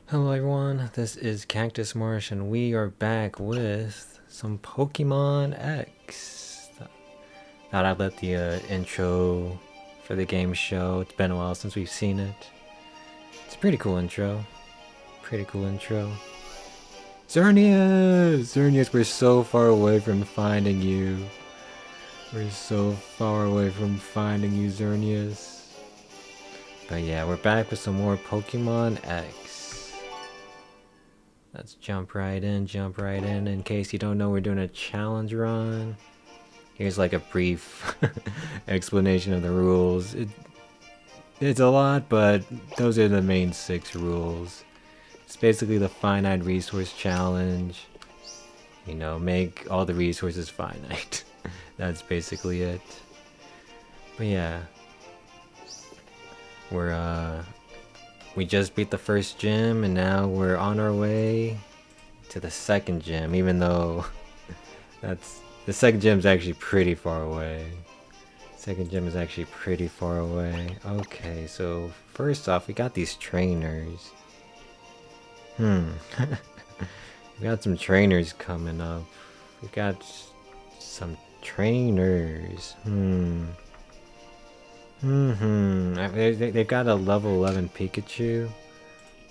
Hello everyone, this is Cactus Marsh and we are back with some Pokemon X. Thought I'd let the intro for the game show. It's been a while since we've seen it. It's a pretty cool intro. Xerneas! Xerneas, we're so far away from finding you. We're so far away from finding you, Xerneas. But yeah, we're back with some more Pokemon X. Let's jump right in. In case you don't know, we're doing a challenge run. Here's like a brief explanation of the rules. It's a lot, but those are the main 6 rules. It's basically the finite resource challenge. You know, make all the resources finite. That's basically it. But yeah. We just beat the first gym and now we're on our way to the second gym, even though the second gym's actually pretty far away. Second gym is actually pretty far away. Okay, so first off, we got these trainers. We got some trainers coming up. We got some trainers. They've got a level 11 Pikachu.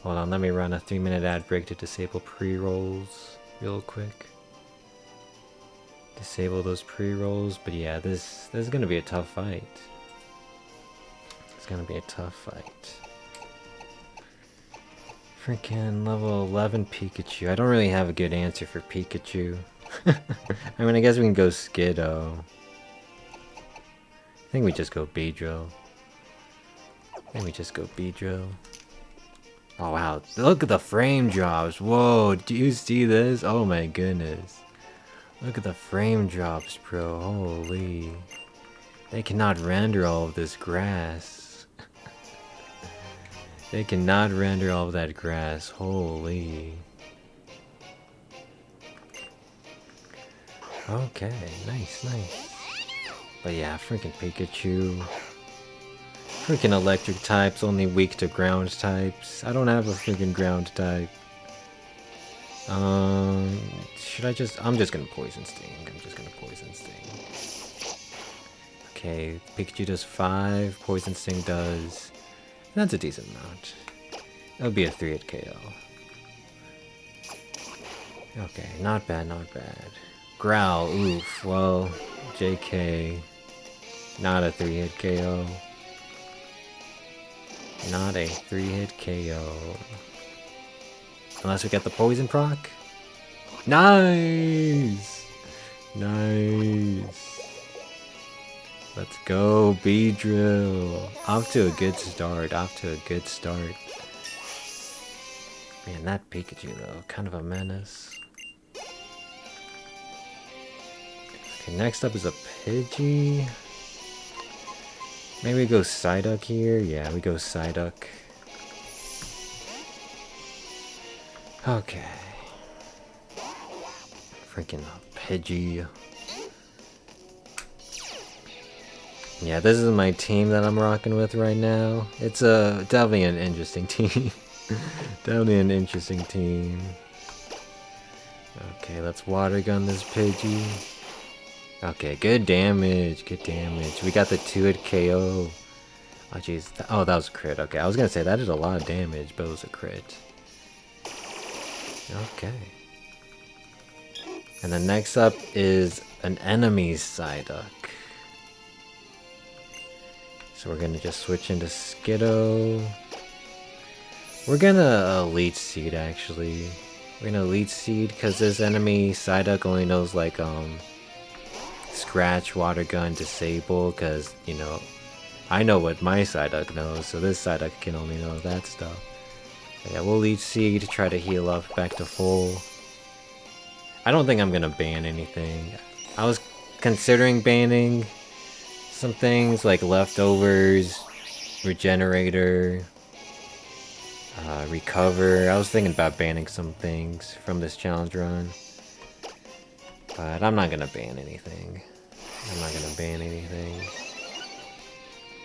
Hold on, let me run a 3-minute ad break to disable pre-rolls real quick. Disable those pre-rolls, but yeah, this is gonna be a tough fight. It's gonna be a tough fight. Freaking level 11 Pikachu. I don't really have a good answer for Pikachu. I mean, I guess we can go Skiddo. I think we just go Beedrill. Oh wow, look at the frame drops. Whoa, do you see this? Oh my goodness. Look at the frame drops, bro. Holy. They cannot render all of this grass. They cannot render all of that grass. Holy. Okay, nice. But yeah, freaking Pikachu. Freaking electric types, only weak to ground types. I don't have a freaking ground type. Should I just... I'm just gonna Poison Sting. Okay, Pikachu does 5, Poison Sting does... That's a decent amount. That would be a 3-hit KO. Okay, not bad. Growl, oof, well, JK. Not a 3-hit KO. Not a 3-hit KO. Unless we get the poison proc. Nice! Let's go, Beedrill. Off to a good start. Man, that Pikachu though, kind of a menace. Okay, next up is a Pidgey. Maybe we go Psyduck here? Yeah, we go Psyduck. Okay. Freaking Pidgey. Yeah, this is my team that I'm rocking with right now. It's definitely an interesting team. Okay, let's water gun this Pidgey. Okay, good damage. We got the 2-hit KO. Oh jeez. Oh, that was a crit. Okay, I was gonna say that did a lot of damage, but it was a crit. Okay. And then next up is an enemy Psyduck. So we're gonna just switch into Skiddo. We're gonna Leech Seed actually. We're gonna Leech Seed because this enemy Psyduck only knows like Scratch, Water Gun, Disable, because you know I know what my Psyduck knows, so this Psyduck can only know that stuff. But yeah, we'll Leech Seed to try to heal up back to full. I don't think I'm gonna ban anything. I was considering banning some things like Leftovers, Regenerator, Recover. I was thinking about banning some things from this challenge run. But I'm not gonna ban anything.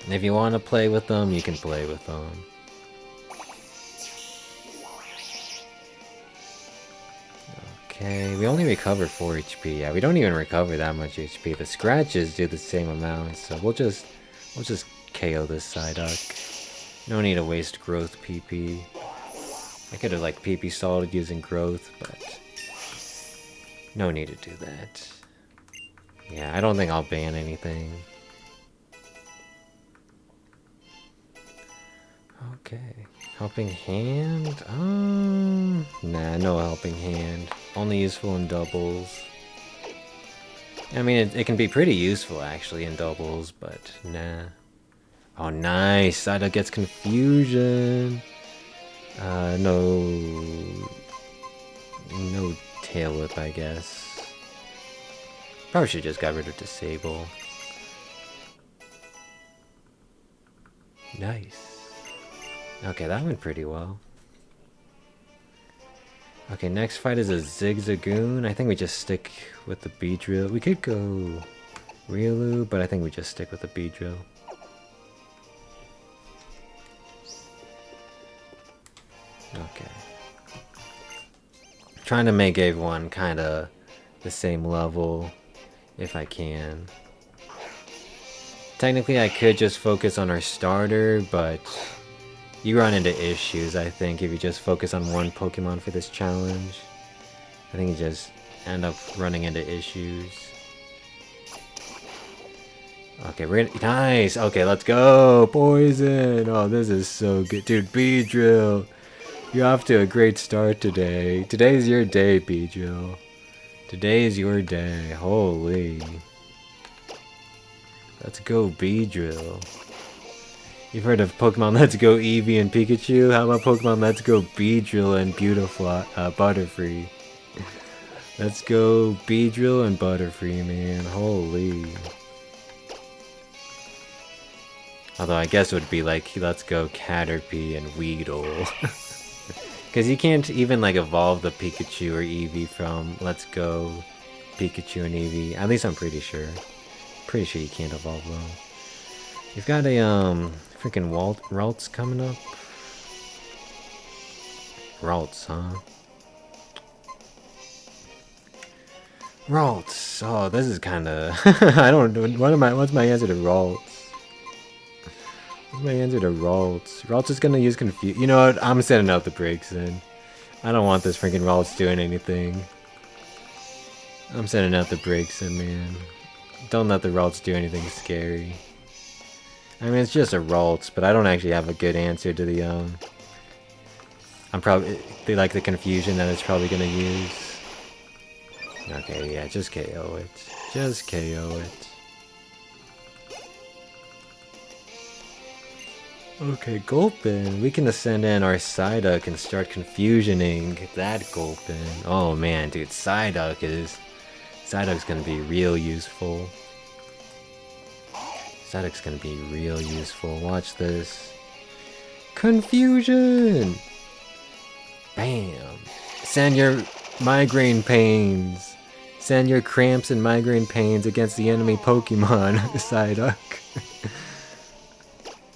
And if you want to play with them, you can play with them. Okay, we only recover 4 HP. Yeah, we don't even recover that much HP. The scratches do the same amount, so we'll just KO this Psyduck. No need to waste growth PP. I could have like PP stalled using growth, but no need to do that. Yeah, I don't think I'll ban anything. Okay. Helping Hand? Nah, no Helping Hand. Only useful in doubles. I mean, it can be pretty useful actually in doubles, but nah. Oh, nice! Psyduck gets Confusion! No Tail Whip, I guess. Probably should just got rid of Disable. Nice. Okay, that went pretty well. Okay, next fight is a Zigzagoon. I think we just stick with the Beedrill. We could go Riolu, but I think we just stick with the Beedrill. Okay. Trying to make everyone kind of the same level if I can. Technically, I could just focus on our starter, but you run into issues, I think, if you just focus on one Pokemon for this challenge. I think you just end up running into issues. Okay, nice! Okay, let's go! Poison! Oh, this is so good. Dude, Beedrill! You're off to a great start today. Today's your day, Beedrill. Today is your day. Holy. Let's go, Beedrill. You've heard of Pokemon Let's Go Eevee and Pikachu? How about Pokemon Let's Go Beedrill and Butterfree? Let's go Beedrill and Butterfree, man. Holy. Although I guess it would be like, let's go Caterpie and Weedle. Because you can't even like evolve the Pikachu or Eevee from Let's Go Pikachu and Eevee. At least I'm pretty sure. Pretty sure you can't evolve them. You've got a freaking Ralts coming up. Ralts, huh? Ralts. Oh, this is kind of. I don't know. What's my answer to Ralts? What's my answer to Ralts? Ralts is gonna use Confuse. You know what? I'm sending out the breaks then. I don't want this freaking Ralts doing anything. I'm sending out the breaks in, man. Don't let the Ralts do anything scary. I mean, it's just a Ralts, but I don't actually have a good answer to the, they like the confusion that it's probably gonna use. Okay, yeah, just KO it. Just KO it. Okay, Gulpin. We can send in our Psyduck and start confusioning that Gulpin. Oh man, dude, Psyduck's gonna be real useful. Psyduck's gonna be real useful. Watch this. Confusion! Bam! Send your migraine pains. Send your cramps and migraine pains against the enemy Pokemon, Psyduck.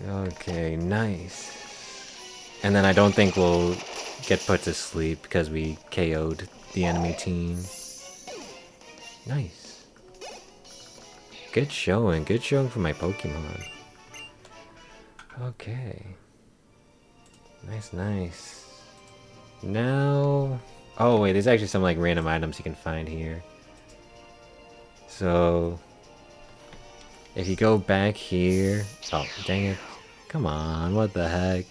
Okay, nice. And then I don't think we'll get put to sleep because we KO'd the enemy team. Nice. Good showing for my Pokemon. Okay. Nice, nice. Now... Oh wait, there's actually some like random items you can find here. So... If you go back here... Oh, dang it. Come on, what the heck?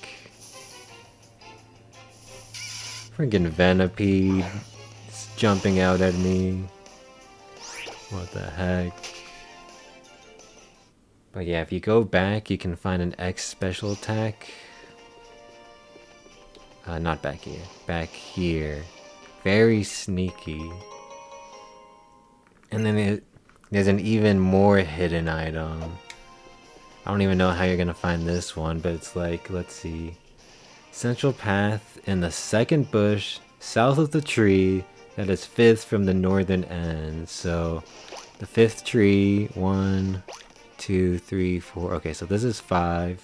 Freaking Venipede is jumping out at me. What the heck? But yeah, if you go back, you can find an X special attack. Not back here. Back here. Very sneaky. And then there's an even more hidden item. I don't even know how you're gonna find this one, but it's like, let's see. Central path in the second bush, south of the tree, that is 5th from the northern end. So, the 5th tree, 1, 2, 3, 4. Okay, so this is 5.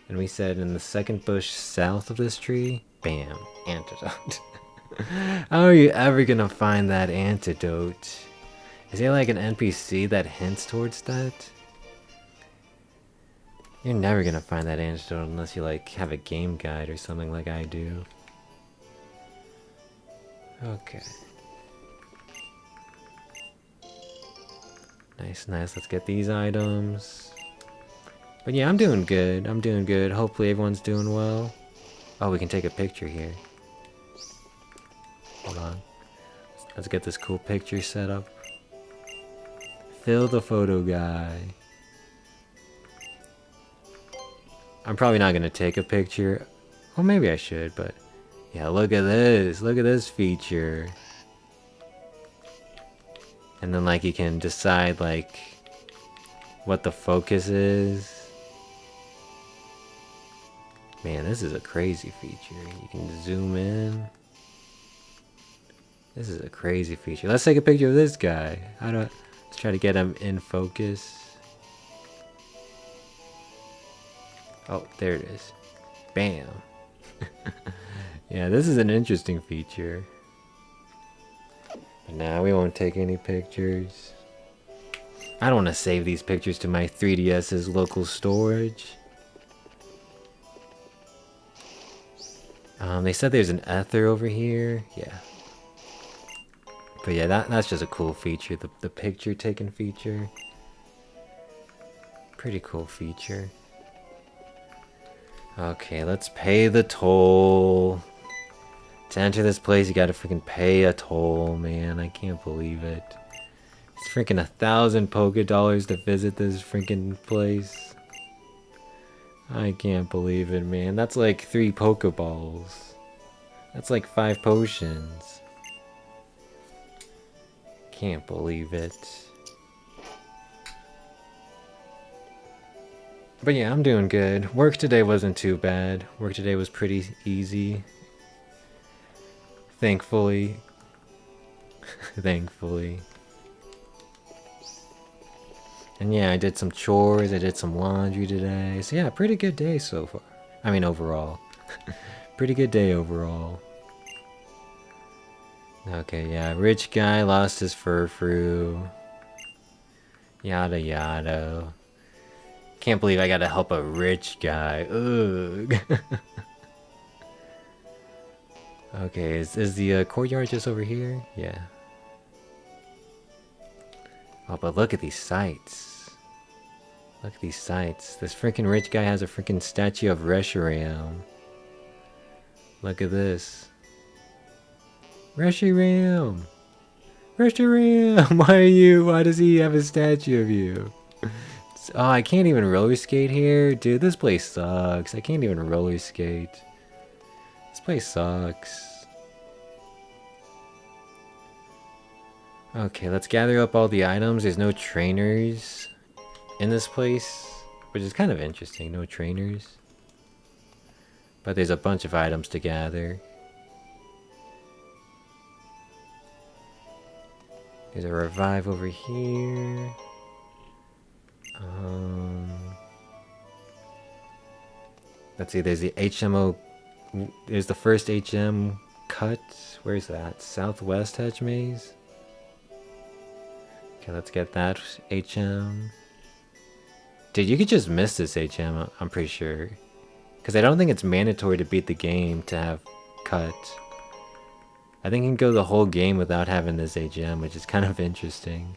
And we said in the second bush south of this tree, bam, antidote. How are you ever gonna find that antidote? Is there like an NPC that hints towards that? You're never gonna find that antidote unless you like have a game guide or something like I do. Okay. Nice, nice. Let's get these items. But yeah, I'm doing good. I'm doing good. Hopefully everyone's doing well. Oh, we can take a picture here. Hold on. Let's get this cool picture set up. Phil the photo guy. I'm probably not gonna take a picture. Well, maybe I should, but yeah, look at this. Look at this feature. And then like you can decide like what the focus is. Man, this is a crazy feature. You can zoom in. This is a crazy feature. Let's take a picture of this guy. Let's try to get him in focus. Oh, there it is. Bam. Yeah, this is an interesting feature. But now we won't take any pictures. I don't want to save these pictures to my 3DS's local storage. They said there's an ether over here. Yeah. But yeah, that's just a cool feature. The picture taking feature. Pretty cool feature. Okay, let's pay the toll. To enter this place, you gotta freaking pay a toll, man. I can't believe it. It's freaking 1,000 Poké Dollars to visit this freaking place. I can't believe it, man. That's like 3 Pokeballs. That's like 5 potions. Can't believe it. But yeah, I'm doing good. Work today wasn't too bad. Work today was pretty easy. Thankfully. Thankfully. And yeah, I did some chores, I did some laundry today. So yeah, pretty good day so far. I mean, overall. Pretty good day overall. Okay, yeah, rich guy lost his Furfrou. Yada yada. Can't believe I gotta help a rich guy. Ugh. Okay, is the courtyard just over here? Yeah. Oh, but look at these sights. Look at these sights. This freaking rich guy has a freaking statue of Reshiram. Look at this. Reshiram! Reshiram! Why does he have a statue of you? Oh, I can't even roller skate here? Dude, this place sucks. I can't even roller skate. This place sucks. Okay, let's gather up all the items. There's no trainers in this place, which is kind of interesting. No trainers. But there's a bunch of items to gather. There's a revive over here. Let's see, there's the HMO. There's the first HM cut. Where's that? Southwest Hedge Maze? Okay, let's get that HM. Dude, you could just miss this HM, I'm pretty sure. Because I don't think it's mandatory to beat the game to have cut. I think you can go the whole game without having this HM, which is kind of interesting.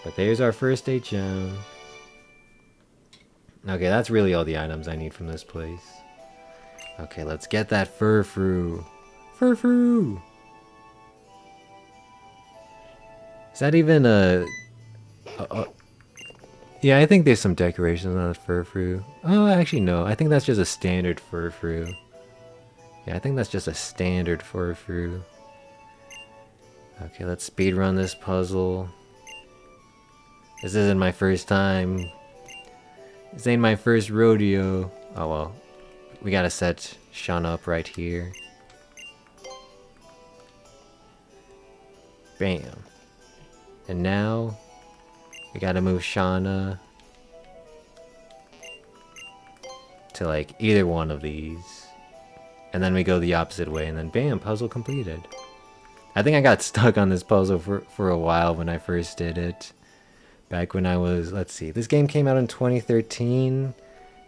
But there's our first HM. Okay, that's really all the items I need from this place. Okay, let's get that Furfrou. Furfrou! Is that even a... Yeah, I think there's some decorations on the Furfrou. Oh, actually no. I think that's just a standard Furfrou. Yeah, I think that's just a standard Furfrou. Okay, let's speedrun this puzzle. This isn't my first time. This ain't my first rodeo. Oh well. We gotta set Shauna up right here. Bam. And now, we gotta move Shauna to like either one of these. And then we go the opposite way, and then bam, puzzle completed. I think I got stuck on this puzzle for a while when I first did it. Back when I was, let's see, this game came out in 2013.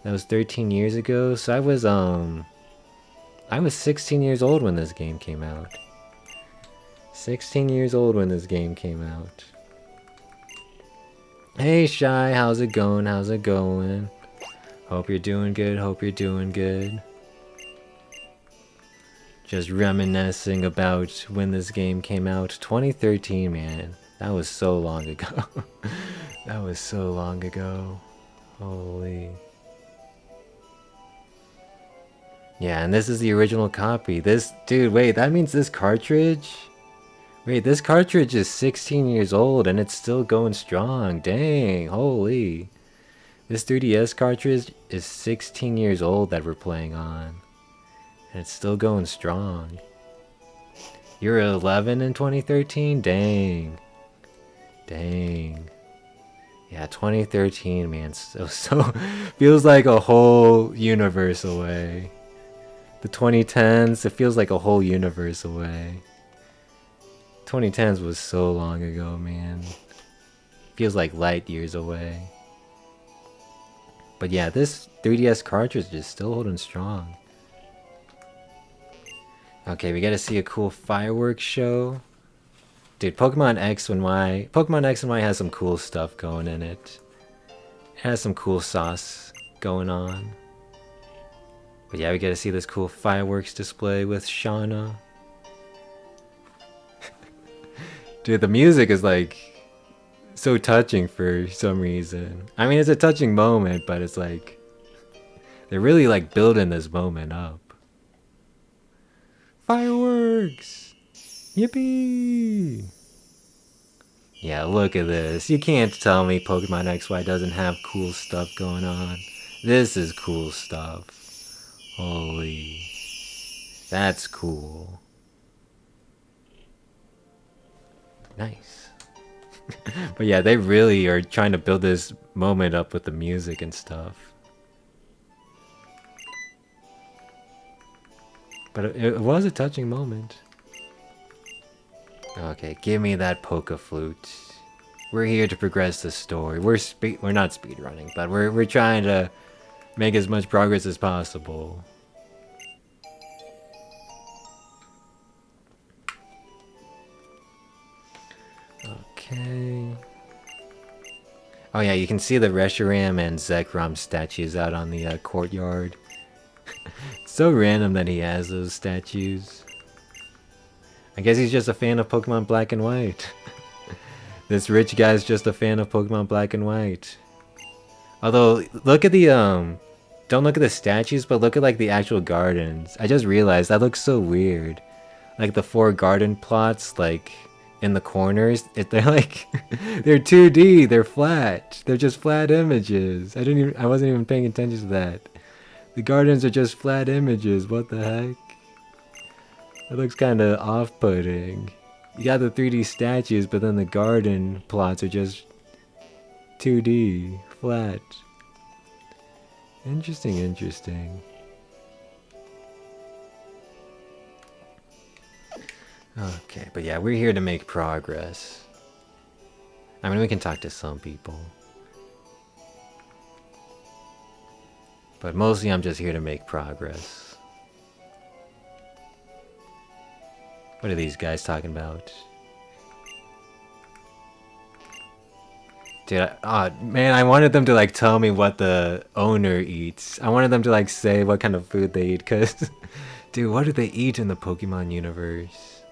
That was 13 years ago. So I was 16 years old when this game came out. 16 years old when this game came out. Hey Shy, how's it going? How's it going? Hope you're doing good. Hope you're doing good. Just reminiscing about when this game came out. 2013, man. That was so long ago. That was so long ago. Holy. Yeah, and this is the original copy. This, dude, wait, that means this cartridge? Wait, this cartridge is 16 years old and it's still going strong. Dang, holy. This 3DS cartridge is 16 years old that we're playing on. And it's still going strong. You're 11 in 2013? Dang. Dang. Yeah, 2013, man. So feels like a whole universe away. The 2010s, it feels like a whole universe away. 2010s was so long ago, man. Feels like light years away. But yeah, this 3DS cartridge is still holding strong. Okay, we gotta see a cool fireworks show. Dude, Pokemon X and Y has some cool stuff going in it. It has some cool sauce going on. But yeah, we gotta see this cool fireworks display with Shauna. Dude, the music is like so touching for some reason. I mean, it's a touching moment, but it's like they're really like building this moment up. Fireworks! Yippee! Yeah, look at this. You can't tell me Pokemon XY doesn't have cool stuff going on. This is cool stuff. Holy. That's cool. Nice. But yeah, they really are trying to build this moment up with the music and stuff. But it was a touching moment. Okay, give me that Poke Flute. We're here to progress the story. We're not speedrunning, but we're trying to make as much progress as possible. Okay. Oh yeah, you can see the Reshiram and Zekrom statues out on the courtyard. It's so random that he has those statues. I guess he's just a fan of Pokemon Black and White. This rich guy's just a fan of Pokemon Black and White. Although, look at the, don't look at the statues, but look at, like, the actual gardens. I just realized that looks so weird. Like, the 4 garden plots, like, in the corners, they're like, they're 2D, they're flat. They're just flat images. I wasn't even paying attention to that. The gardens are just flat images, what the heck? It looks kinda off-putting. You got the 3D statues, but then the garden plots are just 2D, flat. Interesting, interesting. Okay, but yeah, we're here to make progress. I mean, we can talk to some people. But mostly I'm just here to make progress. What are these guys talking about? Dude, man, I wanted them to like tell me what the owner eats. I wanted them to like say what kind of food they eat, cause dude, what do they eat in the Pokemon universe?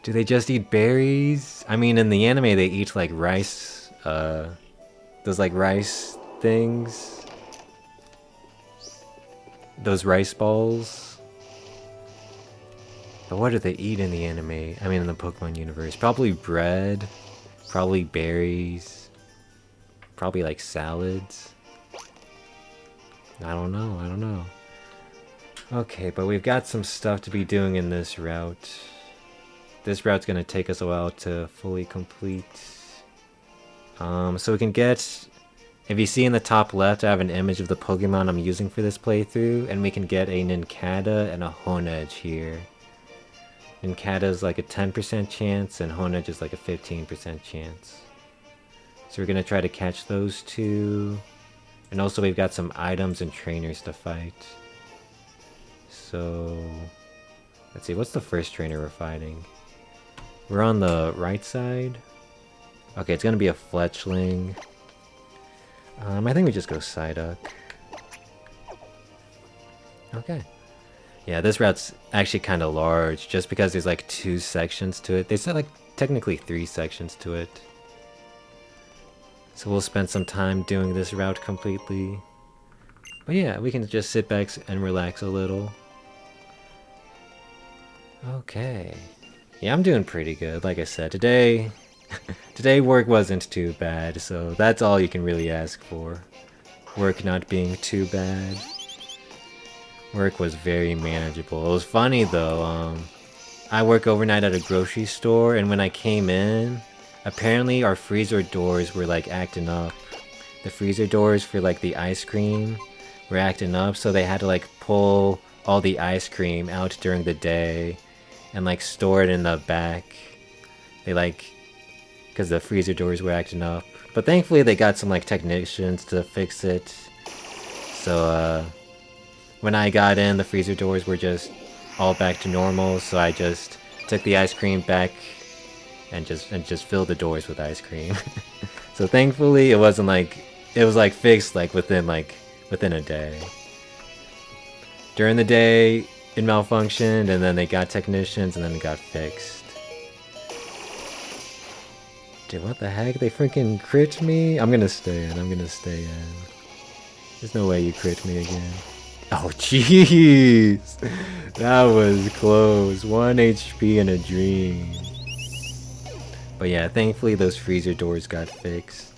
Do they just eat berries? I mean, in the anime they eat like rice, those like rice things. Those rice balls. But what do they eat in the anime? I mean, in the Pokemon universe. Probably bread. Probably berries. Probably like salads. I don't know. Okay, but we've got some stuff to be doing in this route. This route's gonna take us a while to fully complete. So we can get If you see in the top left, I have an image of the Pokemon I'm using for this playthrough, and we can get a Nincada and a Honedge here. Nincada is like a 10% chance, and Honedge is like a 15% chance. So we're gonna try to catch those two. And also we've got some items and trainers to fight. So let's see, what's the first trainer we're fighting? We're on the right side. Okay, it's gonna be a Fletchling. I think we just go Psyduck. Okay. Yeah, this route's actually kind of large, just because there's like 2 sections to it. There's like technically 3 sections to it. So we'll spend some time doing this route completely. But yeah, we can just sit back and relax a little. Okay. Yeah, I'm doing pretty good. Like I said, today work wasn't too bad, so that's all you can really ask for. Work not being too bad. Work was very manageable. It was funny though, I work overnight at a grocery store, and when I came in, apparently our freezer doors were like acting up. The freezer doors for like the ice cream were acting up, so they had to like pull all the ice cream out during the day and like store it in the back. They like, because the freezer doors were acting up. But thankfully they got some like technicians to fix it. So when I got in, the freezer doors were just all back to normal, so I just took the ice cream back and just filled the doors with ice cream. So thankfully it wasn't like, it was like fixed like within a day. During the day it malfunctioned, and then they got technicians, and then it got fixed. Dude, what the heck? They freaking crit me? I'm gonna stay in. There's no way you crit me again. Oh, jeez! That was close. 1 HP in a dream. But yeah, thankfully those freezer doors got fixed.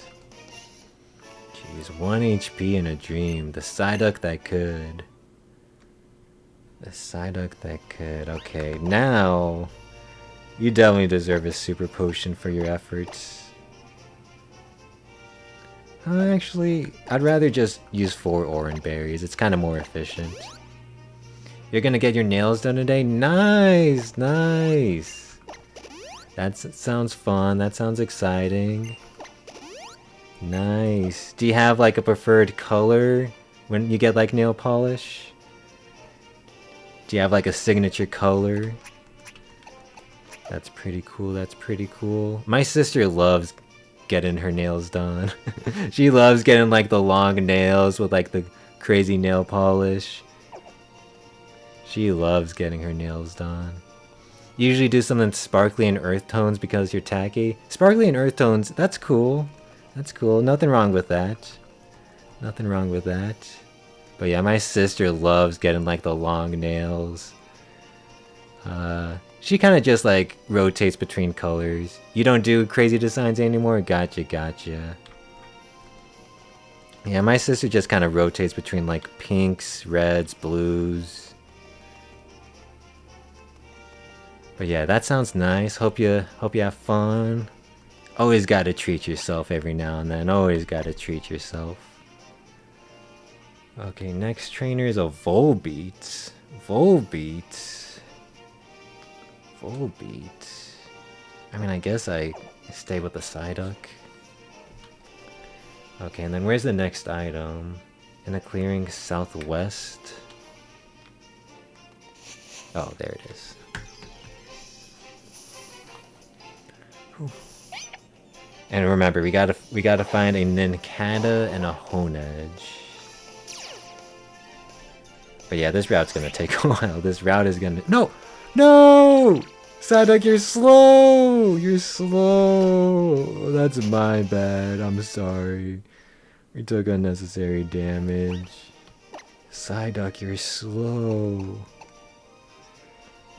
Jeez, 1 HP in a dream. The Psyduck that could. The Psyduck that could. Okay, now you definitely deserve a super potion for your efforts. Actually, I'd rather just use 4 Oran berries. It's kind of more efficient. You're gonna get your nails done today? Nice! Nice! That sounds fun. That sounds exciting. Nice. Do you have like a preferred color when you get like nail polish? Do you have like a signature color? That's pretty cool. That's pretty cool. My sister loves getting her nails done. She loves getting like the long nails with like the crazy nail polish. She loves getting her nails done. Usually do something sparkly and earth tones because you're tacky. Sparkly and earth tones, that's cool. That's cool. Nothing wrong with that. Nothing wrong with that. But yeah, my sister loves getting like the long nails. She kind of just like rotates between colors. You don't do crazy designs anymore? Gotcha, gotcha. Yeah, my sister just kind of rotates between like pinks, reds, blues. But yeah, that sounds nice. Hope you have fun. Always gotta treat yourself every now and then. Always gotta treat yourself. Okay, next trainer is a Volbeat. Volbeat. I mean, I guess I stay with the Psyduck. Okay, and then where's the next item? In the clearing southwest. Oh, there it is. Whew. And remember, we gotta find a Nincada and a Honedge. But yeah, this route's gonna take a while. This route is gonna... No! No! Psyduck, you're slow! You're slow! That's my bad. I'm sorry. We took unnecessary damage. Psyduck, you're slow.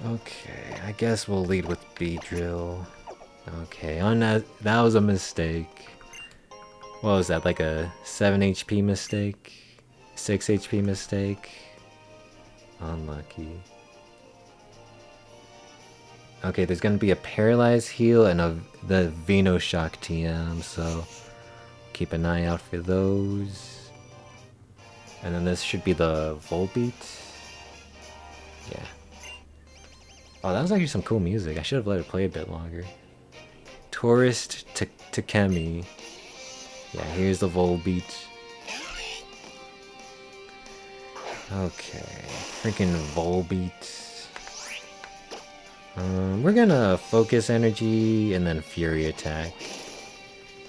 Okay, I guess we'll lead with Beedrill. Okay, that was a mistake. What was that, like a 7 HP mistake? 6 HP mistake? Unlucky. Okay, there's gonna be a Paralyze heal and the Venoshock TM, so keep an eye out for those. And then this should be the Volbeat. Yeah. Oh, that was actually some cool music. I should have let it play a bit longer. Tourist to Kemi. Yeah, here's the Volbeat. Okay, freaking Volbeat. We're gonna focus energy and then Fury attack.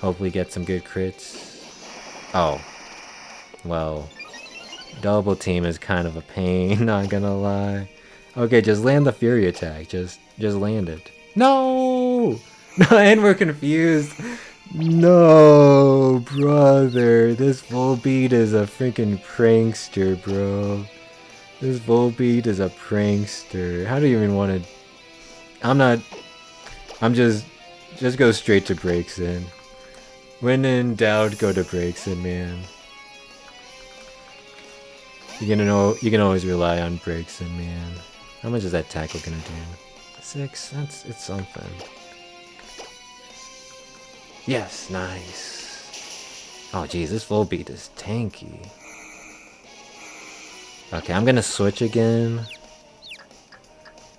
Hopefully get some good crits. Oh. Well. Double team is kind of a pain, not gonna lie. Okay, just land the Fury attack. Just land it. No! No, and we're confused. No, brother. This Volbeat is a freaking prankster, bro. This Volbeat is a prankster. How do you even want to... I'm just go straight to Braixen. When in doubt, go to Braixen, man. You can always rely on Braixen, man. How much is that tackle gonna do? 6? It's something. Yes, nice. Oh jeez, this Volbeat is tanky. Okay, I'm gonna switch again.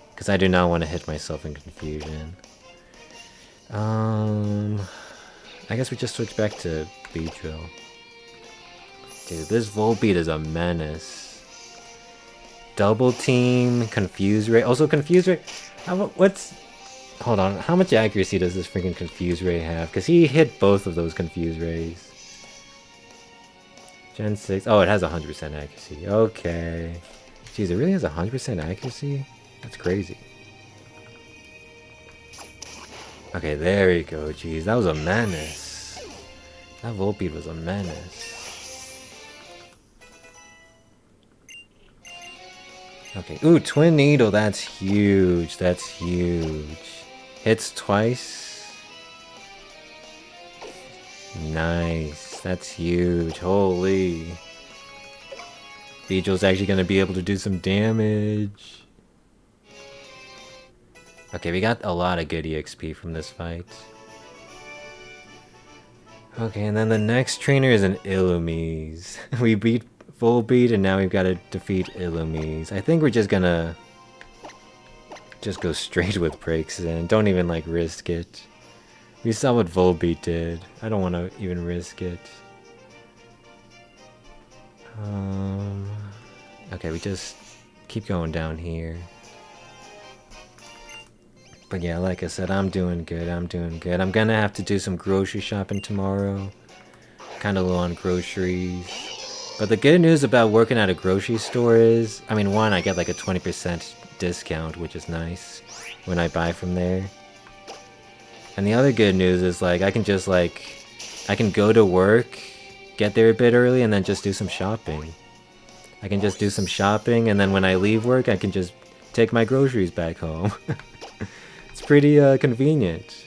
Because I do not want to hit myself in confusion. I guess we just switch back to Beedrill. Dude, this Volbeat is a menace. Double team, confuse ray. Also, confuse ray. Hold on. How much accuracy does this freaking confuse ray have? Because he hit both of those confuse rays. Gen 6. Oh, it has 100% accuracy. Okay. Jeez, it really has 100% accuracy? That's crazy. Okay, there we go. Jeez, that was a menace. That Volbeat was a menace. Okay, ooh, Twin Needle, that's huge. That's huge. Hits twice. Nice. That's huge. Holy. Beedrill's actually gonna be able to do some damage. Okay, we got a lot of good EXP from this fight. Okay, and then the next trainer is an Illumise. We beat Volbeat and now we've got to defeat Illumise. I think we're just gonna go straight with Braixen. Don't even like risk it. We saw what Volbeat did. I don't want to even risk it. Okay, we just keep going down here. But yeah, like I said, I'm doing good. I'm gonna have to do some grocery shopping tomorrow. Kinda low on groceries. But the good news about working at a grocery store is, I mean, one, I get like a 20% discount, which is nice when I buy from there. And the other good news is like, I can just like, I can go to work, get there a bit early, and then just do some shopping. I can just do some shopping, and then when I leave work, I can just take my groceries back home. It's pretty convenient.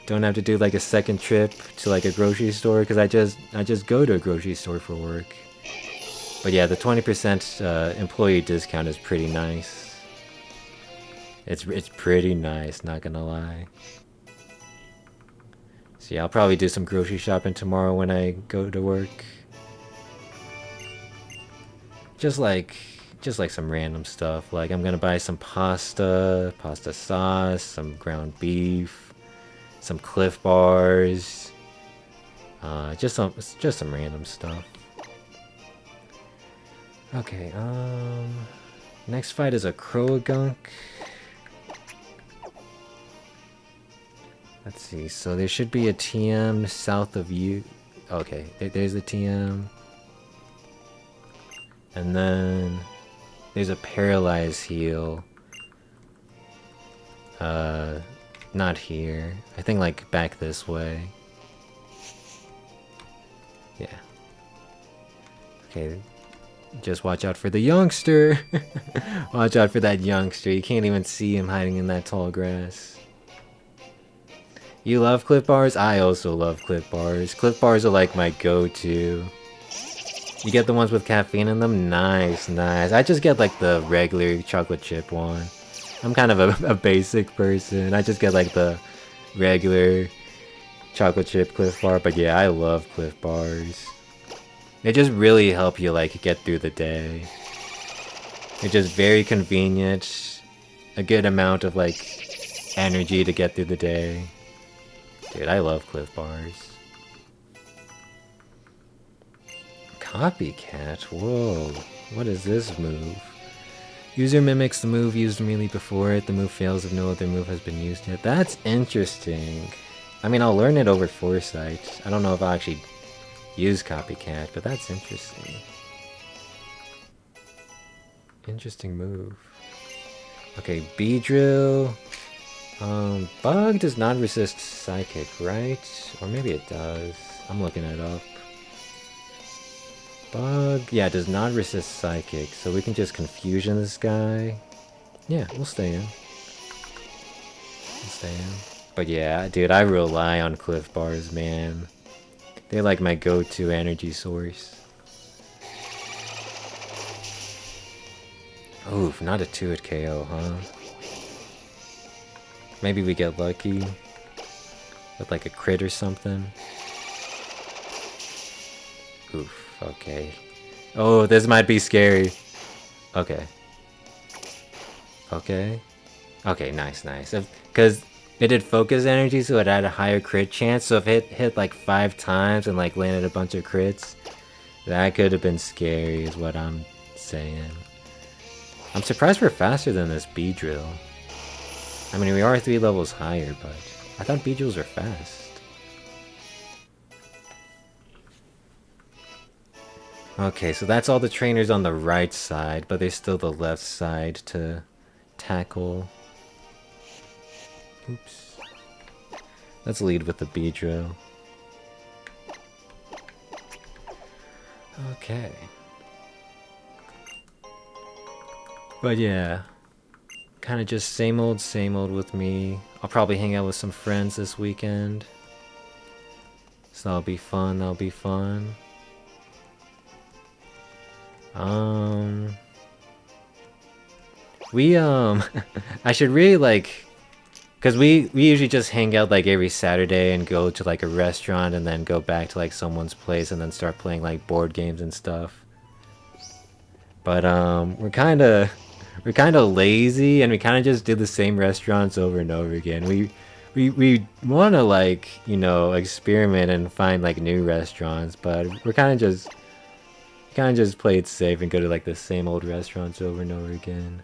Don't have to do like a second trip to like a grocery store, because I just go to a grocery store for work. But yeah, the 20% employee discount is pretty nice. It's pretty nice, not gonna lie. So yeah, I'll probably do some grocery shopping tomorrow when I go to work. Just like some random stuff. Like I'm gonna buy some pasta sauce, some ground beef, some Cliff Bars. Just some random stuff. Okay, next fight is a Croagunk. Let's see, so there should be a TM south of you. Okay, there's the TM. And then there's a Paralyze heal. Not here. I think like back this way. Yeah. Okay. Just watch out for the youngster. Watch out for that youngster. You can't even see him hiding in that tall grass. You love Cliff Bars? I also love Cliff Bars. Cliff Bars are like my go-to. You get the ones with caffeine in them? Nice, nice. I just get like the regular chocolate chip one. I'm kind of a basic person. I just get like the regular chocolate chip Cliff Bar, but yeah, I love Cliff Bars. They just really help you like get through the day. They're just very convenient, a good amount of like energy to get through the day. Dude, I love Cliff Bars. Copycat? Whoa, what is this move? User mimics the move used immediately before it. The move fails if no other move has been used yet. That's interesting. I mean, I'll learn it over Foresight. I don't know if I'll actually use Copycat, but that's interesting. Interesting move. Okay, Beedrill. Bug does not resist Psychic, right? Or maybe it does. I'm looking it up. Bug, yeah, does not resist Psychic, so we can just Confusion this guy. Yeah, we'll stay in. We'll stay in. But yeah, dude, I rely on Cliff Bars, man. They're like my go-to energy source. Oof, not a 2-hit KO, huh? Maybe we get lucky with like a crit or something. Oof, okay. Oh, this might be scary. Okay. Okay. Okay, nice, nice. Because it did focus energy, so it had a higher crit chance. So if it hit like 5 times and like landed a bunch of crits, that could have been scary is what I'm saying. I'm surprised we're faster than this Beedrill. I mean, we are 3 levels higher, but I thought Beedrills are fast. Okay, so that's all the trainers on the right side, but there's still the left side to tackle. Oops. Let's lead with the Beedrill. Okay. But yeah, kind of just same old with me. I'll probably hang out with some friends this weekend. So that'll be fun, that'll be fun. I should really like, cause we usually just hang out like every Saturday and go to like a restaurant and then go back to like someone's place and then start playing like board games and stuff. But we're kind of lazy and we kind of just do the same restaurants over and over again. We want to like, you know, experiment and find like new restaurants, but we're kind of just play it safe and go to like the same old restaurants over and over again.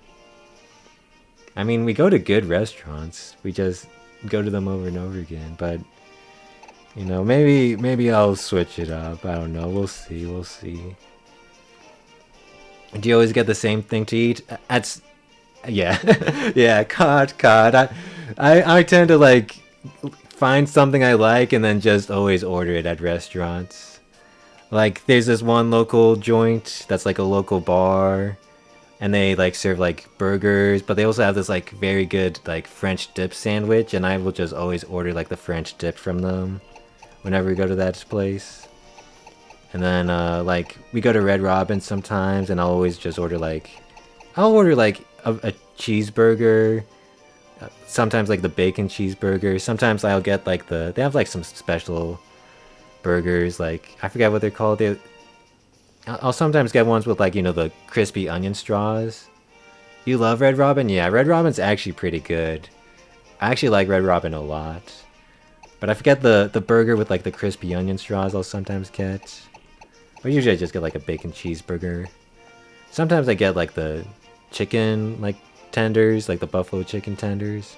I mean, we go to good restaurants. We just go to them over and over again. But you know, maybe I'll switch it up. I don't know. We'll see. We'll see. Do you always get the same thing to eat? Yeah, yeah. Cod. I tend to like find something I like and then just always order it at restaurants. Like, there's this one local joint that's like a local bar. And they like serve like burgers, but they also have this like very good like French dip sandwich, and I will just always order like the French dip from them whenever we go to that place. And then like we go to Red Robin sometimes, and I'll always just order like a cheeseburger, sometimes like the bacon cheeseburger. Sometimes I'll get like they have like some special burgers, like I forget what they're called. I'll sometimes get ones with like, you know, the crispy onion straws. You love Red Robin? Yeah, Red Robin's actually pretty good. I actually like Red Robin a lot. But I forget the burger with like the crispy onion straws I'll sometimes get. But usually I just get like a bacon cheeseburger. Sometimes I get like the chicken like tenders, like the buffalo chicken tenders.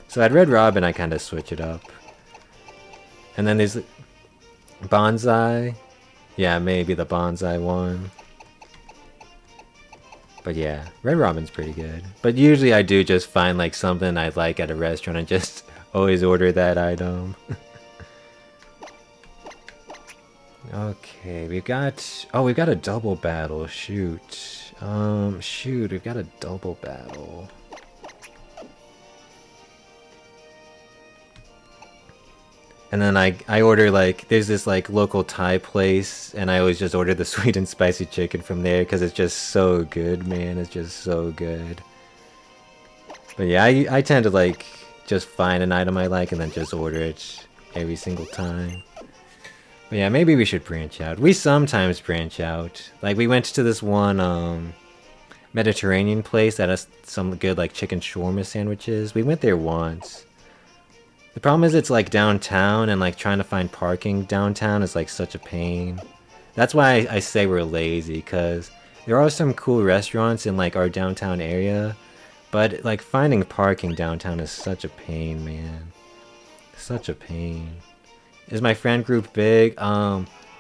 So at Red Robin I kind of switch it up. And then there's Bonsai. Yeah, maybe the Bonsai one. But yeah, Red Robin's pretty good. But usually I do just find like something I like at a restaurant and just always order that item. Okay, we've got a double battle. Shoot, we've got a double battle. And then I order like, there's this like local Thai place, and I always just order the sweet and spicy chicken from there because it's just so good, man. It's just so good. But yeah, I tend to like just find an item I like and then just order it. every single time. But yeah, maybe we should branch out. We sometimes branch out. Like, we went to this one, Mediterranean place that has some good, like, chicken shawarma sandwiches. We went there once. The problem is it's, like, downtown, and, like, trying to find parking downtown is, like, such a pain. That's why I say we're lazy, because there are some cool restaurants in, like, our downtown area, but, like, finding parking downtown is such a pain, man. Such a pain. Is my friend group big?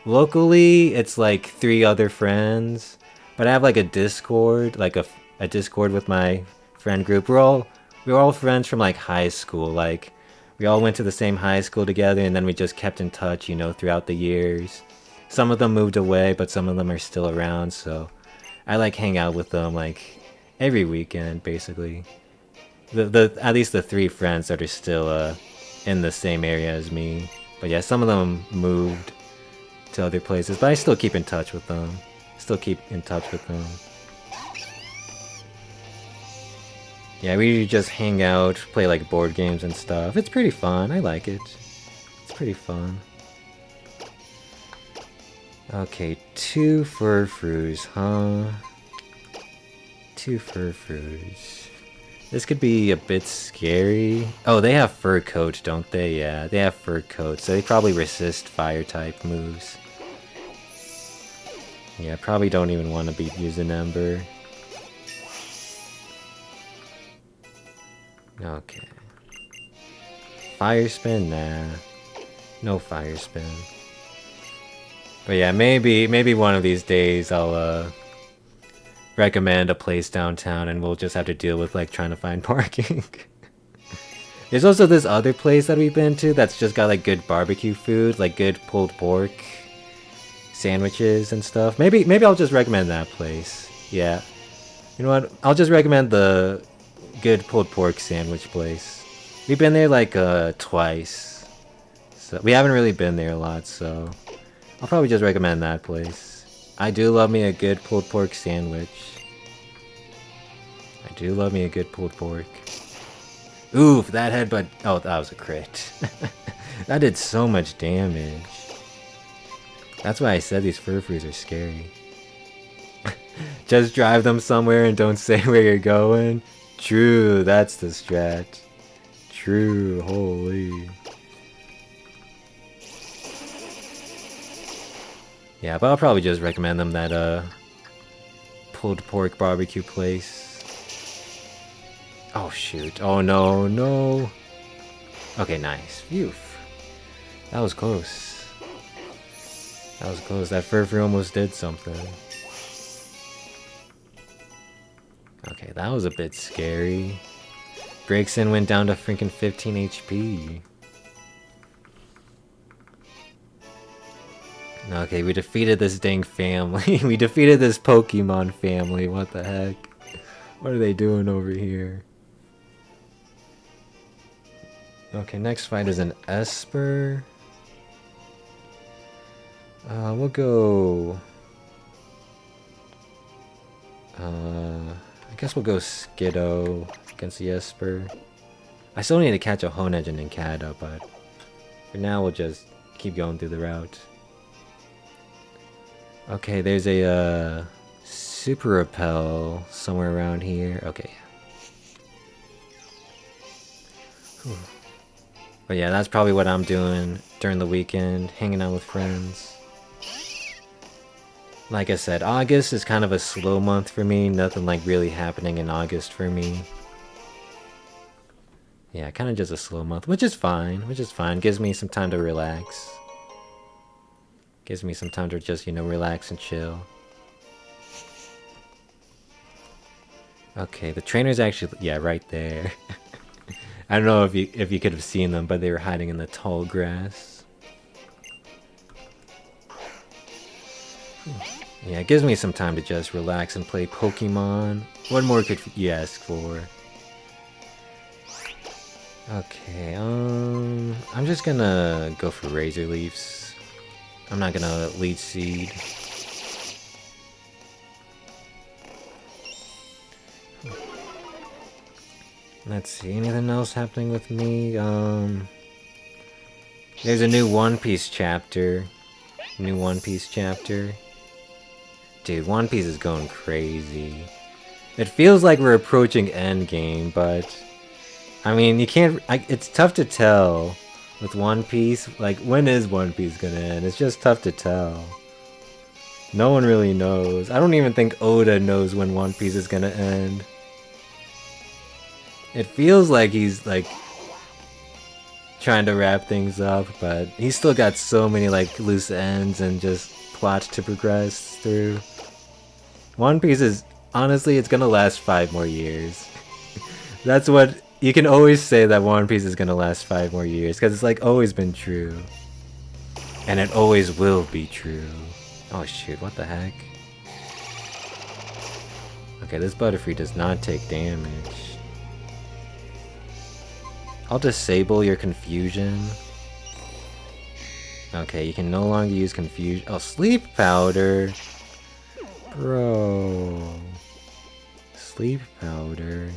Locally, it's like 3 other friends, but I have like a Discord, like a Discord with my friend group. We're all friends from like high school. Like, we all went to the same high school together, and then we just kept in touch, you know, throughout the years. Some of them moved away, but some of them are still around, so I like hang out with them like every weekend, basically. The at least the 3 friends that are still in the same area as me. But yeah, some of them moved to other places, but I still keep in touch with them. Still keep in touch with them. Yeah, we just hang out, play like board games and stuff. It's pretty fun. I like it. It's pretty fun. Okay, 2 furfroos, huh? 2 furfroos. This could be a bit scary. Oh, they have fur coat, don't they? Yeah, they have fur coat, so they probably resist fire type moves. Yeah, probably don't even want to be using Ember. Okay. Fire spin? Nah. No fire spin. But yeah, maybe one of these days I'll recommend a place downtown and we'll just have to deal with like trying to find parking. There's also this other place that we've been to that's just got like good barbecue food, like good pulled pork sandwiches and stuff. Maybe I'll just recommend that place. Yeah. You know what? I'll just recommend the good pulled pork sandwich place. We've been there like twice. So we haven't really been there a lot, so I'll probably just recommend that place. I do love me a good pulled pork sandwich. I do love me a good pulled pork. Oof, that headbutt. Oh, that was a crit. That did so much damage. That's why I said these furfroos are scary. Just drive them somewhere and don't say where you're going. True, that's the strat. True, holy. Yeah, but I'll probably just recommend them that pulled pork barbecue place. Oh shoot. Oh no, no. Okay, nice. Phew. That was close. That was close. That furfroo almost did something. Okay, that was a bit scary. Breakson went down to freaking 15 HP. Okay, we defeated this dang family. We defeated this Pokemon family. What the heck? What are they doing over here? Okay, next fight is an Esper. We'll go... I guess we'll go Skiddo against the Esper. I still need to catch a Honedge and Nincada, but for now we'll just keep going through the route. Okay, there's a Super Repel somewhere around here. Okay. Whew. But yeah, that's probably what I'm doing during the weekend, hanging out with friends. Like I said, August is kind of a slow month for me. Nothing like really happening in August for me. Yeah, kind of just a slow month, which is fine. Gives me some time to relax. Gives me some time to just, you know, relax and chill. Okay, the trainer's actually, yeah, right there. I don't know if you could have seen them, but they were hiding in the tall grass. Yeah, it gives me some time to just relax and play Pokemon. What more could you ask for? Okay, I'm just gonna go for Razor Leafs. I'm not gonna Leech Seed. Let's see, anything else happening with me? There's a new One Piece chapter. New One Piece chapter. Dude, One Piece is going crazy. It feels like we're approaching endgame, but I mean, you can't. It's tough to tell with One Piece. Like, when is One Piece gonna end? It's just tough to tell. No one really knows. I don't even think Oda knows when One Piece is gonna end. It feels like he's like trying to wrap things up, but he's still got so many like loose ends and just plots to progress through. One Piece is honestly, it's gonna last 5 more years. That's what you can always say, that One Piece is gonna last 5 more years, because it's like always been true, and it always will be true. Oh shoot! What the heck? Okay, this Butterfree does not take damage. I'll disable your confusion. Okay, you can no longer use confusion. Oh, sleep powder! Bro. Sleep powder.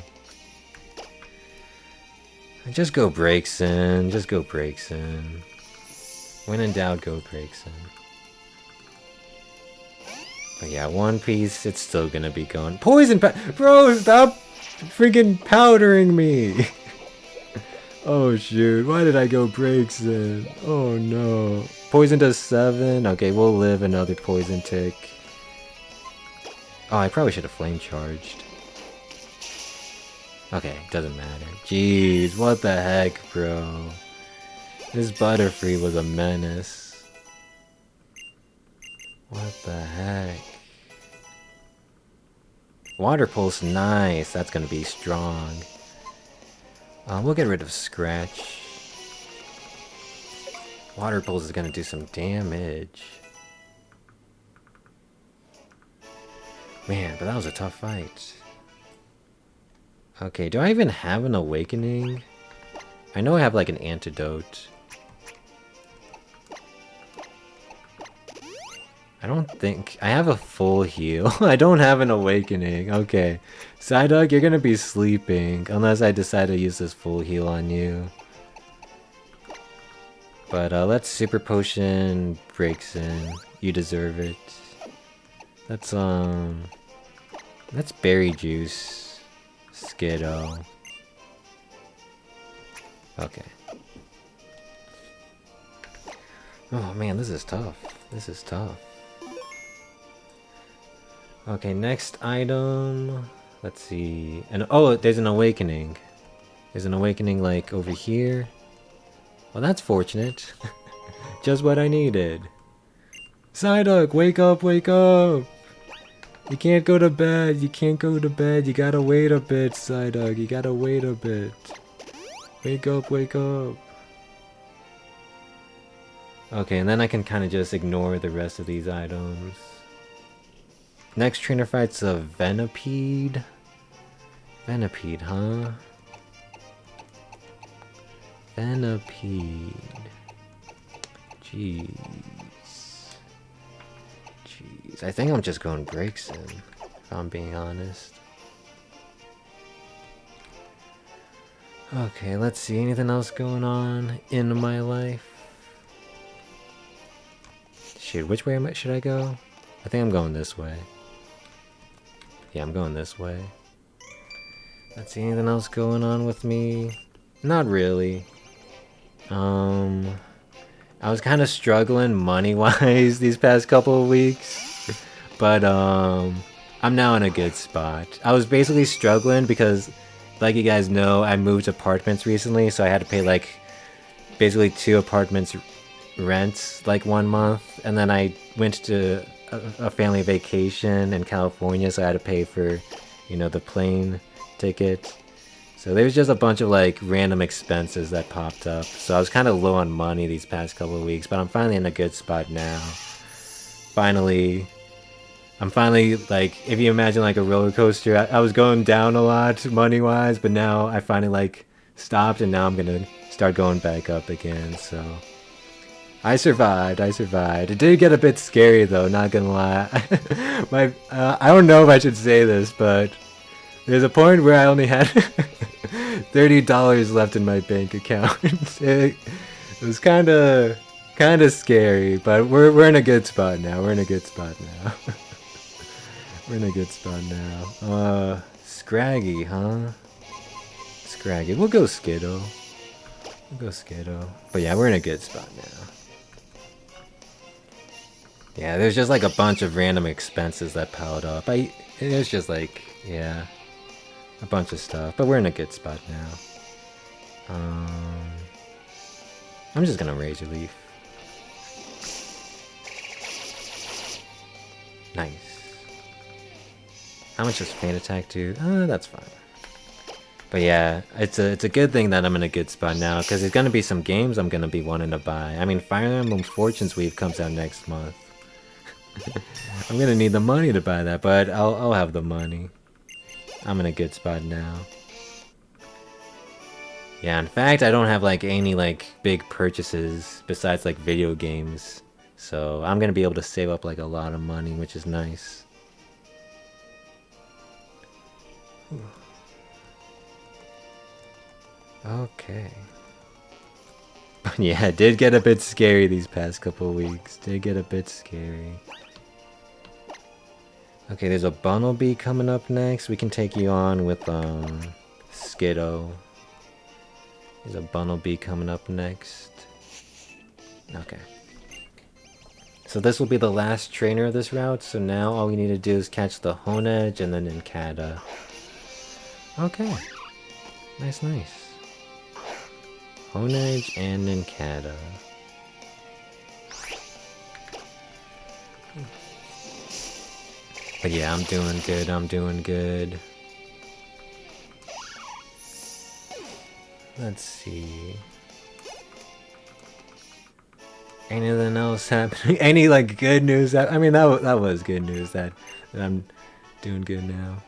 Just go Braixen. Just go Braixen. When in doubt, go Braixen. But yeah, One Piece, it's still gonna be going. Poison Bro, stop freaking powdering me! Oh shoot, why did I go Braixen? Oh no. Poison does 7? Okay, we'll live another poison tick. Oh, I probably should have flame charged. Okay, doesn't matter. Jeez, what the heck, bro? This Butterfree was a menace. What the heck? Water Pulse, nice. That's gonna be strong. We'll get rid of Scratch. Water Pulse is gonna do some damage. Man, but that was a tough fight. Okay, do I even have an Awakening? I know I have like an Antidote. I don't think... I have a full heal. I don't have an Awakening. Okay. Psyduck, you're gonna be sleeping. Unless I decide to use this full heal on you. But let's Super Potion Braixen. You deserve it. Let's Berry Juice Skiddo. Okay. Oh man, this is tough. This is tough. Okay, next item. Let's see. And oh, there's an Awakening. There's an Awakening like over here. Well, that's fortunate. Just what I needed. Psyduck, wake up, wake up! You can't go to bed, you can't go to bed, you gotta wait a bit, Psyduck, you gotta wait a bit. Wake up, wake up. Okay, and then I can kind of just ignore the rest of these items. Next trainer fight's a Venipede. Venipede, huh? Venipede. Jeez. Jeez. I think I'm just going Braixen, if I'm being honest. Okay, let's see. Anything else going on in my life? Shoot, which way should I go? I think I'm going this way. Yeah, I'm going this way. Let's see, anything else going on with me? Not really. I was kind of struggling money-wise these past couple of weeks. But, I'm now in a good spot. I was basically struggling because, like you guys know, I moved apartments recently, so I had to pay, like, basically 2 apartments rent, like, 1 month. And then I went to a family vacation in California, so I had to pay for, you know, the plane ticket. So there was just a bunch of like random expenses that popped up. So I was kind of low on money these past couple of weeks, but I'm finally in a good spot now. I'm finally like, if you imagine like a roller coaster, I was going down a lot money wise, but now I finally like stopped, and now I'm gonna start going back up again. So I survived. It did get a bit scary though, not gonna lie. I don't know if I should say this, but there's a point where I only had $30 left in my bank account. It was kinda scary, but we're in a good spot now. We're in a good spot now. We're in a good spot now. Scraggy, huh? Scraggy. We'll go Skiddo. We'll go Skiddo. But yeah, we're in a good spot now. Yeah, there's just like a bunch of random expenses that piled up. It's just like, yeah, a bunch of stuff. But we're in a good spot now. I'm just gonna Razor Leaf. Nice. How much does Faint Attack do? That's fine. But yeah, it's a good thing that I'm in a good spot now, because there's gonna be some games I'm gonna be wanting to buy. I mean, Fire Emblem Fortune's Weave comes out next month. I'm gonna need the money to buy that, but I'll have the money. I'm in a good spot now. Yeah, in fact, I don't have like any like big purchases besides like video games. So I'm gonna be able to save up like a lot of money, which is nice. Okay. Yeah, it did get a bit scary these past couple weeks. Did get a bit scary. Okay, there's a Bunnelby coming up next. We can take you on with Skiddo. There's a Bunnelby coming up next. Okay. So this will be the last trainer of this route, so now all we need to do is catch the Honedge and then Nincada. Okay. Nice, nice. Honedge and Nincada. But yeah, I'm doing good, I'm doing good. Let's see. Anything else happening? Any like good news? I mean, that was good news that I'm doing good now.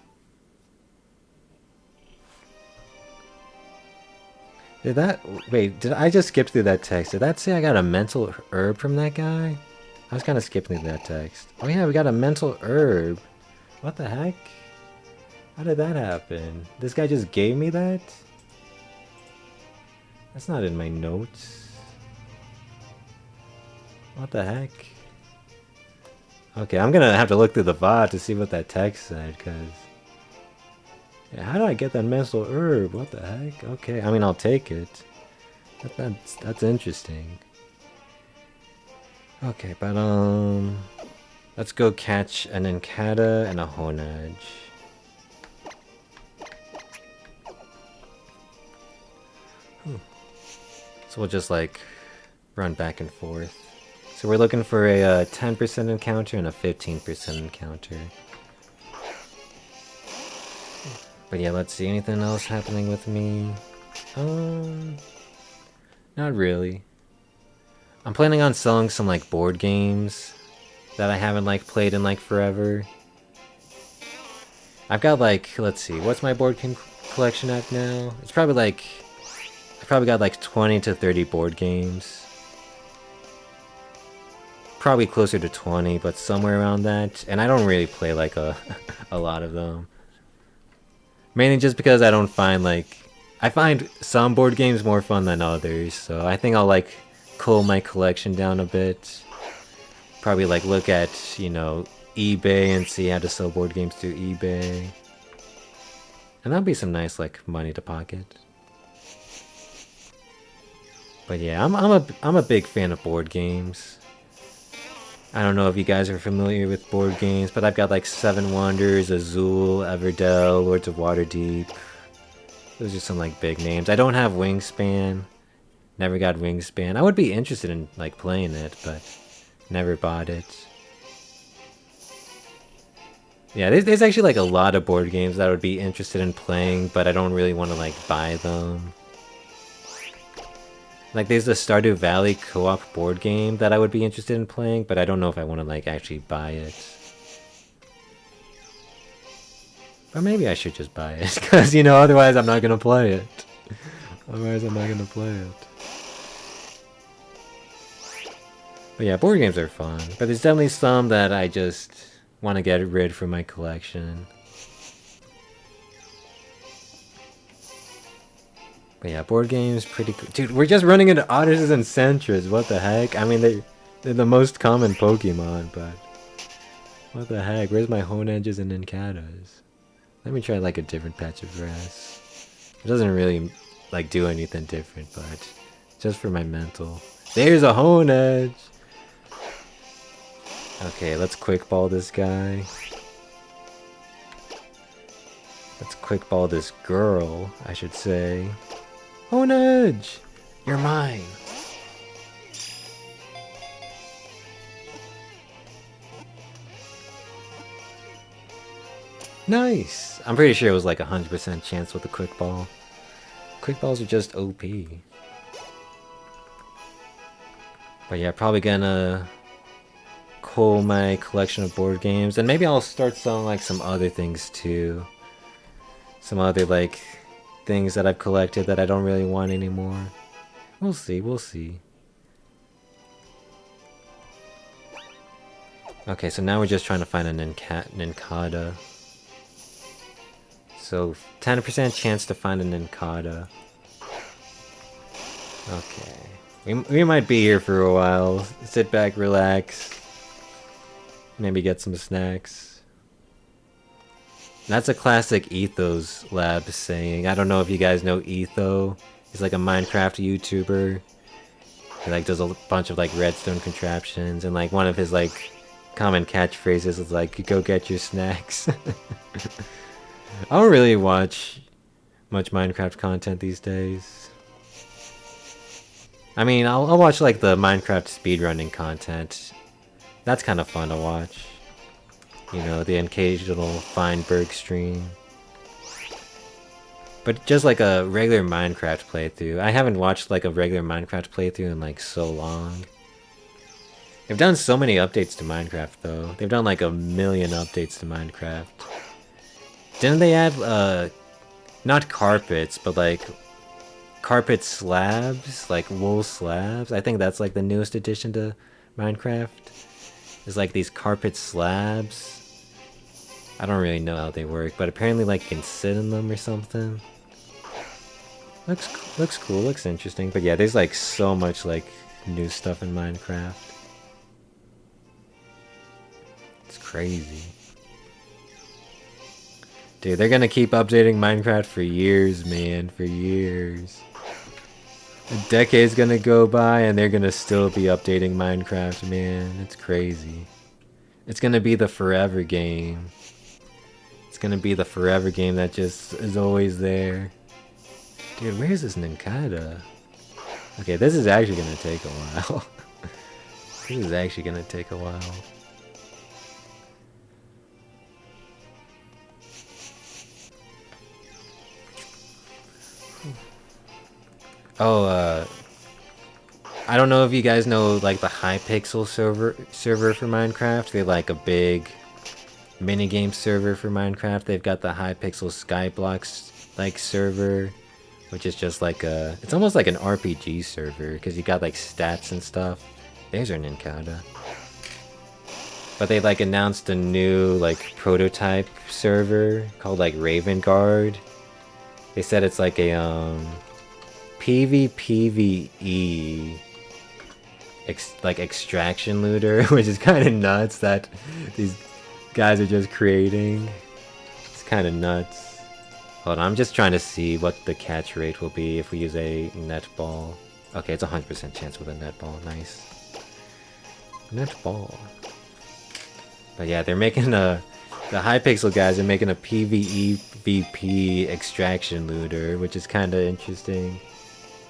Did I just skip through that text? Did that say I got a mental herb from that guy? I was kind of skipping through that text. Oh yeah, we got a mental herb. What the heck? How did that happen? This guy just gave me that? That's not in my notes. What the heck? Okay, I'm gonna have to look through the VOD to see what that text said, cause... Yeah, how do I get that mental herb? What the heck? Okay, I mean, I'll take it. That's interesting. Okay, but let's go catch an Nincada and a Honedge. So we'll just like run back and forth. So we're looking for a 10% encounter and a 15% encounter. But yeah, let's see, anything else happening with me? Not really. I'm planning on selling some like board games that I haven't like played in like forever. I've got like, let's see, what's my board game collection at now? It's probably like, I've probably got like 20 to 30 board games. Probably closer to 20, but somewhere around that. And I don't really play like a lot of them. Mainly just because I don't find like... I find some board games more fun than others, so I think I'll like cool my collection down a bit. Probably like look at, you know, eBay and see how to sell board games through eBay. And that'll be some nice like money to pocket. But yeah, I'm a big fan of board games. I don't know if you guys are familiar with board games, but I've got like Seven Wonders, Azul, Everdell, Lords of Waterdeep. Those are some like big names. I don't have Wingspan. Never got Wingspan. I would be interested in like playing it, but never bought it. Yeah, there's actually like a lot of board games that I would be interested in playing, but I don't really want to like buy them. Like there's the Stardew Valley co-op board game that I would be interested in playing, but I don't know if I want to like actually buy it. Or maybe I should just buy it, because you know, otherwise I'm not gonna play it. Otherwise I'm not gonna play it. But yeah, board games are fun, but there's definitely some that I just want to get rid from my collection. But yeah, board games pretty cool. Dude, we're just running into Oddises and Sentries. What the heck? I mean, they're the most common Pokemon, but what the heck? Where's my Honedges and Ninkadas? Let me try like a different patch of grass. It doesn't really like do anything different, but just for my mental. There's a Honedge! Okay, let's quick ball this guy. Let's quick ball this girl, I should say. Honedge! You're mine! Nice! I'm pretty sure it was like 100% chance with the quick ball. Quick balls are just OP. But yeah, probably gonna cull my collection of board games, and maybe I'll start selling like some other things too. Some other like things that I've collected that I don't really want anymore. We'll see, we'll see. Okay, so now we're just trying to find a Nincada. So 10% chance to find a Nincada. Okay. We might be here for a while. Sit back, relax. Maybe get some snacks. That's a classic Ethos Lab saying. I don't know if you guys know Etho. He's like a Minecraft YouTuber. He like does a bunch of like redstone contraptions, and like one of his like common catchphrases is like, "Go get your snacks." I don't really watch much Minecraft content these days. I mean, I'll watch like the Minecraft speedrunning content. That's kind of fun to watch. You know, the occasional Feinberg stream. But just like a regular Minecraft playthrough. I haven't watched like a regular Minecraft playthrough in like so long. They've done so many updates to Minecraft though. They've done like 1,000,000 updates to Minecraft. Didn't they add, not carpets, but like carpet slabs? Like wool slabs? I think that's like the newest addition to Minecraft. Is like these carpet slabs. I don't really know how they work, but apparently like you can sit in them or something. Looks cool, looks interesting. But yeah, there's like so much like new stuff in Minecraft. It's crazy. Dude, they're gonna keep updating Minecraft for years, man, for years. A decade's gonna go by and they're gonna still be updating Minecraft, man. It's crazy. It's gonna be the forever game. It's gonna be the forever game that just is always there. Dude, where is this Nincada? Okay, this is actually gonna take a while. This is actually gonna take a while. Oh, I don't know if you guys know like the Hypixel server for Minecraft. They're like a big minigame server for Minecraft. They've got the Hypixel Skyblocks like server, which is just like a, it's almost like an RPG server because you got like stats and stuff. There's our Nincada. But they like announced a new like prototype server called like Raven Guard. They said it's like a PvPvE like extraction looter, which is kind of nuts that these guys are just creating. It's kind of nuts. Hold on, I'm just trying to see what the catch rate will be if we use a netball. Okay, it's 100% chance with a netball. Nice. Netball. But yeah, they're making the Hypixel guys are making a PvEVP extraction looter, which is kind of interesting.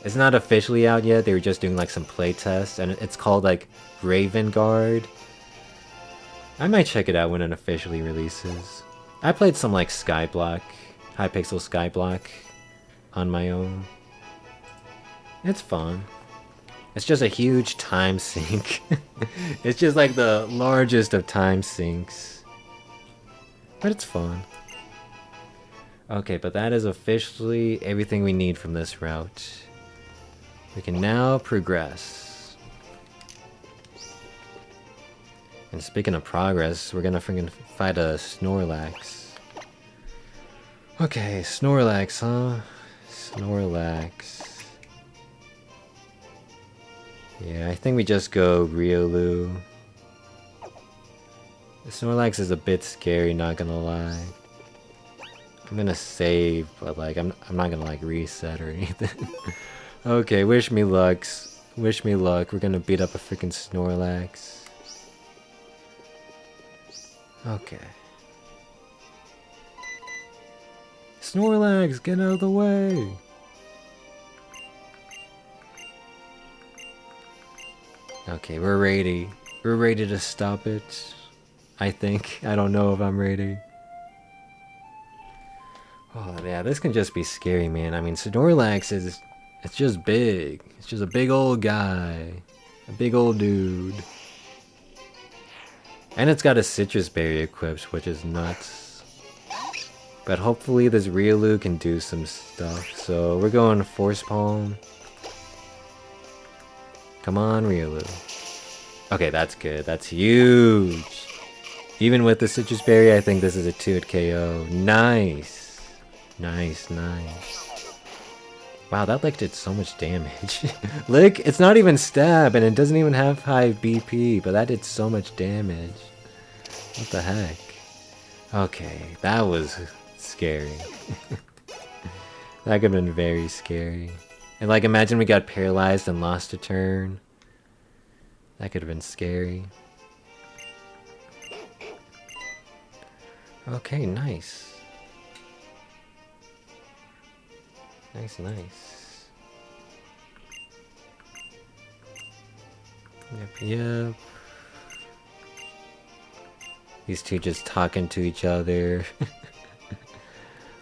It's not officially out yet, they were just doing like some playtests, and it's called like Raven Guard. I might check it out when it officially releases. I played some like Skyblock, Hypixel Skyblock on my own. It's fun. It's just a huge time sink. It's just like the largest of time sinks. But it's fun. Okay, but that is officially everything we need from this route. We can now progress. And speaking of progress, we're gonna freaking fight a Snorlax. Okay, Snorlax, huh? Snorlax. Yeah, I think we just go Riolu. Snorlax is a bit scary, not gonna lie. I'm gonna save, but like I'm not gonna like reset or anything. Okay, wish me luck. Wish me luck. We're gonna beat up a freaking Snorlax. Okay. Snorlax, get out of the way! Okay, we're ready. We're ready to stop it. I think. I don't know if I'm ready. Oh yeah, this can just be scary, man. I mean, Snorlax is... It's just big. It's just a big old guy. A big old dude. And it's got a citrus berry equipped, which is nuts. But hopefully this Riolu can do some stuff. So we're going Force Palm. Come on, Riolu. Okay, that's good. That's huge. Even with the citrus berry, I think this is a 2-hit KO. Nice. Nice, nice. Wow, that lick did so much damage. Lick, it's not even stab, and it doesn't even have high BP, but that did so much damage. What the heck? Okay, that was scary. That could have been very scary. And like, imagine we got paralyzed and lost a turn. That could have been scary. Okay, nice. Nice, nice. Yep. These two just talking to each other.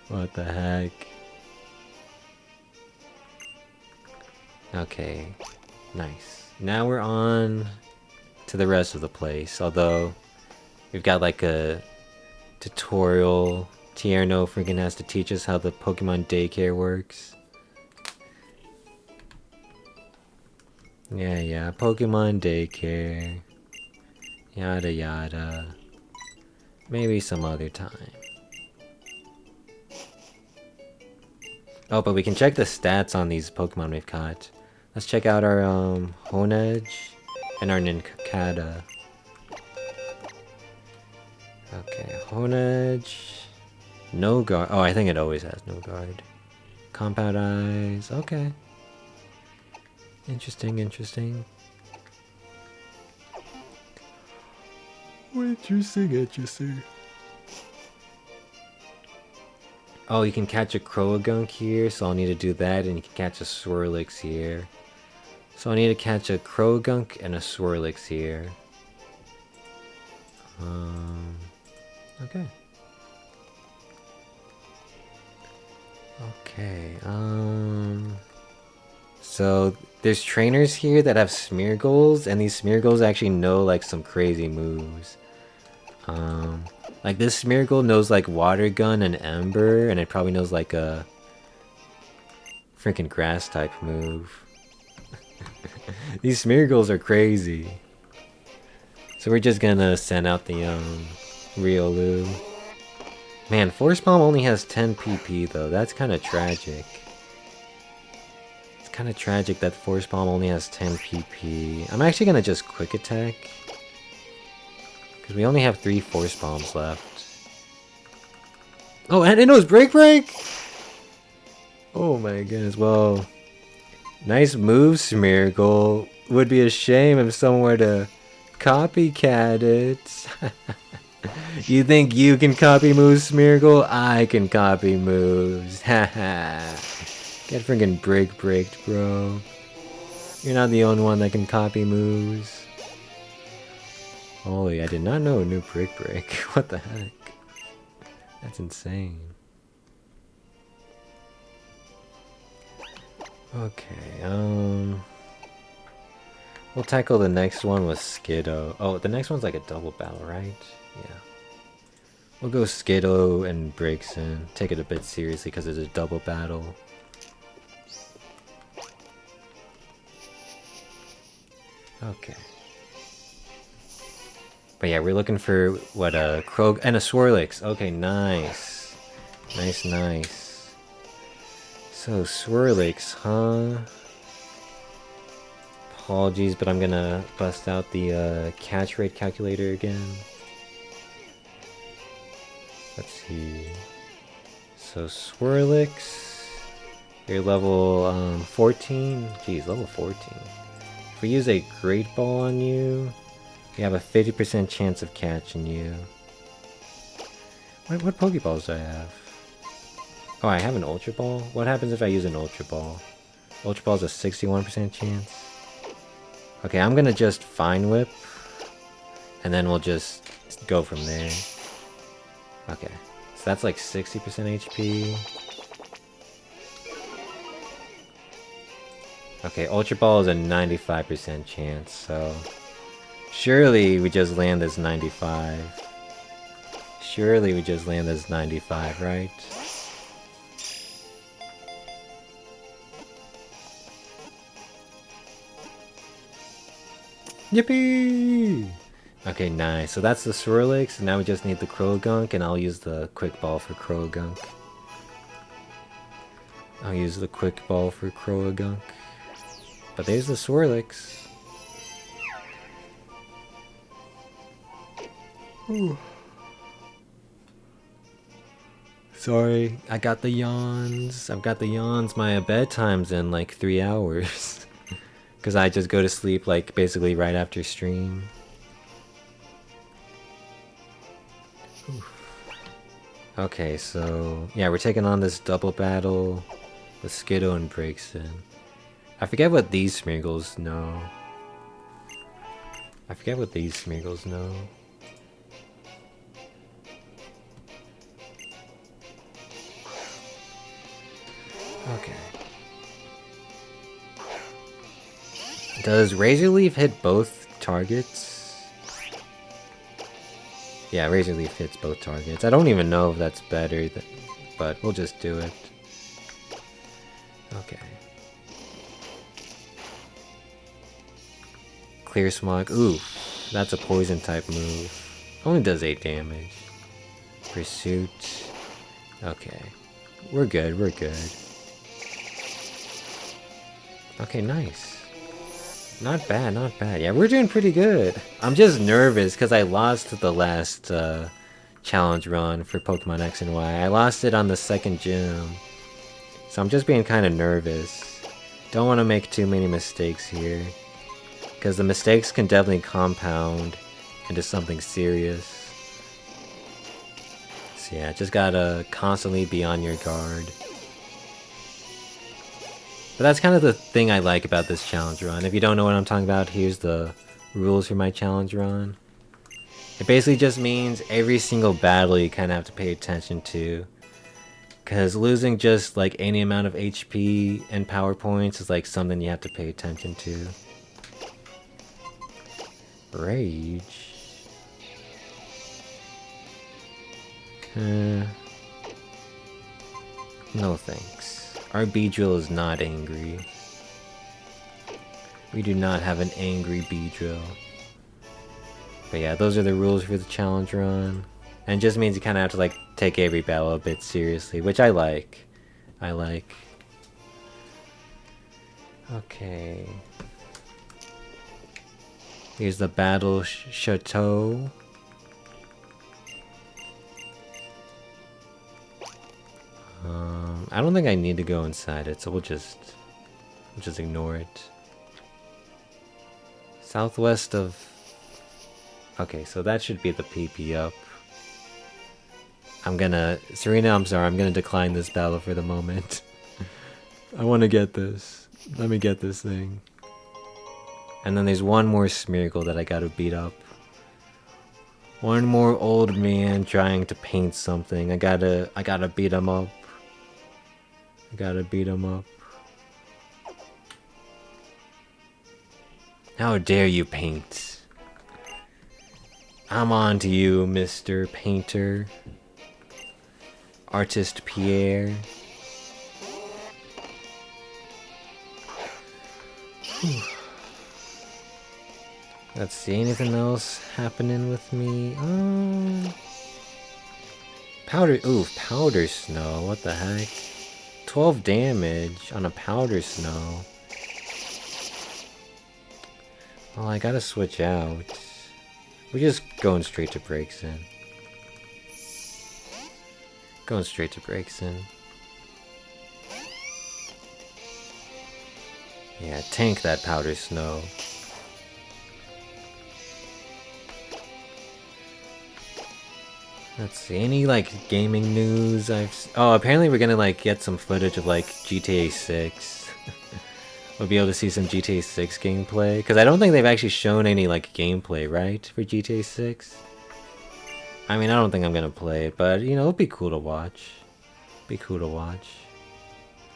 What the heck? Okay, nice. Now we're on to the rest of the place, although we've got like a tutorial. Tierno freaking has to teach us how the Pokemon daycare works. Yeah, Pokemon daycare. Yada yada. Maybe some other time. Oh, but we can check the stats on these Pokemon we've caught. Let's check out our Honedge and our Nincada. Okay, Honedge. No guard. Oh, I think it always has no guard. Compound eyes. Okay. Interesting. Interesting. Oh, you can catch a Croagunk here, so I'll need to do that, and you can catch a Swirlix here. So I need to catch a Croagunk and a Swirlix here. Okay. Okay, so there's trainers here that have Smeargles, and these Smeargles actually know like some crazy moves. Like this Smeargle knows like Water Gun and Ember, and it probably knows like a freaking grass type move. These Smeargles are crazy. So we're just gonna send out the Riolu. Man, Force Palm only has 10 PP though. That's kind of tragic. It's kind of tragic that Force Palm only has 10 PP. I'm actually gonna just Quick Attack. Because we only have 3 Force Palms left. Oh, and it knows Break Break? Oh my goodness, well... Nice move, Smeargle. Would be a shame if someone were to copycat it. You think you can copy moves, Smeargle? I can copy moves. Haha. Get friggin' breaked, bro. You're not the only one that can copy moves. Holy, I did not know a new break. What the heck? That's insane. Okay, we'll tackle the next one with Skiddo. Oh, the next one's like a double battle, right? Yeah. We'll go Skiddo and Braixen. Take it a bit seriously because it's a double battle. Okay. But yeah, we're looking for what a and a Swirlix. Okay, nice. Nice. So, Swirlix, huh? Apologies, but I'm gonna bust out the catch rate calculator again. Let's see. So, Swirlix, you're level 14. Geez, level 14. If we use a Great Ball on you, we have a 50% chance of catching you. What Pokeballs do I have? Oh, I have an Ultra Ball? What happens if I use an Ultra Ball? Ultra Ball's a 61% chance. Okay, I'm gonna just Fine Whip, and then we'll just go from there. Okay, so that's like 60% HP. Okay, Ultra Ball is a 95% chance, so surely we just land this 95. Surely we just land this 95, right? Yippee! Okay, nice. So that's the Swirlix, and now we just need the Croagunk, and I'll use the Quick Ball for Croagunk. I'll use the Quick Ball for Croagunk. But there's the Swirlix. Ooh. Sorry, I got the yawns. I've got the yawns. My bedtime's in like 3 hours. Because I just go to sleep like basically right after stream. Oof. Okay, so yeah, we're taking on this double battle with Skiddo and Braixen. I forget what these Smeargles know. Okay. Does Razor Leaf hit both targets? Yeah, Razor Leaf hits both targets. I don't even know if that's better, but we'll just do it. Okay. Clear Smog. Ooh, that's a poison type move. Only does 8 damage. Pursuit. Okay. We're good, we're good. Okay, nice. Not bad, not bad. Yeah, we're doing pretty good. I'm just nervous because I lost the last challenge run for Pokemon X and Y. I lost it on the second gym. So I'm just being kind of nervous. Don't want to make too many mistakes here. Because the mistakes can definitely compound into something serious. So yeah, just gotta constantly be on your guard. But that's kind of the thing I like about this challenge run. If you don't know what I'm talking about, here's the rules for my challenge run. It basically just means every single battle you kind of have to pay attention to. Because losing just like any amount of HP and power points is like something you have to pay attention to. Rage? No thanks. Our Beedrill is not angry. We do not have an angry Beedrill. But yeah, those are the rules for the challenge run. And it just means you kind of have to like take every battle a bit seriously, which I like. Okay. Here's the Battle Chateau. I don't think I need to go inside it, so we'll just ignore it. Southwest of... Okay, so that should be the PP up. Serena, I'm sorry, I'm gonna decline this battle for the moment. I want to get this. Let me get this thing. And then there's one more Smeargle that I gotta beat up. One more old man trying to paint something. I gotta beat him up. How dare you paint? I'm on to you, Mr. Painter. Artist Pierre. Let's see, anything else happening with me? Powder Snow, what the heck? 12 damage on a powder snow. Well, I gotta switch out. We're just going straight to Braixen. Going straight to Braixen. Yeah, tank that powder snow. Let's see, any like gaming news oh, apparently we're gonna like get some footage of like GTA 6. We'll be able to see some GTA 6 gameplay, because I don't think they've actually shown any like gameplay, right, for GTA 6? I mean, I don't think I'm gonna play it, but you know, it'll be cool to watch. Be cool to watch.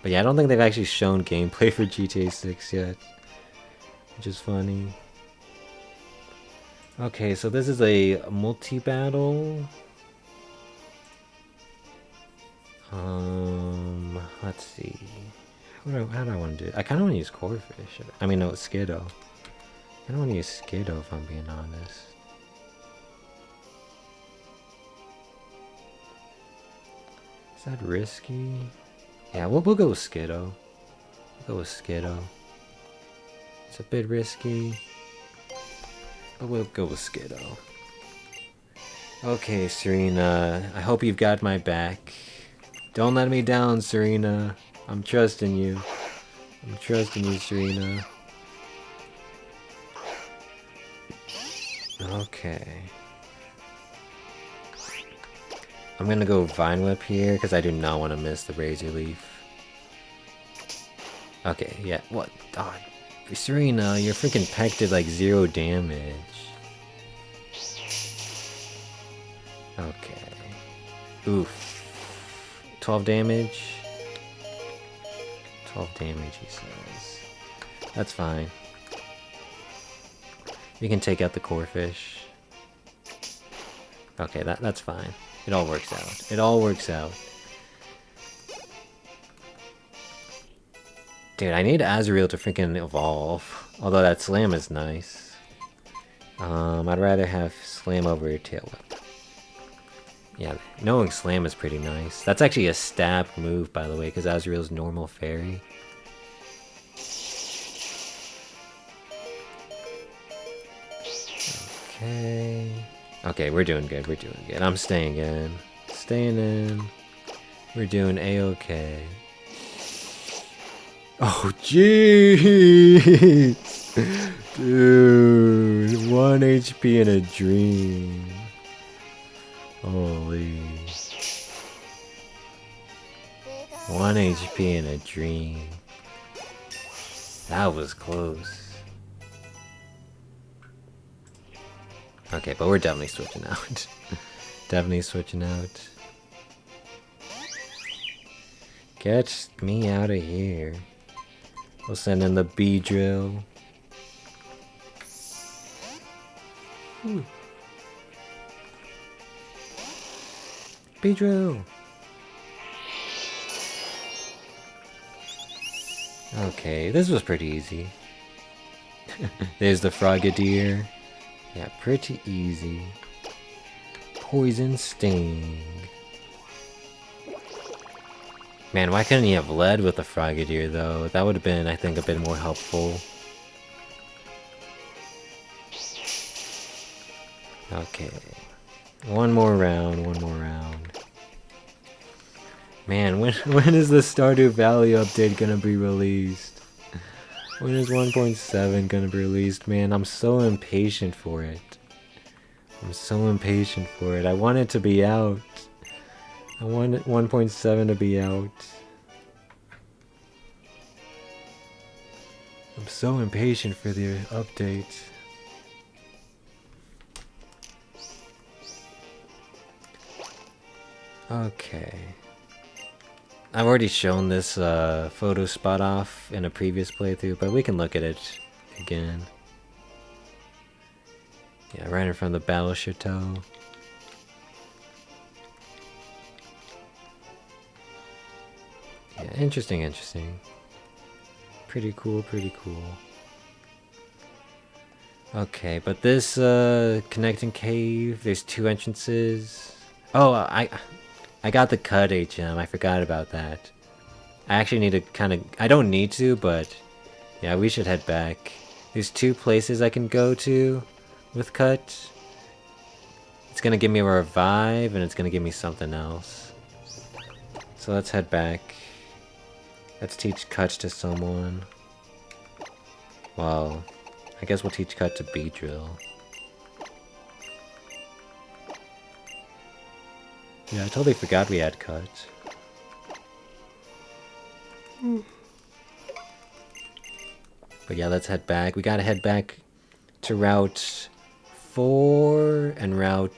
But yeah, I don't think they've actually shown gameplay for GTA 6 yet, which is funny. Okay, so this is a multi-battle. Let's see. How do I want to do it? I kind of want to use Corphish. I mean, no, Skiddo. I don't want to use Skiddo if I'm being honest. Is that risky? Yeah, we'll go with Skiddo. We'll go with Skiddo. It's a bit risky, but we'll go with Skiddo. Okay, Serena. I hope you've got my back. Don't let me down, Serena. I'm trusting you. I'm trusting you, Serena. Okay. I'm gonna go Vine Whip here, because I do not want to miss the Razor Leaf. Okay, yeah, what? Oh, Serena, your freaking peck did like 0 damage. Okay. Oof. 12 damage? 12 damage, he says. That's fine. We can take out the Corphish. Okay, that's fine. It all works out. It all works out. Dude, I need Azuriel to freaking evolve. Although that Slam is nice. I'd rather have Slam over Tail Whip. Yeah, knowing Slam is pretty nice. That's actually a stab move, by the way, because Azuriel's normal fairy. Okay. Okay, we're doing good. We're doing good. I'm staying in. Staying in. We're doing A-okay. Oh, jeez! Dude, 1 HP in a dream. Holy. 1 HP in a dream. That was close. Okay, but we're definitely switching out. Definitely switching out. Get me out of here. We'll send in the Beedrill. Beedrill! Okay, this was pretty easy. There's the Frogadier. Yeah, pretty easy. Poison Sting. Man, why couldn't he have led with the Frogadier though? That would have been, I think, a bit more helpful. Okay. One more round, one more round. Man, when is the Stardew Valley update gonna be released? When is 1.7 gonna be released? Man, I'm so impatient for it. I'm so impatient for it. I want it to be out. I want 1.7 to be out. I'm so impatient for the update. Okay. I've already shown this photo spot off in a previous playthrough, but we can look at it again. Yeah, right in front of the Battle Chateau. Yeah, interesting, interesting. Pretty cool, pretty cool. Okay, but this connecting cave, there's 2 entrances. Oh, I got the Cut HM, I forgot about that. I actually need to kind of... I don't need to, but yeah, we should head back. There's 2 places I can go to with Cut. It's gonna give me a revive, and it's gonna give me something else. So let's head back. Let's teach Cut to someone. Well, I guess we'll teach Cut to Beedrill. Yeah, I totally forgot we had Cut. But yeah, let's head back. We gotta head back to Route 4 and Route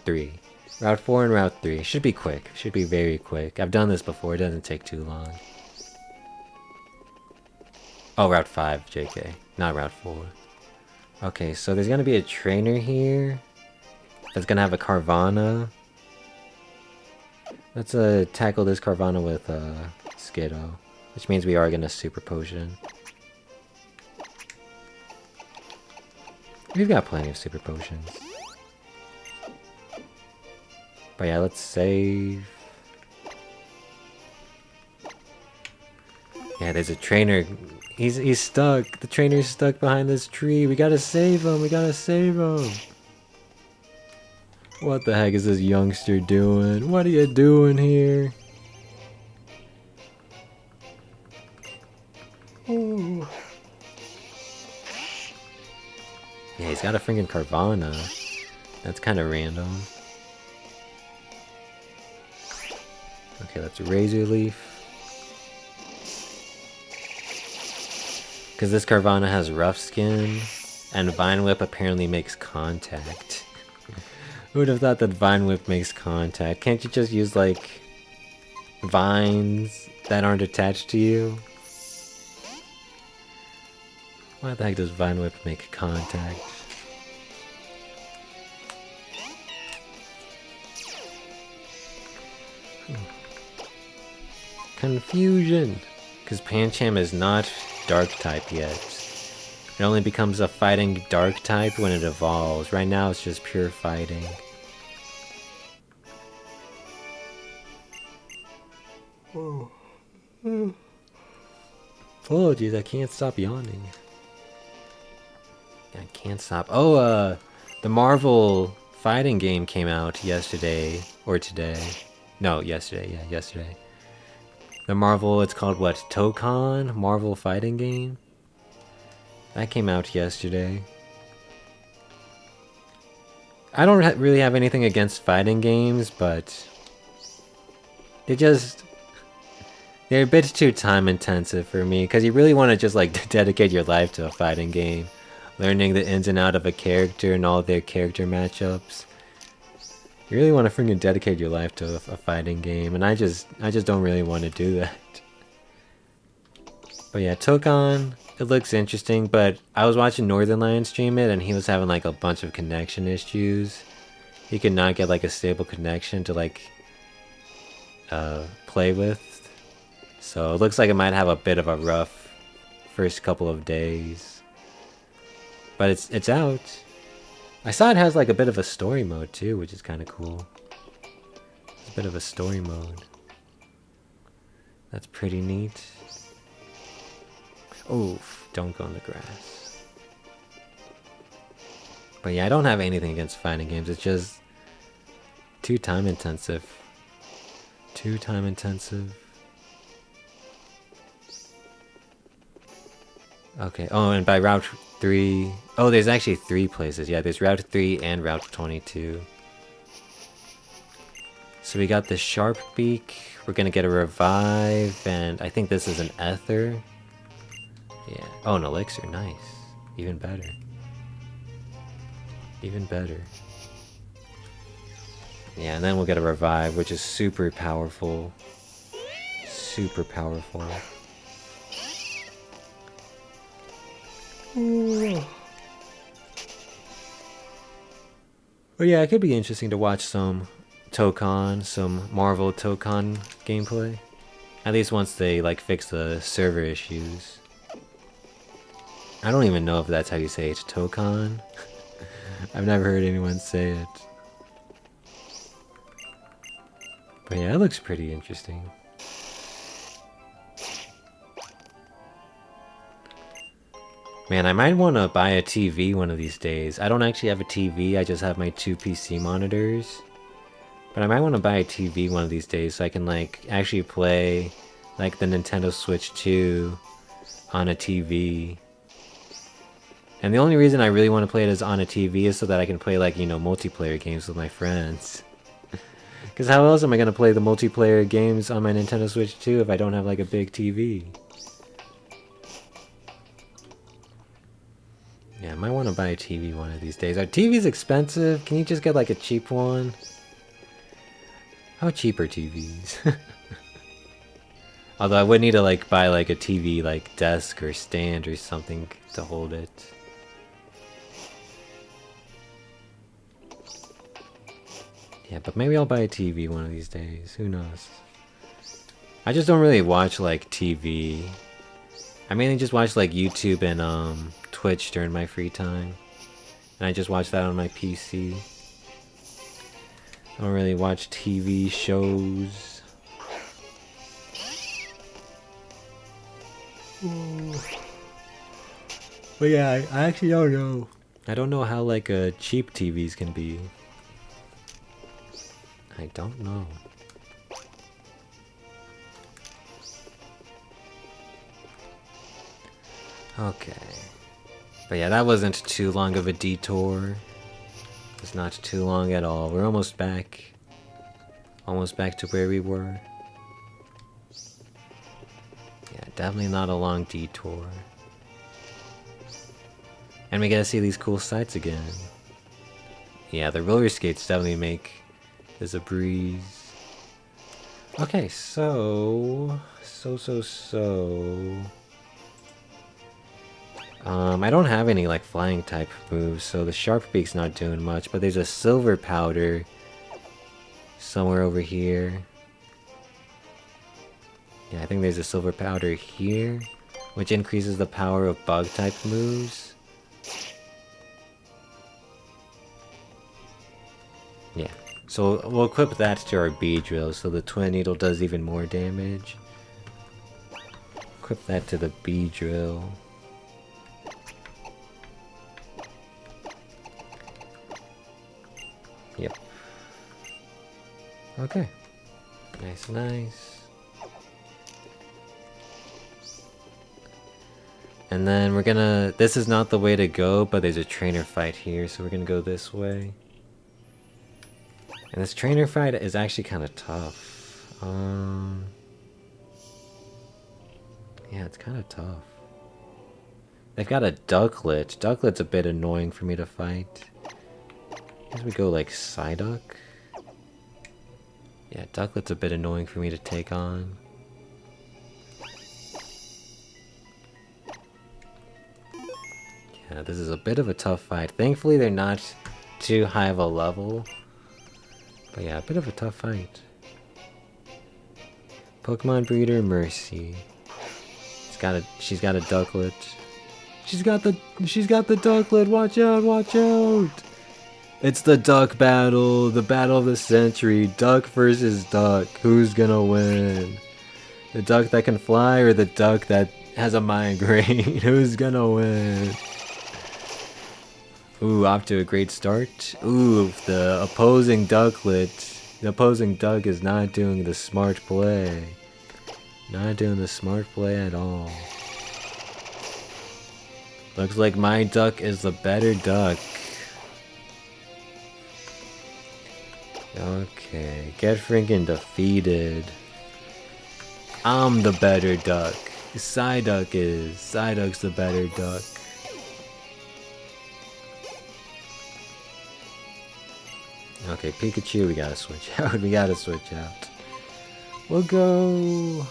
3. Route 4 and Route 3. Should be quick. Should be very quick. I've done this before. It doesn't take too long. Oh, Route 5, JK. Not Route 4. Okay, so there's gonna be a trainer here that's gonna have a Carvanha. Let's tackle this Carvanha with Skiddo, which means we are gonna Super Potion. We've got plenty of Super Potions. But yeah, let's save. Yeah, there's a trainer. He's stuck. The trainer's stuck behind this tree. We gotta save him. We gotta save him. What the heck is this youngster doing? What are you doing here? Ooh. Yeah, he's got a freaking Carvanha. That's kind of random. Okay, that's Razor Leaf. Because this Carvanha has Rough Skin, and Vine Whip apparently makes contact. Who would have thought that Vine Whip makes contact? Can't you just use, like, vines that aren't attached to you? Why the heck does Vine Whip make contact? Confusion! Because Pancham is not Dark type yet. It only becomes a fighting Dark type when it evolves. Right now it's just pure fighting. Oh, jeez, I can't stop yawning. I can't stop. Oh, the Marvel fighting game came out yesterday. Or today. No, yesterday. Yeah, yesterday. The Marvel, it's called what? Tokon? Marvel fighting game? That came out yesterday. I don't really have anything against fighting games, but they're a bit too time intensive for me, because you really want to just like dedicate your life to a fighting game, learning the ins and out of a character and all their character matchups. You really want to freaking dedicate your life to a fighting game, and I just don't really want to do that. But yeah, Tokon, it looks interesting, but I was watching Northernlion stream it, and he was having like a bunch of connection issues. He could not get like a stable connection to like play with. So it looks like it might have a bit of a rough first couple of days. But it's out. I saw it has like a bit of a story mode too, which is kind of cool. It's a bit of a story mode. That's pretty neat. Oof, don't go in the grass. But yeah, I don't have anything against fighting games. It's just too time intensive. Too time intensive. Okay, oh, and by Route 3... Oh, there's actually 3 places. Yeah, there's Route 3 and Route 22. So we got the Sharp Beak. We're gonna get a Revive, and I think this is an Ether. Yeah. Oh, an Elixir. Nice. Even better. Even better. Yeah, and then we'll get a Revive, which is super powerful. Super powerful. But yeah, it could be interesting to watch some Tokon, some Marvel Tokon gameplay. At least once they like fix the server issues. I don't even know if that's how you say it, Tokon. I've never heard anyone say it. But yeah, it looks pretty interesting. Man, I might want to buy a TV one of these days. I don't actually have a TV, I just have my 2 PC monitors. But I might want to buy a TV one of these days so I can like actually play like the Nintendo Switch 2 on a TV. And the only reason I really want to play it is on a TV is so that I can play like, you know, multiplayer games with my friends. Because how else am I going to play the multiplayer games on my Nintendo Switch 2 if I don't have like a big TV? Yeah, I might want to buy a TV one of these days. Are TVs expensive? Can you just get like a cheap one? How cheap are TVs? Although I would need to like buy like a TV like desk or stand or something to hold it. Yeah, but maybe I'll buy a TV one of these days. Who knows? I just don't really watch like TV. I mainly just watch like YouTube and Twitch during my free time. And I just watch that on my PC. I don't really watch TV shows. Ooh. But yeah, I actually don't know. I don't know how like cheap TVs can be. I don't know. Okay. But yeah, that wasn't too long of a detour. It's not too long at all. We're almost back. Almost back to where we were. Yeah, definitely not a long detour. And we get to see these cool sights again. Yeah, the roller skates definitely make this a breeze. Okay, so... I don't have any like flying type moves, so the Sharp Beak's not doing much, but there's a Silver Powder somewhere over here. Yeah, I think there's a Silver Powder here, which increases the power of bug type moves. Yeah, so we'll equip that to our Beedrill, so the Twin Needle does even more damage. Equip that to the Beedrill. Yep. Okay. Nice, nice. And then we're gonna... This is not the way to go, but there's a trainer fight here, so we're gonna go this way. And this trainer fight is actually kind of tough. Yeah, it's kind of tough. They've got a Ducklet. Ducklet's a bit annoying for me to fight. As we go like Psyduck. Yeah, Ducklet's a bit annoying for me to take on. Yeah, this is a bit of a tough fight. Thankfully they're not too high of a level. But yeah, a bit of a tough fight. Pokemon Breeder Mercy. She's got a Ducklet. She's got the Ducklet. Watch out, watch out. It's the duck battle, the battle of the century. Duck versus duck. Who's gonna win? The duck that can fly or the duck that has a migraine? Who's gonna win? Ooh, off to a great start. Ooh, the opposing Ducklet. The opposing duck is not doing the smart play. Not doing the smart play at all. Looks like my duck is the better duck. Okay, get freaking defeated. I'm the better duck. Psyduck is. Psyduck's the better duck. Okay, Pikachu, we gotta switch out. We gotta switch out. We'll go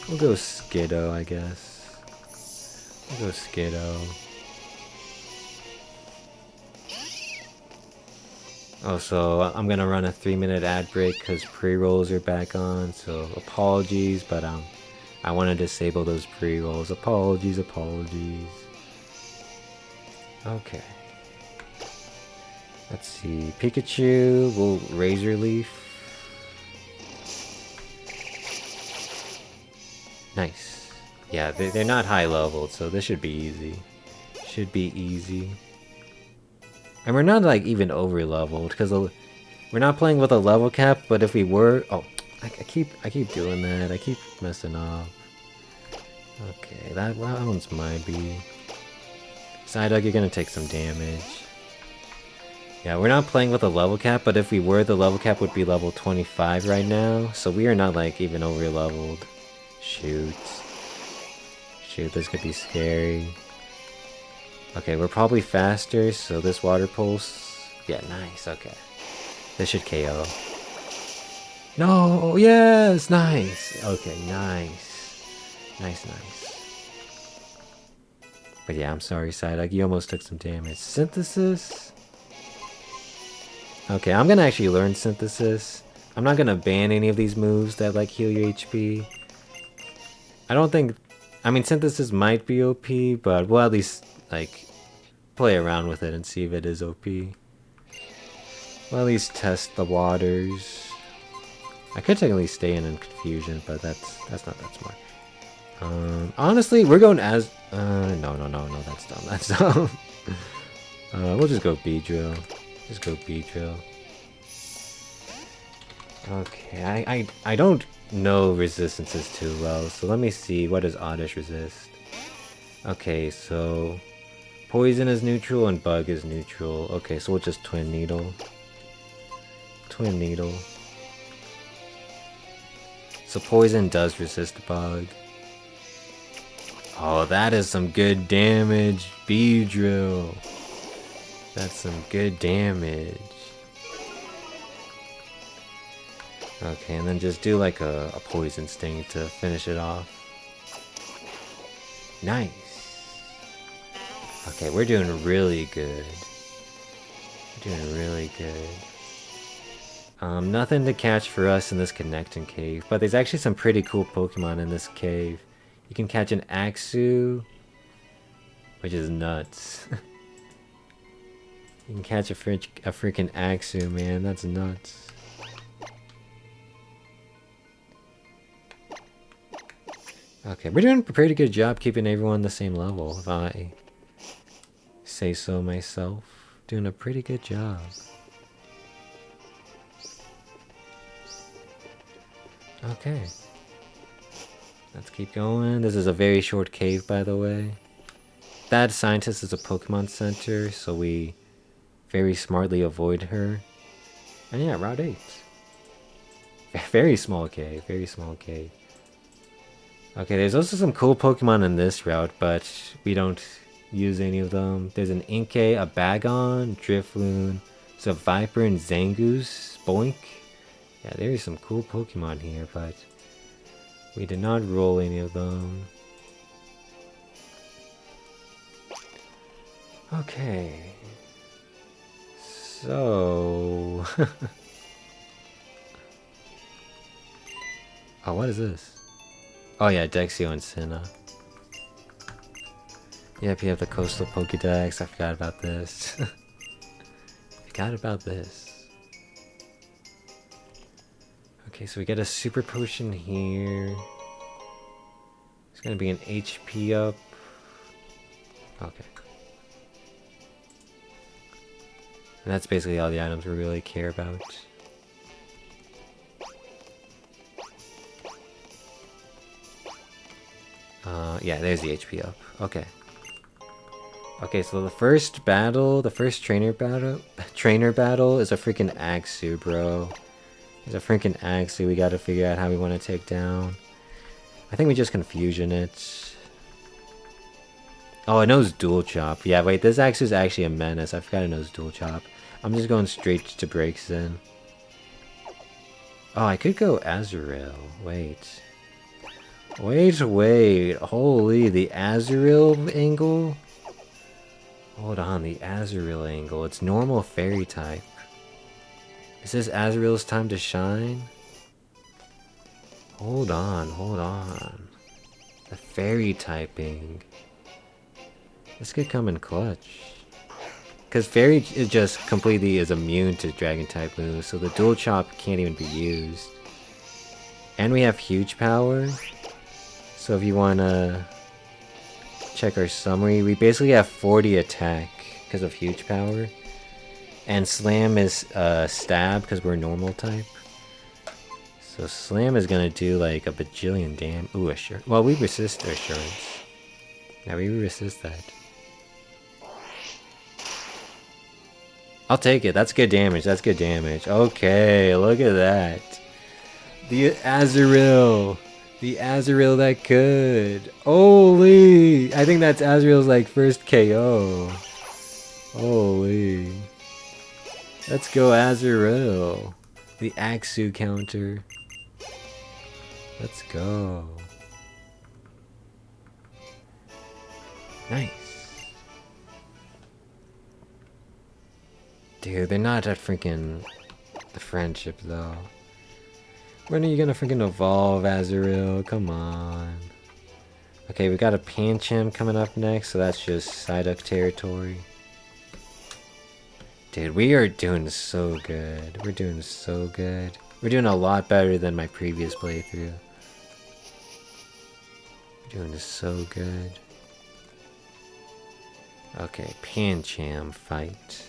Skiddo, I guess. We'll go Skiddo. Oh, so I'm gonna run a 3-minute ad break because pre-rolls are back on, so apologies, but I want to disable those pre-rolls. Apologies, apologies. Okay. Let's see. Pikachu will Razor Leaf. Nice. Yeah, they're not high leveled, so this should be easy. Should be easy. And we're not like even over leveled because we're not playing with a level cap. But if we were, oh, I keep doing that. I keep messing up. Okay, that one's my B. Psyduck, you're gonna take some damage. Yeah, we're not playing with a level cap, but if we were, the level cap would be level 25 right now. So we are not like even over leveled. Shoot. Shoot, this could be scary. Okay, we're probably faster, so this water pulse. Yeah, nice, okay. This should KO. No, yes, nice. Okay, nice. Nice. But yeah, I'm sorry, Psyduck, you almost took some damage. Synthesis? Okay, I'm gonna actually learn Synthesis. I'm not gonna ban any of these moves that like heal your HP. I don't think... I mean, Synthesis might be OP, but we'll at least, like, play around with it and see if it is OP. We'll at least test the waters. I could technically stay in Confusion, but that's not that smart. Honestly, we're going as... no, that's dumb. That's dumb. We'll just go Beedrill. Just go Beedrill. Okay, I don't know resistances too well, so let me see. What does Oddish resist? Okay, so... Poison is neutral and Bug is neutral. Okay, so we'll just Twin Needle. Twin Needle. So Poison does resist Bug. Oh, that is some good damage. Beedrill. That's some good damage. Okay, and then just do like a Poison Sting to finish it off. Nice. Okay, we're doing really good. We're doing really good. Nothing to catch for us in this Connecting Cave, but there's actually some pretty cool Pokemon in this cave. You can catch an Axew, which is nuts. You can catch a freaking Axew, man. That's nuts. Okay, we're doing a pretty good job keeping everyone the same level, if I say so myself. Doing a pretty good job. Okay. Let's keep going. This is a very short cave, by the way. That Scientist is a Pokemon Center, so we very smartly avoid her. And yeah, Route 8. Very small cave, very small cave. Okay, there's also some cool Pokemon in this route, but we don't use any of them. There's an Inkay, a Bagon, Drifloon, there's a Viper and Zangoose, Boink. Yeah, there's some cool Pokemon here, but we did not roll any of them. Okay. So... oh, what is this? Oh yeah, Dexio and Sinnoh. Yep, you have the Coastal Pokédex. I forgot about this. Forgot about this. Okay, so we get a Super Potion here. It's gonna be an HP up. Okay. And that's basically all the items we really care about. Yeah, there's the HP up. Okay. Okay, so the first battle, the first trainer battle is a freaking Axew, bro. There's a freaking Axew we gotta figure out how we want to take down. I think we just Confusion it. Oh, it knows Dual Chop. Yeah, wait, this Axew is actually a menace. I forgot it knows Dual Chop. I'm just going straight to Breaks in. Oh, I could go Azurill. Wait. Wait. Holy, the Azurill angle? Hold on, the Azurill angle. It's normal fairy type. Is this Azurill's time to shine? Hold on. The fairy typing. This could come in clutch. Because Fairy is just completely is immune to Dragon type moves, so the Dual Chop can't even be used. And we have huge power. So if you wanna check our summary, we basically have 40 attack because of huge power. And Slam is stab because we're normal type. So Slam is gonna do like a bajillion damn. Ooh, assurance. Well, we resist assurance. Yeah, we resist that. I'll take it. That's good damage. That's good damage. Okay, look at that. The Azurill. The Azurill that could. Holy! I think that's Azurill's like first KO. Holy. Let's go Azurill. The Axu counter. Let's go. Nice. Dude, they're not at freaking the friendship though. When are you gonna freaking evolve, Azurill? Come on. Okay, we got a Pancham coming up next, so that's just Psyduck territory. Dude, we are doing so good. We're doing so good. We're doing a lot better than my previous playthrough. We're doing so good. Okay, Pancham fight.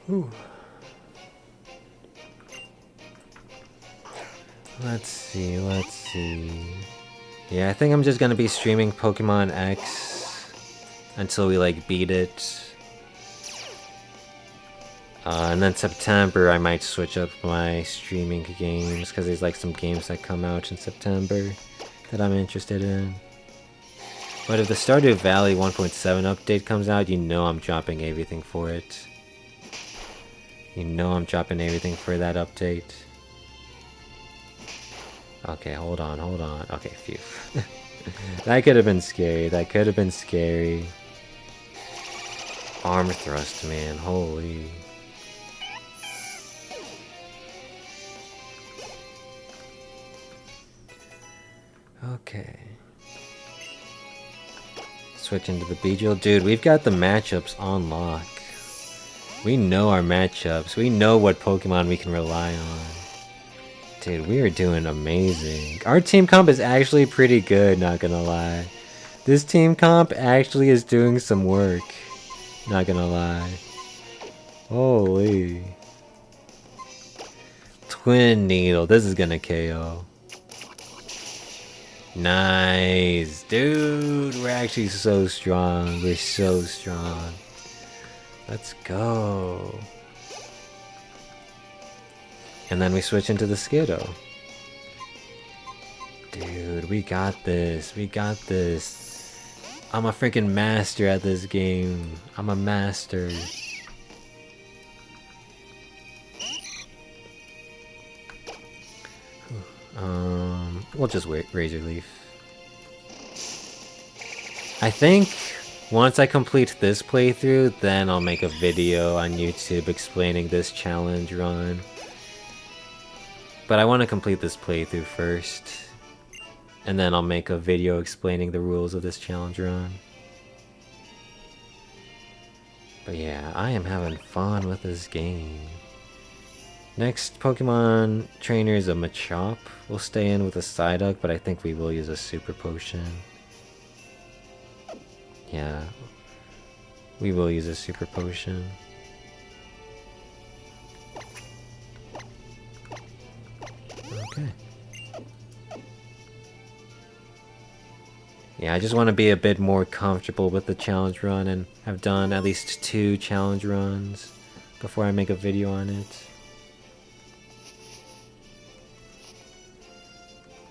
Ooh. Let's see, let's see. Yeah, I think I'm just gonna be streaming Pokemon X until we like beat it. And then September I might switch up my streaming games because there's like some games that come out in September that I'm interested in. But if the Stardew Valley 1.7 update comes out, you know I'm dropping everything for it. You know I'm dropping everything for that update. Okay, hold on, hold on. Okay, phew. That could have been scary. That could have been scary. Arm thrust, man. Holy. Okay. Switch into the Beedrill. Dude, we've got the matchups on lock. We know our matchups. We know what Pokemon we can rely on. Dude, we are doing amazing. Our team comp is actually pretty good, not gonna lie. This team comp actually is doing some work. Not gonna lie. Holy. Twin Needle. This is gonna KO. Nice. Dude, we're actually so strong. We're so strong. Let's go. And then we switch into the Skiddo. Dude, we got this. We got this. I'm a freaking master at this game. I'm a master. We'll just wait. Razor Leaf. I think once I complete this playthrough, then I'll make a video on YouTube explaining this challenge run. But I want to complete this playthrough first, and then I'll make a video explaining the rules of this challenge run. But yeah, I am having fun with this game. Next Pokemon trainer is a Machop. We'll stay in with a Psyduck, but I think we will use a Super Potion. Yeah, we will use a Super Potion. Okay. Yeah, I just want to be a bit more comfortable with the challenge run and have done at least 2 challenge runs before I make a video on it.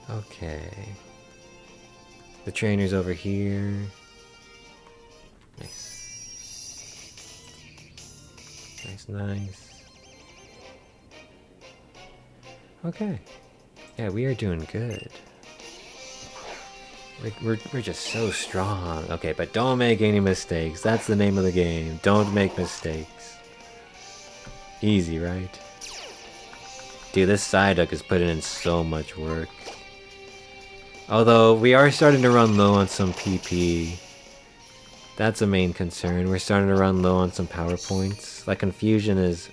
Okay. The trainer's over here. Nice. Nice, nice. Okay. Yeah, we are doing good. We're just so strong. Okay, but don't make any mistakes. That's the name of the game. Don't make mistakes. Easy, right? Dude, this Psyduck is putting in so much work. Although, we are starting to run low on some PP. That's a main concern. We're starting to run low on some power points. Like Confusion is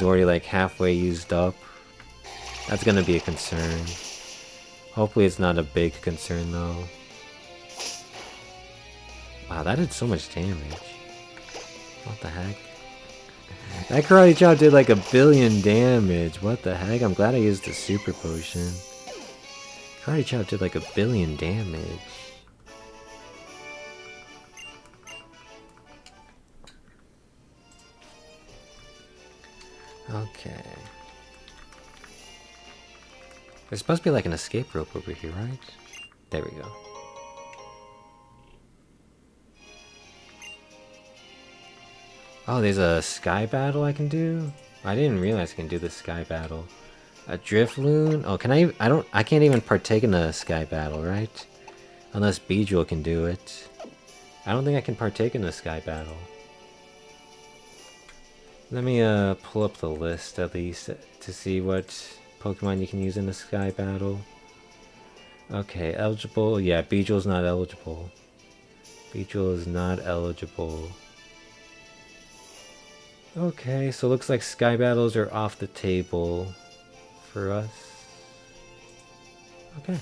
already like halfway used up. That's gonna be a concern. Hopefully it's not a big concern though. Wow, that did so much damage. What the heck? That karate chop did like 1,000,000,000 damage. What the heck? I'm glad I used the super potion. Karate chop did like 1,000,000,000 damage. Okay. There's supposed to be like an escape rope over here, right? There we go. Oh, there's a sky battle I can do? I didn't realize I can do the sky battle. A Drifloon? Oh, can I? I can't even partake in the sky battle, right? Unless Bejewel can do it. I don't think I can partake in the sky battle. Let me pull up the list at least to see what Pokemon you can use in the sky battle. Okay, eligible. Yeah, Bejewel's not eligible. Bejewel is not eligible. Okay, so looks like sky battles are off the table for us. Okay.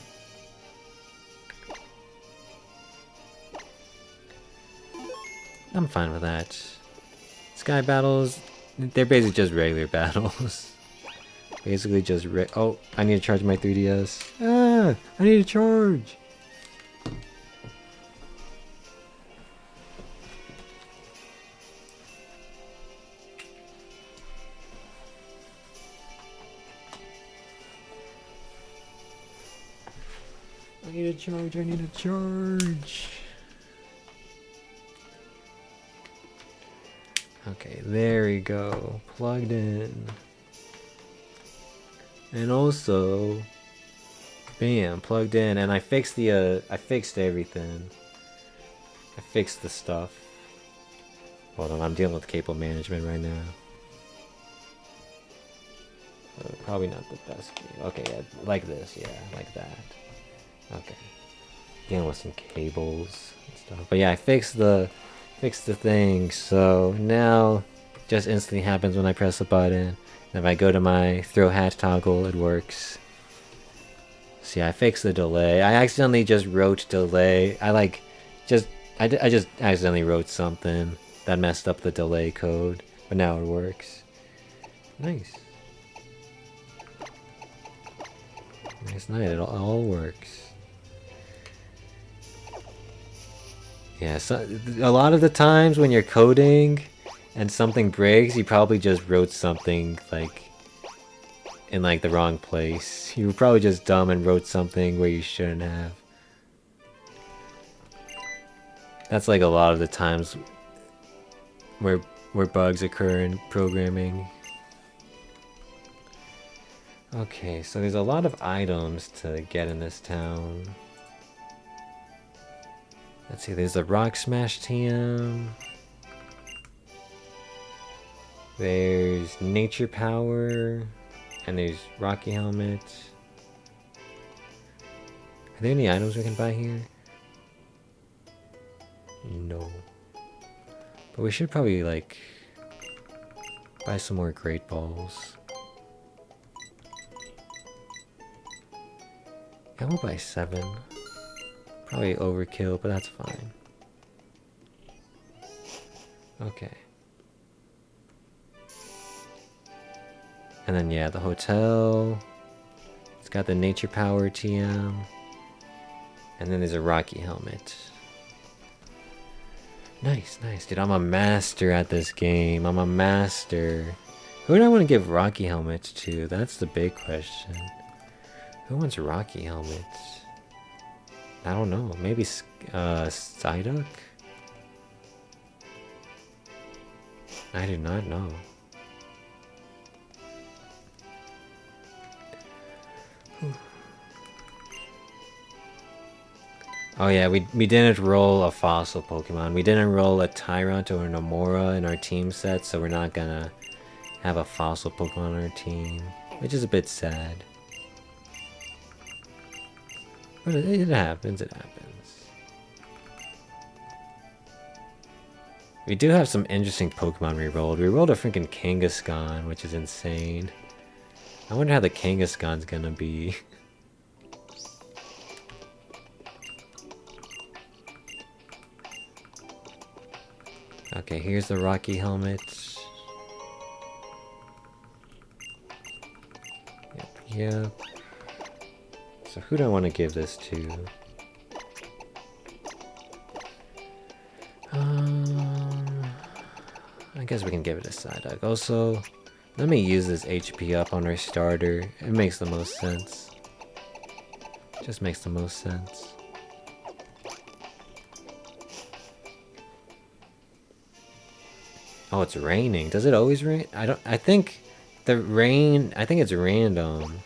I'm fine with that. Sky battles, they're basically just regular battles. Basically just oh, I need to charge my 3DS. Ah, I need to charge. I need to charge, I need to charge. Okay, there we go. Plugged in. And also, bam, plugged in. And I fixed the, I fixed everything. I fixed the stuff. Hold on, I'm dealing with cable management right now. Probably not the best. Okay, yeah, like this, yeah, like that. Okay. Dealing with some cables and stuff. But yeah, I fixed the thing, so now just instantly happens when I press a button. And if I go to my throw hat toggle, it works. See, I fixed the delay. I accidentally just wrote delay. I just accidentally wrote something that messed up the delay code, but now it works. Nice. Nice night, it all works. Yeah, so a lot of the times when you're coding and something breaks, you probably just wrote something like in like the wrong place. You were probably just dumb and wrote something where you shouldn't have. That's like a lot of the times where bugs occur in programming. Okay, so there's a lot of items to get in this town. Let's see, there's a Rock Smash TM. There's Nature Power. And there's Rocky Helmet. Are there any items we can buy here? No. But we should probably, like, buy some more Great Balls. Yeah, we'll buy 7. Probably overkill, but that's fine. Okay. And then, yeah, the hotel. It's got the Nature Power TM. And then there's a Rocky Helmet. Nice, nice. Dude, I'm a master at this game. I'm a master. Who do I want to give Rocky Helmets to? That's the big question. Who wants Rocky Helmets? I don't know. Maybe Psyduck? I do not know. Oh yeah, we didn't roll a fossil Pokemon. We didn't roll a Tyrant or an Amora in our team set, so we're not gonna have a fossil Pokemon on our team, which is a bit sad. But it happens, it happens. We do have some interesting Pokemon we rolled. We rolled a freaking Kangaskhan, which is insane. I wonder how the Kangaskhan's gonna be. Okay, here's the Rocky helmet. Yep. So who do I want to give this to? I guess we can give it a Psyduck. Also, let me use this HP up on our starter. It makes the most sense. Just makes the most sense. Oh, it's raining. Does it always rain? I think the rain, I think it's random.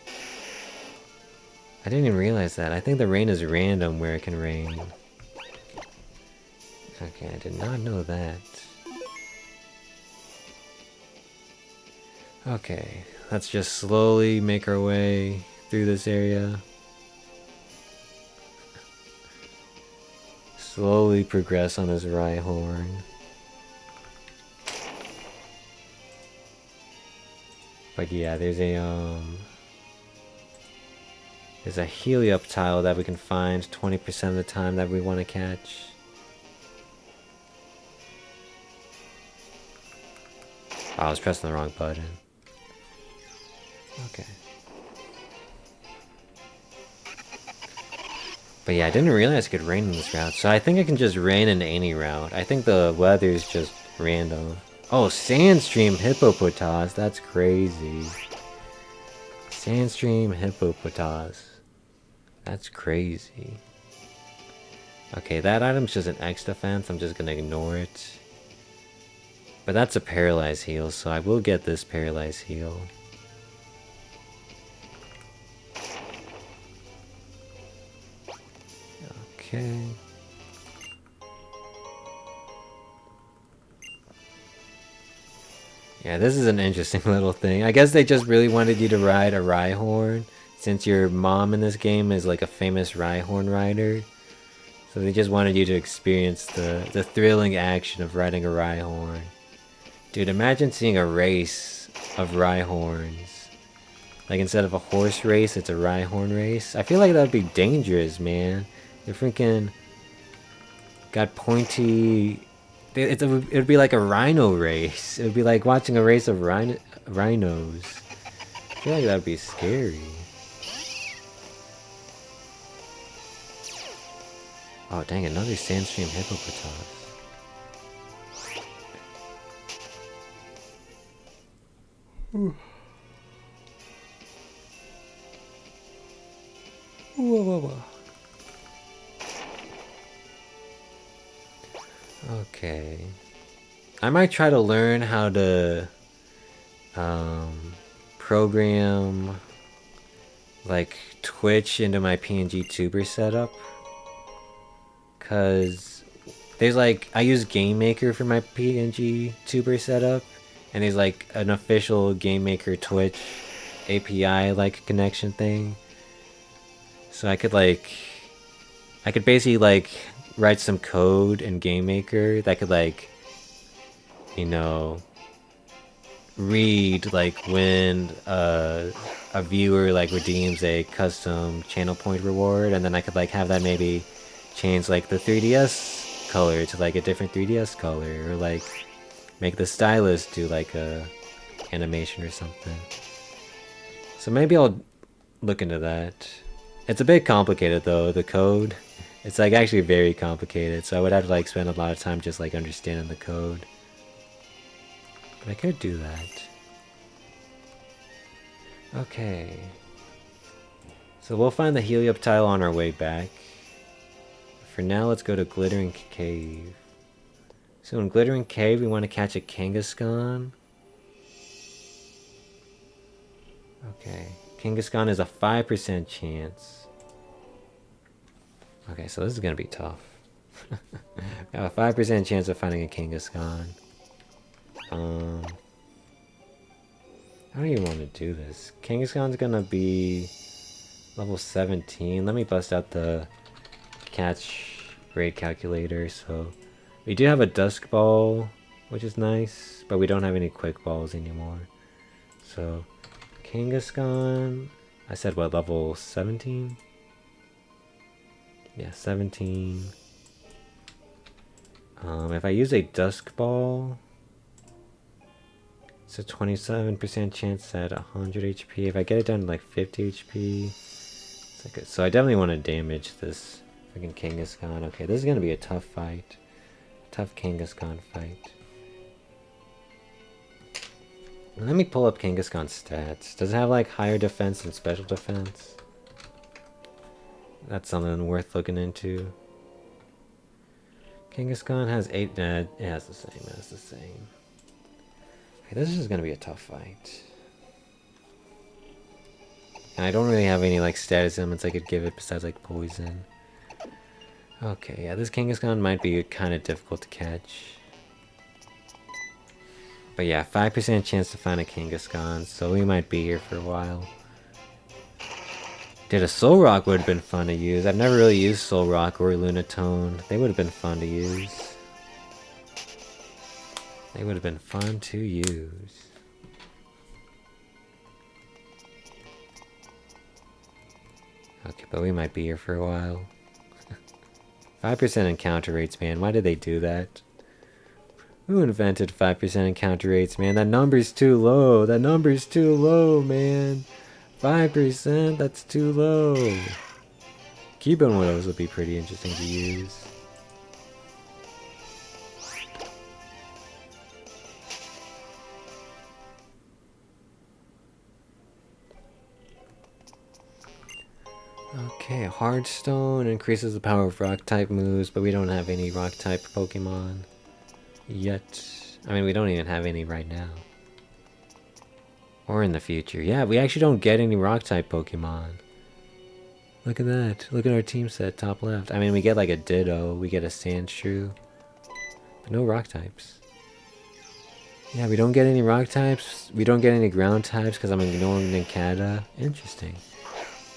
I didn't even realize that. I think the rain is random where it can rain. Okay, I did not know that. Okay, let's just slowly make our way through this area. Slowly progress on this Rhyhorn. But yeah, there's a Helioptile that we can find 20% of the time that we want to catch. Oh, I was pressing the wrong button. Okay. But yeah, I didn't realize it could rain in this route, so I think I can just rain in any route. I think the weather is just random. Oh, Sandstream Hippopotas, that's crazy. Sandstream Hippopotas. That's crazy. Okay, that item's just an X defense, I'm just gonna ignore it. But that's a Paralyze heal, so I will get this Paralyze heal. Okay. Yeah, this is an interesting little thing. I guess they just really wanted you to ride a Rhyhorn, since your mom in this game is like a famous Rhyhorn rider. So they just wanted you to experience the thrilling action of riding a Rhyhorn. Dude, imagine seeing a race of Rhyhorns. Like instead of a horse race, it's a Rhyhorn race. I feel like that would be dangerous, man. You're freaking got pointy. It would be like a rhino race. It would be like watching a race of rhinos. I feel like that would be scary. Oh dang, another Sandstream Hippopotas. Whoa. Okay. I might try to learn how to program like Twitch into my PNG tuber setup. Cause there's like, I use Game Maker for my PNG tuber setup. And there's like an official Game Maker Twitch API like connection thing. So I could basically like write some code in Game Maker that could like, you know, read like when a viewer like redeems a custom channel point reward, and then I could like have that maybe change like the 3DS color to like a different 3DS color, or like make the stylus do like a animation or something. So maybe I'll look into that. It's a bit complicated though, the code. It's like actually very complicated, so I would have to like spend a lot of time just like understanding the code. But I could do that. Okay. So we'll find the Helioptile on our way back. For now, let's go to Glittering Cave. So in Glittering Cave, we want to catch a Kangaskhan. Okay. Kangaskhan is a 5% chance. Okay, so this is going to be tough. I have a 5% chance of finding a Kangaskhan. I don't even want to do this. Kangaskhan's gonna be level 17. Let me bust out the catch rate calculator. So We do have a Dusk Ball, which is nice, but we don't have any Quick Balls anymore. So, Kangaskhan, I said what, level 17? Yeah, 17. If I use a Dusk Ball, it's a 27% chance at 100 HP. If I get it down to like 50 HP, it's like so I definitely want to damage this freaking Kangaskhan. Okay, this is gonna be a tough fight. Tough Kangaskhan fight. Let me pull up Kangaskhan's stats. Does it have like higher defense and special defense? That's something worth looking into. Kangaskhan has 8. It has the same. It has the same. Okay, this is gonna be a tough fight. And I don't really have any like status elements I could give it besides like poison. Okay, yeah, this Kangaskhan might be kind of difficult to catch. But yeah, 5% chance to find a Kangaskhan, so we might be here for a while. Dude, a Solrock would have been fun to use. I've never really used Solrock or Lunatone. They would have been fun to use. They would have been fun to use. Okay, but we might be here for a while. 5% encounter rates, man. Why did they do that? Who invented 5% encounter rates, man? That number's too low. That number's too low, man. 5%, that's too low. Cubone Widows would be pretty interesting to use. Okay, Hardstone increases the power of rock-type moves, but we don't have any rock-type Pokemon yet. I mean, we don't even have any right now. Or in the future. Yeah, we actually don't get any rock-type Pokemon. Look at that. Look at our team set, top left. I mean, we get like a Ditto, we get a Sandshrew, but no rock types. Yeah, we don't get any rock types. We don't get any ground types because I'm ignoring Nincada. Interesting.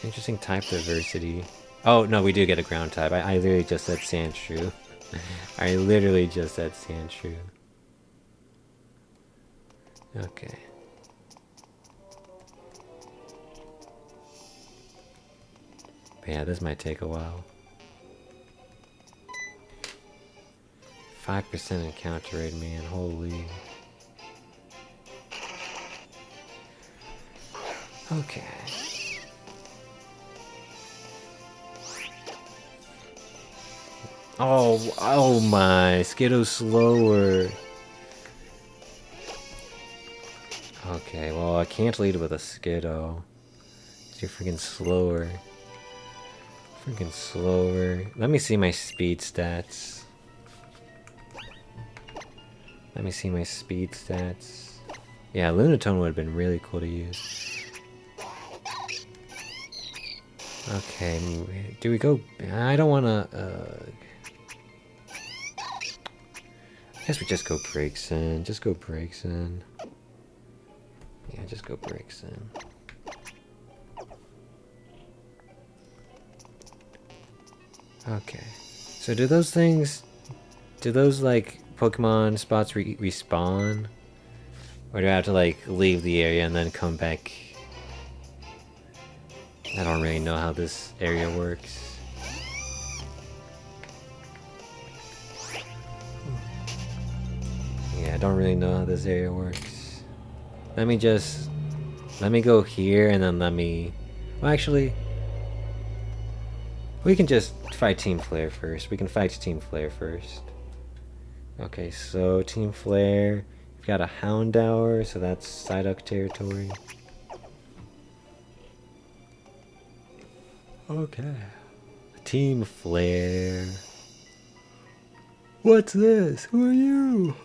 Interesting type diversity. Oh, no, we do get a ground type. I literally just said Sandshrew. I literally just said Sandshrew. Okay. But yeah, this might take a while. 5% encounter rate, man. Holy. Okay. Oh my. Skiddo's slower. Okay, well, I can't lead with a Skiddo. You're freaking slower. Freaking slower. Let me see my speed stats. Let me see my speed stats. Yeah, Lunatone would have been really cool to use. Okay, do we go? I don't want to. I guess we just go Braixen. Just go Braixen. Yeah, just go Braixen. Okay. So do those things... Do those, like, Pokemon spots respawn? Or do I have to, like, leave the area and then come back? I don't really know how this area works. Yeah, I don't really know how this area works. Let me go here and then let me... Well, actually... We can just fight Team Flare first. We can fight Team Flare first. Okay, so Team Flare... We've got a Houndour, so that's Psyduck territory. Okay. Team Flare. What's this? Who are you?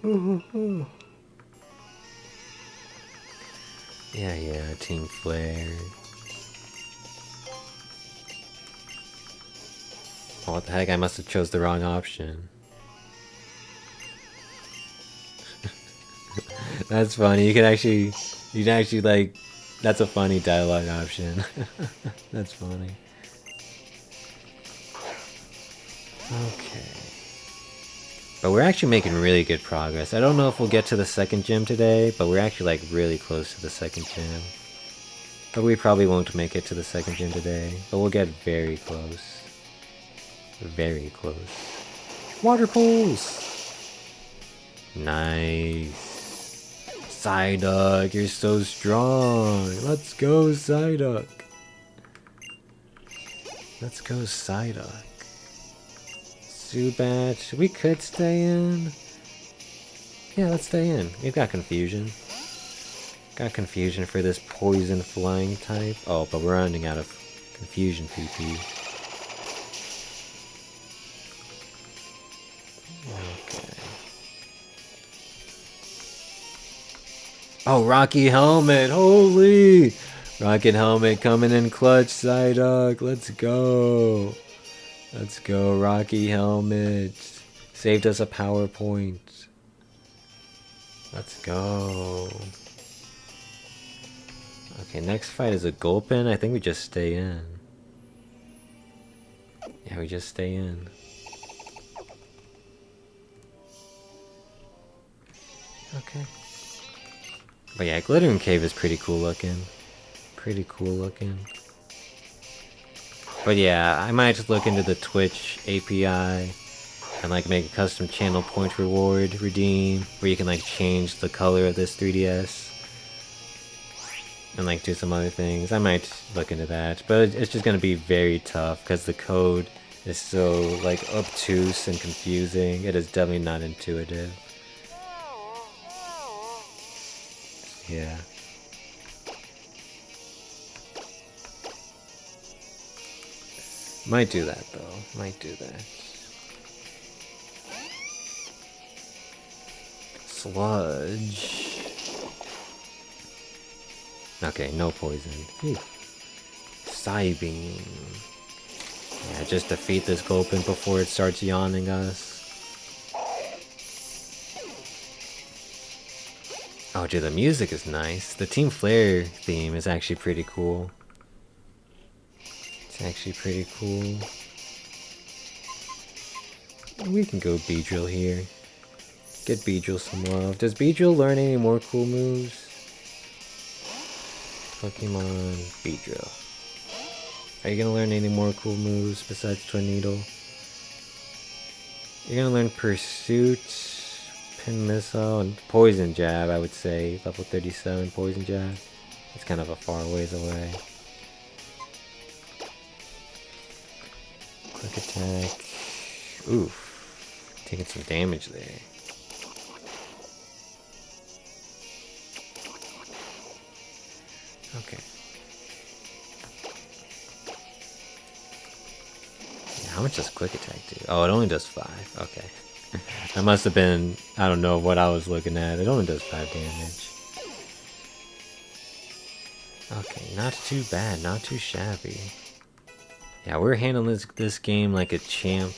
Yeah, Team Flare. Oh, what the heck? I must have chose the wrong option. That's funny. You can actually like, that's a funny dialogue option. That's funny. Okay. But we're actually making really good progress. I don't know if we'll get to the second gym today, but we're actually like really close to the second gym. But we probably won't make it to the second gym today, but we'll get very close. Very close. Water pools! Nice. Psyduck, you're so strong. Let's go, Psyduck. Let's go, Psyduck. Zubat, we could stay in. Yeah, let's stay in. We've got confusion. Got confusion for this poison flying type. Oh, but we're running out of confusion PP. Okay. Oh, Rocky Helmet! Holy! Rocket Helmet coming in clutch, Psyduck. Let's go. Let's go, Rocky Helmet. Saved us a power point. Let's go. Okay, next fight is a Gulpin. I think we just stay in. Yeah, we just stay in. Okay. But yeah, Glittering Cave is pretty cool looking. Pretty cool looking. But yeah, I might just look into the Twitch API and like make a custom channel point reward redeem where you can like change the color of this 3DS and like do some other things. I might look into that, but it's just gonna be very tough because the code is so like obtuse and confusing. It is definitely not intuitive. Yeah. Might do that though. Might do that. Sludge. Okay, no poison. Phew. Psybeam. Yeah, just defeat this Gulpin before it starts yawning us. Oh, dude, the music is nice. The Team Flare theme is actually pretty cool. It's actually pretty cool. We can go Beedrill here. Get Beedrill some love. Does Beedrill learn any more cool moves? Pokemon Beedrill. Are you gonna learn any more cool moves besides Tornado? You're gonna learn Pursuit, Pin Missile, and Poison Jab, I would say. Level 37 Poison Jab. It's kind of a far ways away. Quick attack. Oof. Taking some damage there. Okay. Yeah, how much does quick attack do? Oh, it only does 5. Okay. That must have been, I don't know what I was looking at. It only does 5 damage. Okay, not too bad, not too shabby. Yeah, we're handling this game like a champ.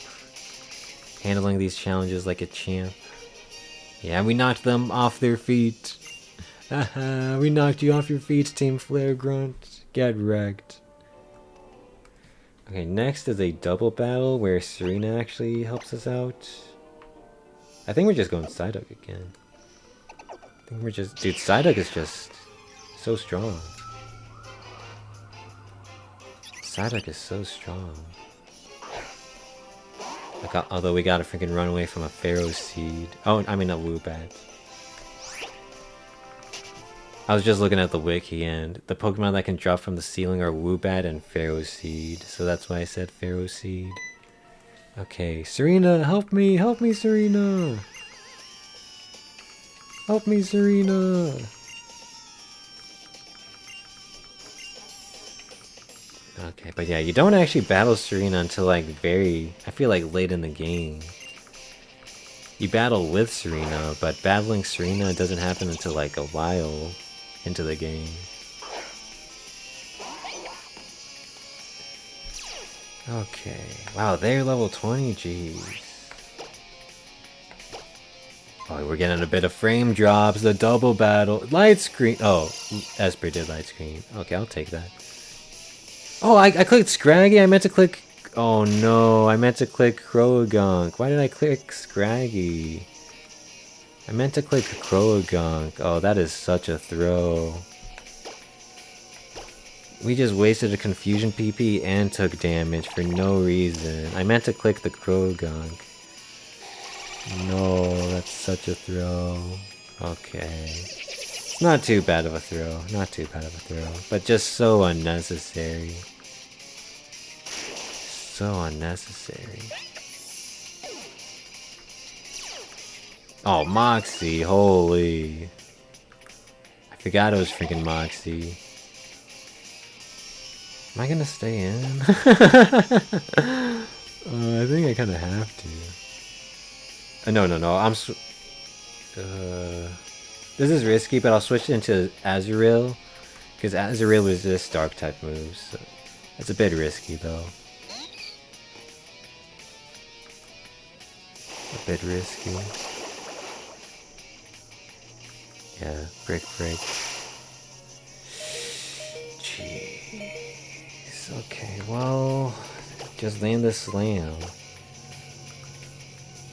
Handling these challenges like a champ. Yeah, we knocked them off their feet. Haha, we knocked you off your feet, Team Flare Grunt. Get wrecked. Okay, next is a double battle where Serena actually helps us out. I think we're just going Psyduck again. I think we're just... Dude, Psyduck is just so strong. Psyduck is so strong. Like, although we gotta freaking run away from a Pharaoh Seed. Oh, I mean a Woobat. I was just looking at the wiki and the Pokemon that can drop from the ceiling are Woobat and Pharaoh Seed. So that's why I said Pharaoh Seed. Okay, Serena, help me, Serena! Help me, Serena! Okay, but yeah, you don't actually battle Serena until like I feel like late in the game. You battle with Serena, but battling Serena doesn't happen until like a while into the game. Okay, wow, they're level 20, jeez. Oh, we're getting a bit of frame drops, the double battle, light screen. Oh, Esper did light screen. Okay, I'll take that. Oh, I clicked Scraggy. I meant to click Oh no, I meant to click Croagunk. Why did I click Scraggy? I meant to click Croagunk. Oh, that is such a throw. We just wasted a Confusion PP and took damage for no reason. I meant to click the Croagunk. No, that's such a throw. Okay. It's not too bad of a throw. Not too bad of a throw. But just so unnecessary. So unnecessary. Oh, Moxie. Holy. I forgot it was freaking Moxie. Am I gonna stay in? I think I kind of have to. No. This is risky, but I'll switch into Azurill. Because Azurill was just Dark type moves. So it's a bit risky, though. A bit risky. Yeah, break. Jeez. Okay, well, just land the slam.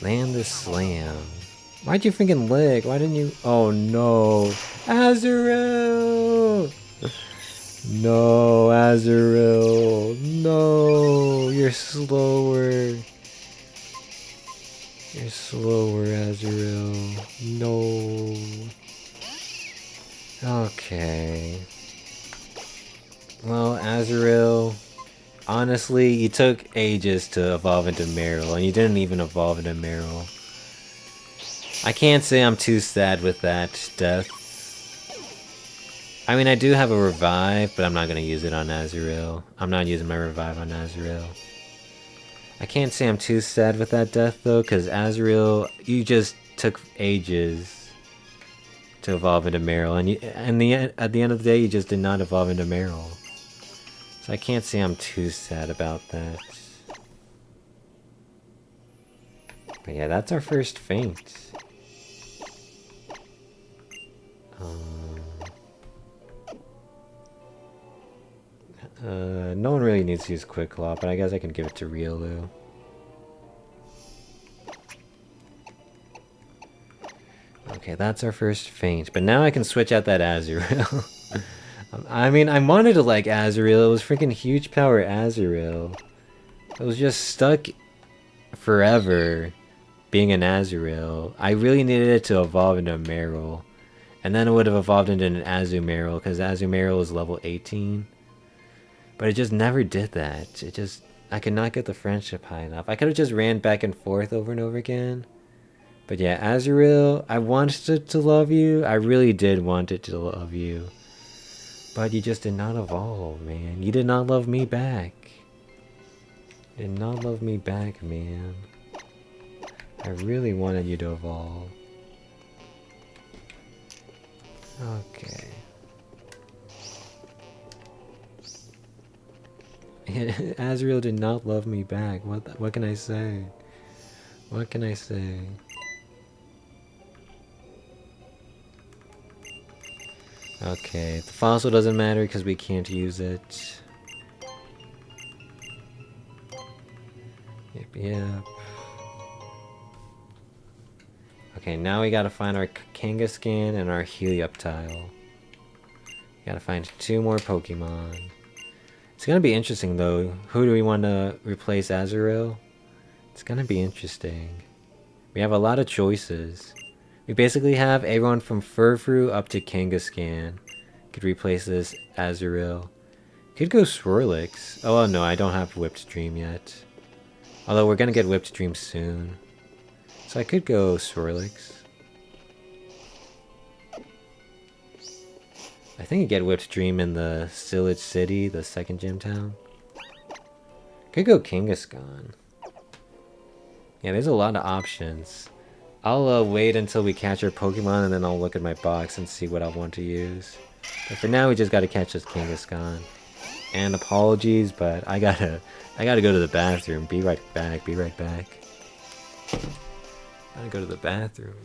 Land the slam. Why'd you freaking lick? Why didn't you? Oh no, Azurill! No, Azurill. No, you're slower. You're slower, Azurill. No. Okay. Well, Azurill, honestly, you took ages to evolve into Meryl, and you didn't even evolve into Meryl. I can't say I'm too sad with that death. I mean, I do have a revive, but I'm not going to use it on Azurill. I'm not using my revive on Azurill. I can't say I'm too sad with that death, though, because Azurill, you just took ages to evolve into Meryl, and at the end of the day, you just did not evolve into Meryl. So I can't say I'm too sad about that. But yeah, that's our first feint. No one really needs to use Quick Claw, but I guess I can give it to Riolu. Okay, that's our first feint, but now I can switch out that Azurill. I mean, I wanted to like Azurill. It was freaking huge power Azurill. It was just stuck forever being an Azurill. I really needed it to evolve into a Meryl. And then it would have evolved into an Azumarill, because Azumarill is level 18. But it just never did that. I could not get the friendship high enough. I could have just ran back and forth over and over again. But yeah, Azurill, I wanted it to love you. I really did want it to love you. But you just did not evolve, man. You did not love me back. You did not love me back, man. I really wanted you to evolve. Okay. Azurill did not love me back. What can I say? What can I say? Okay, the fossil doesn't matter because we can't use it. Yep. Okay, now we gotta find our Kangaskhan and our Helioptile. Gotta find 2 more Pokemon. It's gonna be interesting though. Who do we want to replace Azurill? It's gonna be interesting. We have a lot of choices. We basically have everyone from Furfrou up to Kangaskhan. Could replace this Azurill. Could go Swirlix. Oh well, no, I don't have Whipped Dream yet. Although we're gonna get Whipped Dream soon. So I could go Swirlix. I think you get Whipped Dream in the Sillage City, the second gym town. Could go Kangaskhan. Yeah, there's a lot of options. I'll wait until we catch our Pokemon and then I'll look at my box and see what I want to use. But for now, we just gotta catch this Kangaskhan. And apologies, but I gotta go to the bathroom. Be right back. Gotta go to the bathroom.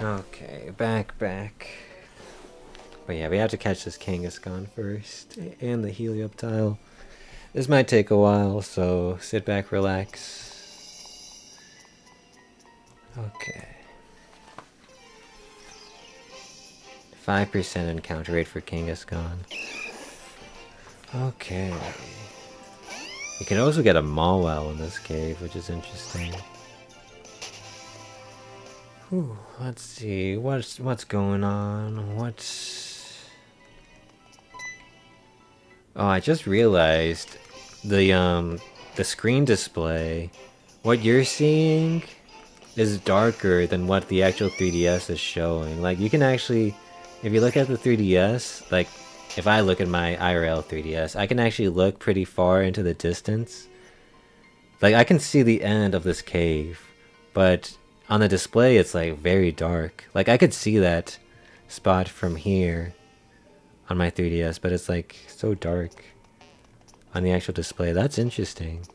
Okay, back. But yeah, we have to catch this Kangaskhan first, and the Helioptile. This might take a while, so sit back, relax. Okay. 5% encounter rate for Kangaskhan. Okay. You can also get a Mawile in this cave, which is interesting. Whew, let's see, what's going on? Oh, I just realized the screen display. What you're seeing is darker than what the actual 3DS is showing. Like, you can actually, if you look at the 3DS, like, if I look at my IRL 3DS, I can actually look pretty far into the distance. Like, I can see the end of this cave, but on the display, it's, like, very dark. Like, I could see that spot from here on my 3DS, but it's, like, so dark on the actual display. That's interesting.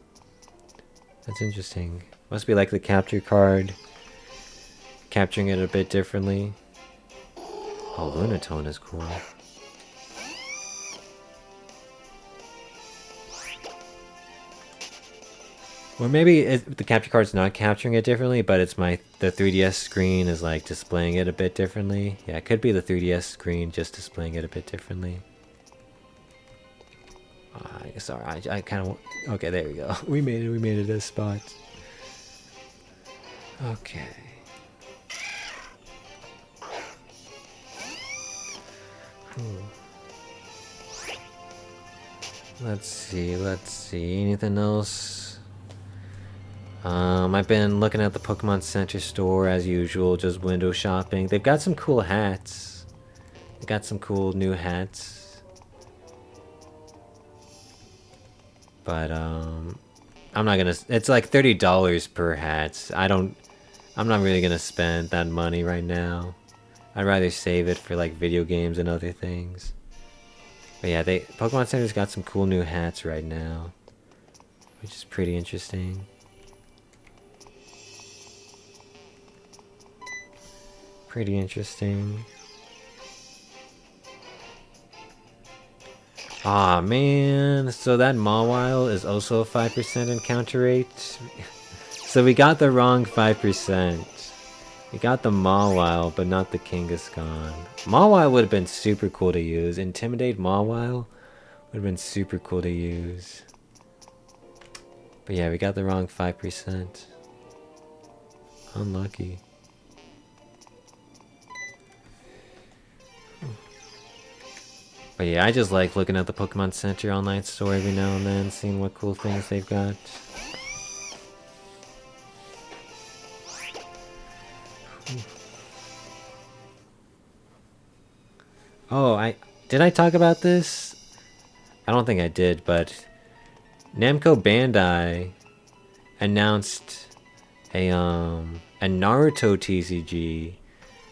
That's interesting. Must be like the capture card, capturing it a bit differently. Oh, Lunatone is cool. Or maybe the capture card's not capturing it differently, but it's the 3DS screen is like displaying it a bit differently. Yeah, it could be the 3DS screen just displaying it a bit differently. Sorry, I kind of... Okay, there we go. We made it a spot. Okay. Let's see. Anything else? I've been looking at the Pokemon Center store as usual, just window shopping. They've got some cool hats. They got some cool new hats. But I'm not gonna. It's like $30 per hat. I'm not really gonna spend that money right now. I'd rather save it for like video games and other things. But yeah, Pokemon Center's got some cool new hats right now, which is pretty interesting. Pretty interesting. Aw, man. So that Mawile is also a 5% encounter rate. So we got the wrong 5%. We got the Mawile, but not the Kangaskhan. Mawile would have been super cool to use. Intimidate Mawile would have been super cool to use. But yeah, we got the wrong 5%. Unlucky. But yeah, I just like looking at the Pokemon Center online store every now and then, seeing what cool things they've got. Oh, did I talk about this? I don't think I did, but Namco Bandai announced a Naruto TCG.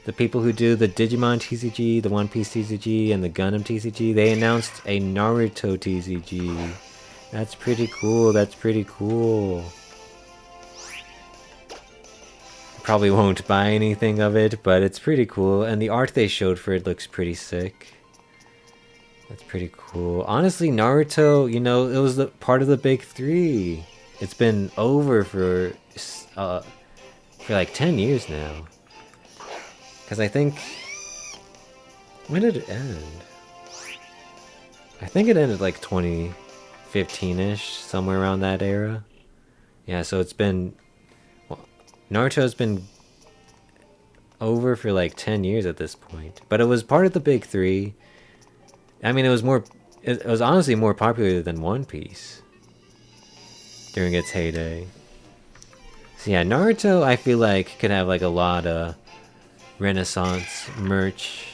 The people who do the Digimon TCG, the One Piece TCG, and the Gundam TCG, they announced a Naruto TCG. That's pretty cool. That's pretty cool. Probably won't buy anything of it, but it's pretty cool. And the art they showed for it looks pretty sick. That's pretty cool. Honestly, Naruto, you know, it was the part of the big three. It's been over for like 10 years now. Because I think... When did it end? I think it ended like 2015-ish, somewhere around that era. Yeah, so it's been... Well, Naruto's been over for like 10 years at this point. But it was part of the big three. I mean, it was honestly more popular than One Piece during its heyday. So yeah, Naruto, I feel like, could have like a lot of Renaissance merch.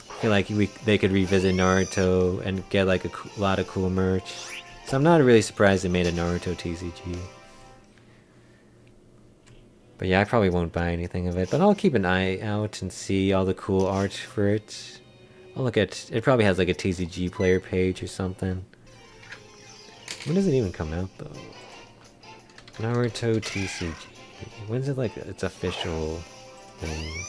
I feel like they could revisit Naruto and get like a lot of cool merch. So I'm not really surprised they made a Naruto TCG. But yeah, I probably won't buy anything of it, but I'll keep an eye out and see all the cool art for it. I'll look at... It probably has like a TCG player page or something. When does it even come out though? Naruto TCG. When's it like its official thing?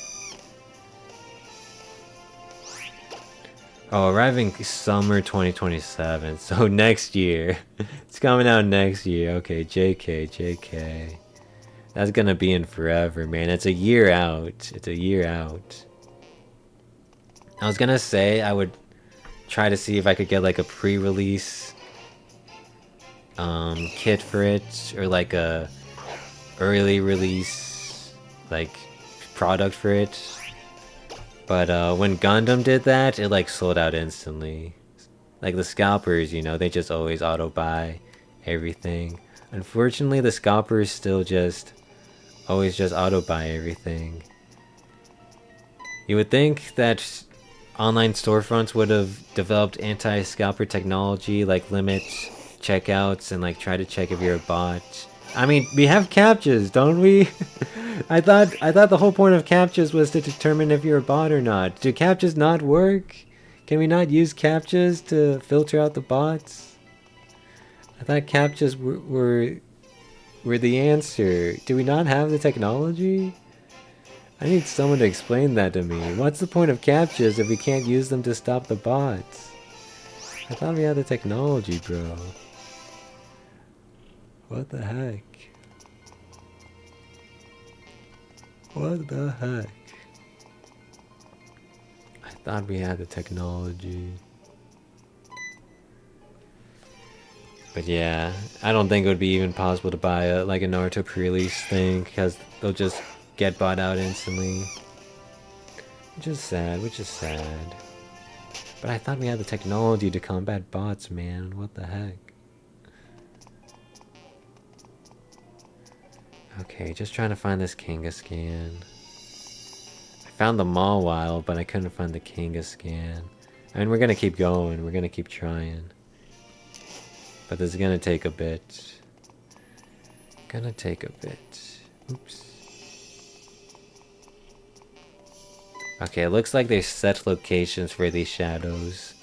Oh, arriving summer 2027. So next year. It's coming out next year. Okay, JK, JK. That's gonna be in forever, man. It's a year out. It's a year out. I was gonna say I would try to see if I could get like a pre-release kit for it, or like a early release like product for it. But when Gundam did that, it like sold out instantly. Like the scalpers, you know, they just always auto buy everything. Unfortunately, the scalpers still just always just auto buy everything. You would think that online storefronts would have developed anti-scalper technology, like limit checkouts and like try to check if you're a bot. I mean, we have captchas, don't we? I thought the whole point of captchas was to determine if you're a bot or not. Do captchas not work? Can we not use captchas to filter out the bots? I thought captchas were the answer. Do we not have the technology? I need someone to explain that to me. What's the point of captchas if we can't use them to stop the bots? I thought we had the technology, bro. What the heck? What the heck? I thought we had the technology. But yeah, I don't think it would be even possible to buy a Naruto pre-release thing, because they'll just get bought out instantly. Which is sad, which is sad. But I thought we had the technology to combat bots, man. What the heck? Okay, just trying to find this Kangaskhan. I found the Mawile, but I couldn't find the Kangaskhan. I mean, we're gonna keep going. We're gonna keep trying. But this is gonna take a bit. Gonna take a bit. Oops. Okay, it looks like there's set locations for these shadows.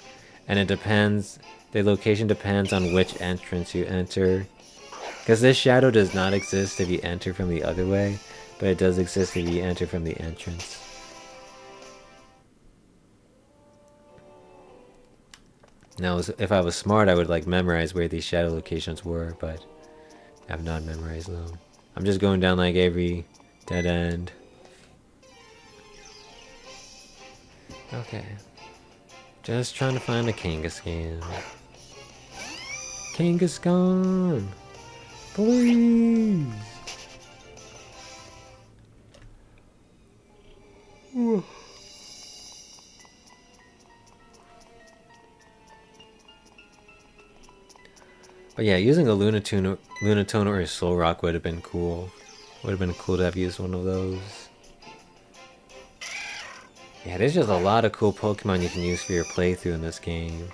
And it depends, the location depends on which entrance you enter. Because this shadow does not exist if you enter from the other way, but it does exist if you enter from the entrance. Now, if I was smart, I would like memorize where these shadow locations were, but I have not memorized them. I'm just going down like every dead end. Okay. Just trying to find a Kangaskhan. Kangaskhan! Please! But yeah, using a Lunatone or a Solrock would have been cool. Would have been cool to have used one of those. Yeah, there's just a lot of cool Pokemon you can use for your playthrough in this game.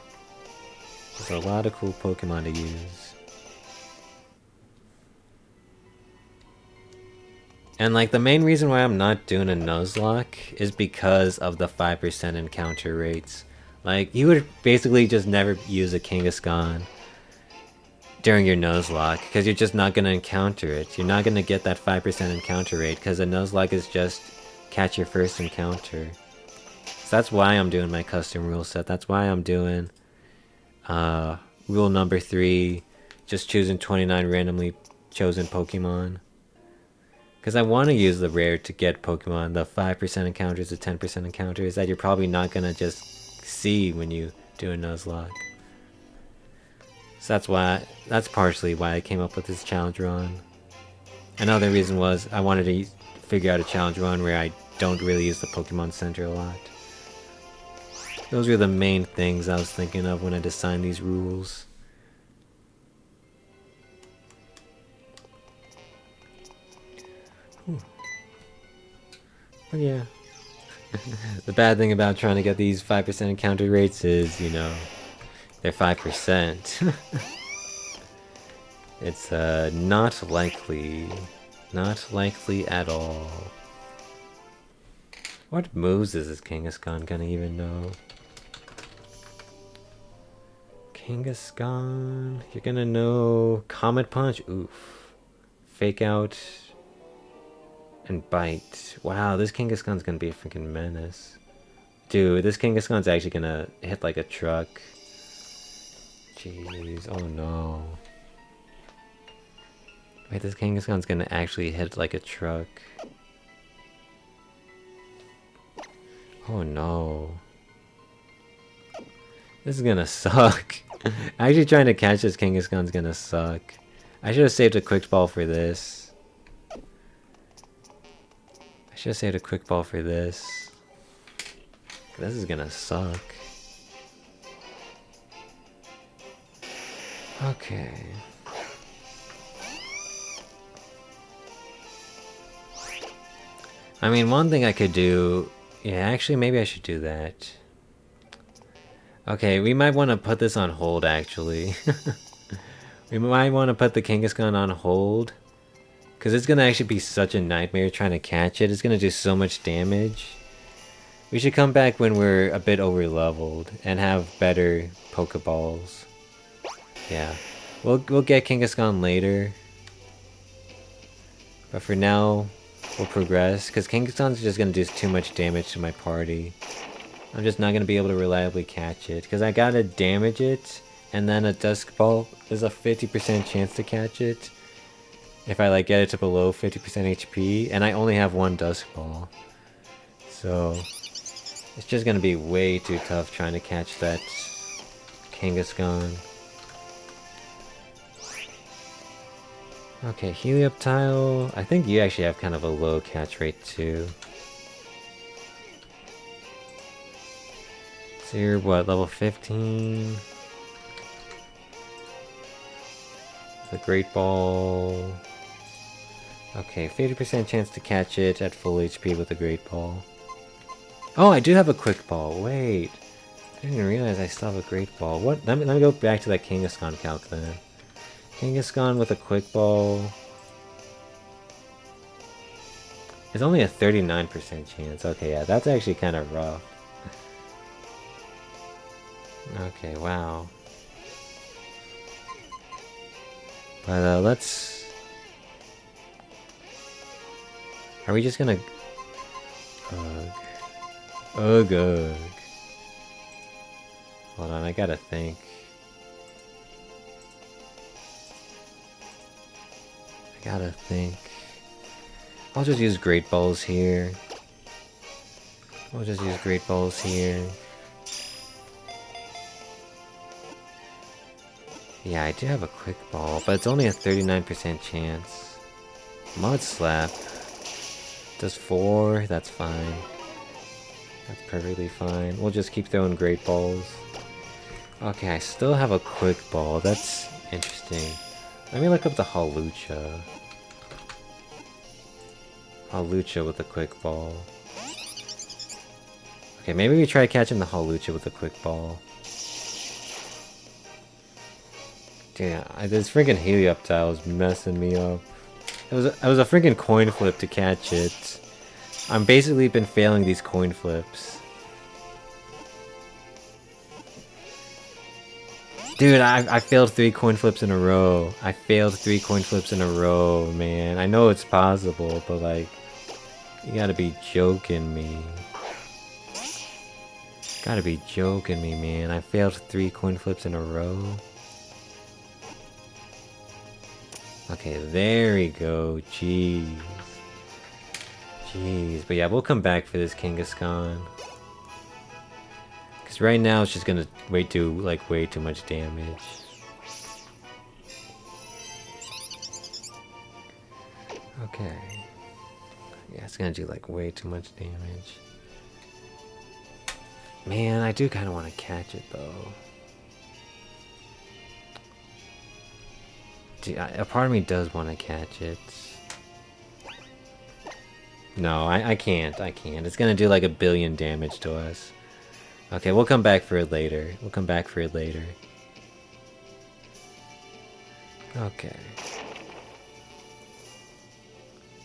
There's a lot of cool Pokemon to use. And like the main reason why I'm not doing a Nuzlocke is because of the 5% encounter rates. Like, you would basically just never use a Kangaskhan during your Nuzlocke, because you're just not going to encounter it. You're not going to get that 5% encounter rate, because a Nuzlocke is just catch your first encounter. So that's why I'm doing my custom rule set. That's why I'm doing rule number 3, just choosing 29 randomly chosen Pokemon. Because I want to use the rare to get Pokemon, the 5% encounters, the 10% encounters that you're probably not going to just see when you do a Nuzlocke. So that's partially why I came up with this challenge run. Another reason was I wanted to figure out a challenge run where I don't really use the Pokemon Center a lot. Those were the main things I was thinking of when I designed these rules. But yeah. The bad thing about trying to get these 5% encounter rates is, you know, they're 5%. It's not likely. Not likely at all. What moves is this Kangaskhan gonna even know? Kangaskhan, you're gonna know Comet Punch, oof. Fake Out, and Bite. Wow, this Kangaskhan's gonna be a freaking menace. Dude, this Kangaskhan's actually gonna hit like a truck. Jeez, oh no. Wait, this Kangaskhan's gonna actually hit like a truck. Oh no. This is gonna suck. Actually trying to catch this Kangaskhan's gonna suck. I should have saved a quick ball for this. I should have saved a quick ball for this. This is gonna suck. Okay. I mean, one thing I could do... Yeah, actually, maybe I should do that. Okay, we might want to put this on hold, actually. We might want to put the Kangaskhan on hold. Because it's going to actually be such a nightmare trying to catch it. It's going to do so much damage. We should come back when we're a bit over-leveled and have better Pokeballs. Yeah. We'll get Kangaskhan later. But for now, we'll progress. Because Kangaskhan's just going to do too much damage to my party. I'm just not going to be able to reliably catch it. Because I got to damage it. And then a Dusk Ball, there's a 50% chance to catch it. If I like get it to below 50% HP. And I only have one Dusk Ball. So it's just going to be way too tough trying to catch that Kangaskhan. Okay, Helioptile. I think you actually have kind of a low catch rate too. So you're what, level 15? The Great Ball. Okay, 50% chance to catch it at full HP with the Great Ball. Oh, I do have a Quick Ball. Wait. I didn't even realize I still have a Great Ball. What? Let me go back to that Kangaskhan calc then. Kangaskhan with a Quick Ball. It's only a 39% chance. Okay, yeah, that's actually kind of rough. Okay, wow. But let's... Are we just gonna... Ugh. Hold on, I gotta think. I'll just use Great Balls here. Yeah, I do have a Quick Ball, but it's only a 39% chance. Mud Slap. Does 4, that's fine. That's perfectly fine. We'll just keep throwing Great Balls. Okay, I still have a Quick Ball. That's interesting. Let me look up the Hawlucha. Hawlucha with a Quick Ball. Okay, maybe we try catching the Hawlucha with a Quick Ball. Damn, this freaking Helioptile is messing me up. It was a freaking coin flip to catch it. I'm basically been failing these coin flips. Dude, I failed 3 coin flips in a row. Man. I know it's possible, but like, you gotta be joking me. Man. I failed 3 coin flips in a row. Okay, there we go. Jeez. But yeah, we'll come back for this Kangaskhan. Because right now it's just gonna do way too much damage. Okay. Yeah, it's gonna do like way too much damage. Man, I do kind of want to catch it though. A part of me does want to catch it. No, I can't. It's gonna do like 1 billion damage to us. Okay, we'll come back for it later. Okay.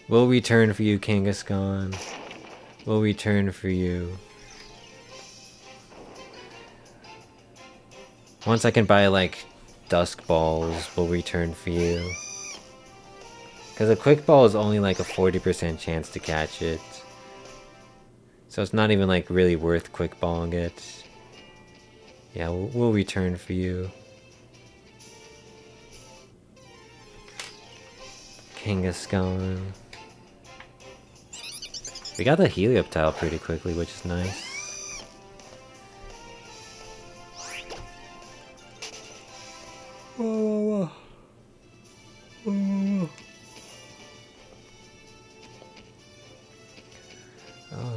We'll return for you, Kangaskhan. We'll return for you. Once I can buy like Dusk Balls, we'll return for you. Because a Quick Ball is only like a 40% chance to catch it. So it's not even like really worth quick balling it. Yeah, we'll return for you. Kangaskhan. We got the Helioptile pretty quickly, which is nice. Whoa, whoa, whoa.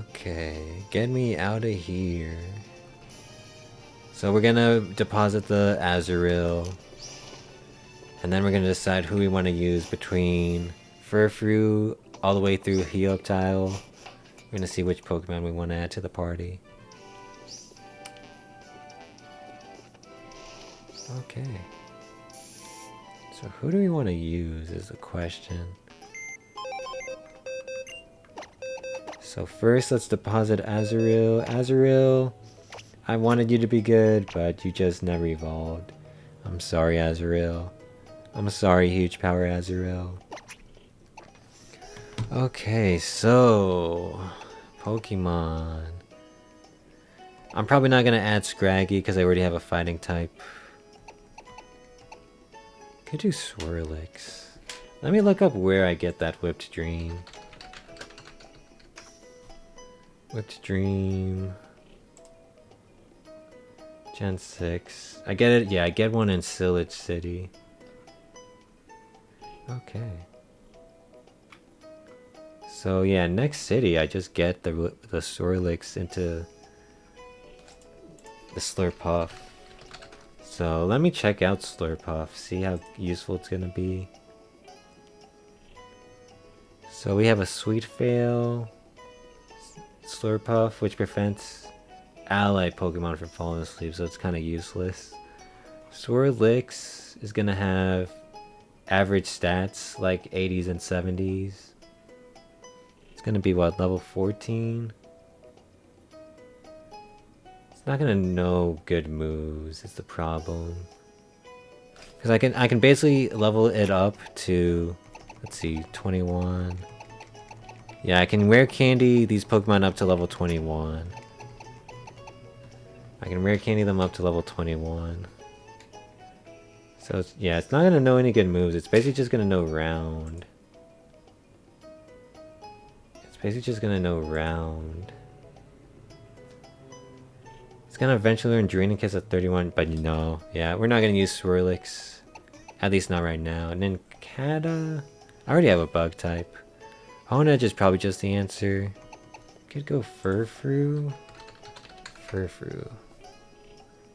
Okay, get me out of here. So we're gonna deposit the Azurill. And then we're gonna decide who we want to use between Furfrou all the way through Helioptile. We're gonna see which Pokemon we want to add to the party. Okay. So who do we want to use is the question. So first let's deposit Azurill. Azurill, I wanted you to be good, but you just never evolved. I'm sorry, Azurill. I'm sorry, Huge Power Azurill. Okay, so Pokemon. I'm probably not gonna add Scraggy because I already have a fighting type. Could do Swirlix. Let me look up where I get that Whipped Dream. Whipped Dream. Gen 6. I get it, yeah, I get one in Sillage City. Okay. So yeah, next city I just get the Swirlix into the Slurpuff. So let me check out Slurpuff, see how useful it's gonna be. So we have a Sweet Fail Slurpuff, which prevents allied Pokemon from falling asleep, so it's kind of useless. Swirlix is gonna have average stats like 80s and 70s. It's gonna be what, level 14? It's not gonna know good moves, is the problem. Because I can basically level it up to, let's see, 21. Yeah, I can rare candy these Pokemon up to level 21. I can rare candy them up to level 21. So yeah, it's not gonna know any good moves. It's basically just gonna know round. It's basically just gonna know round. It's gonna eventually learn Draining Kiss at 31, but no. Yeah, we're not gonna use Swirlix. At least not right now. And then Kata, I already have a bug type. Honedge is probably just the answer. Could go Furfrou. Furfrou.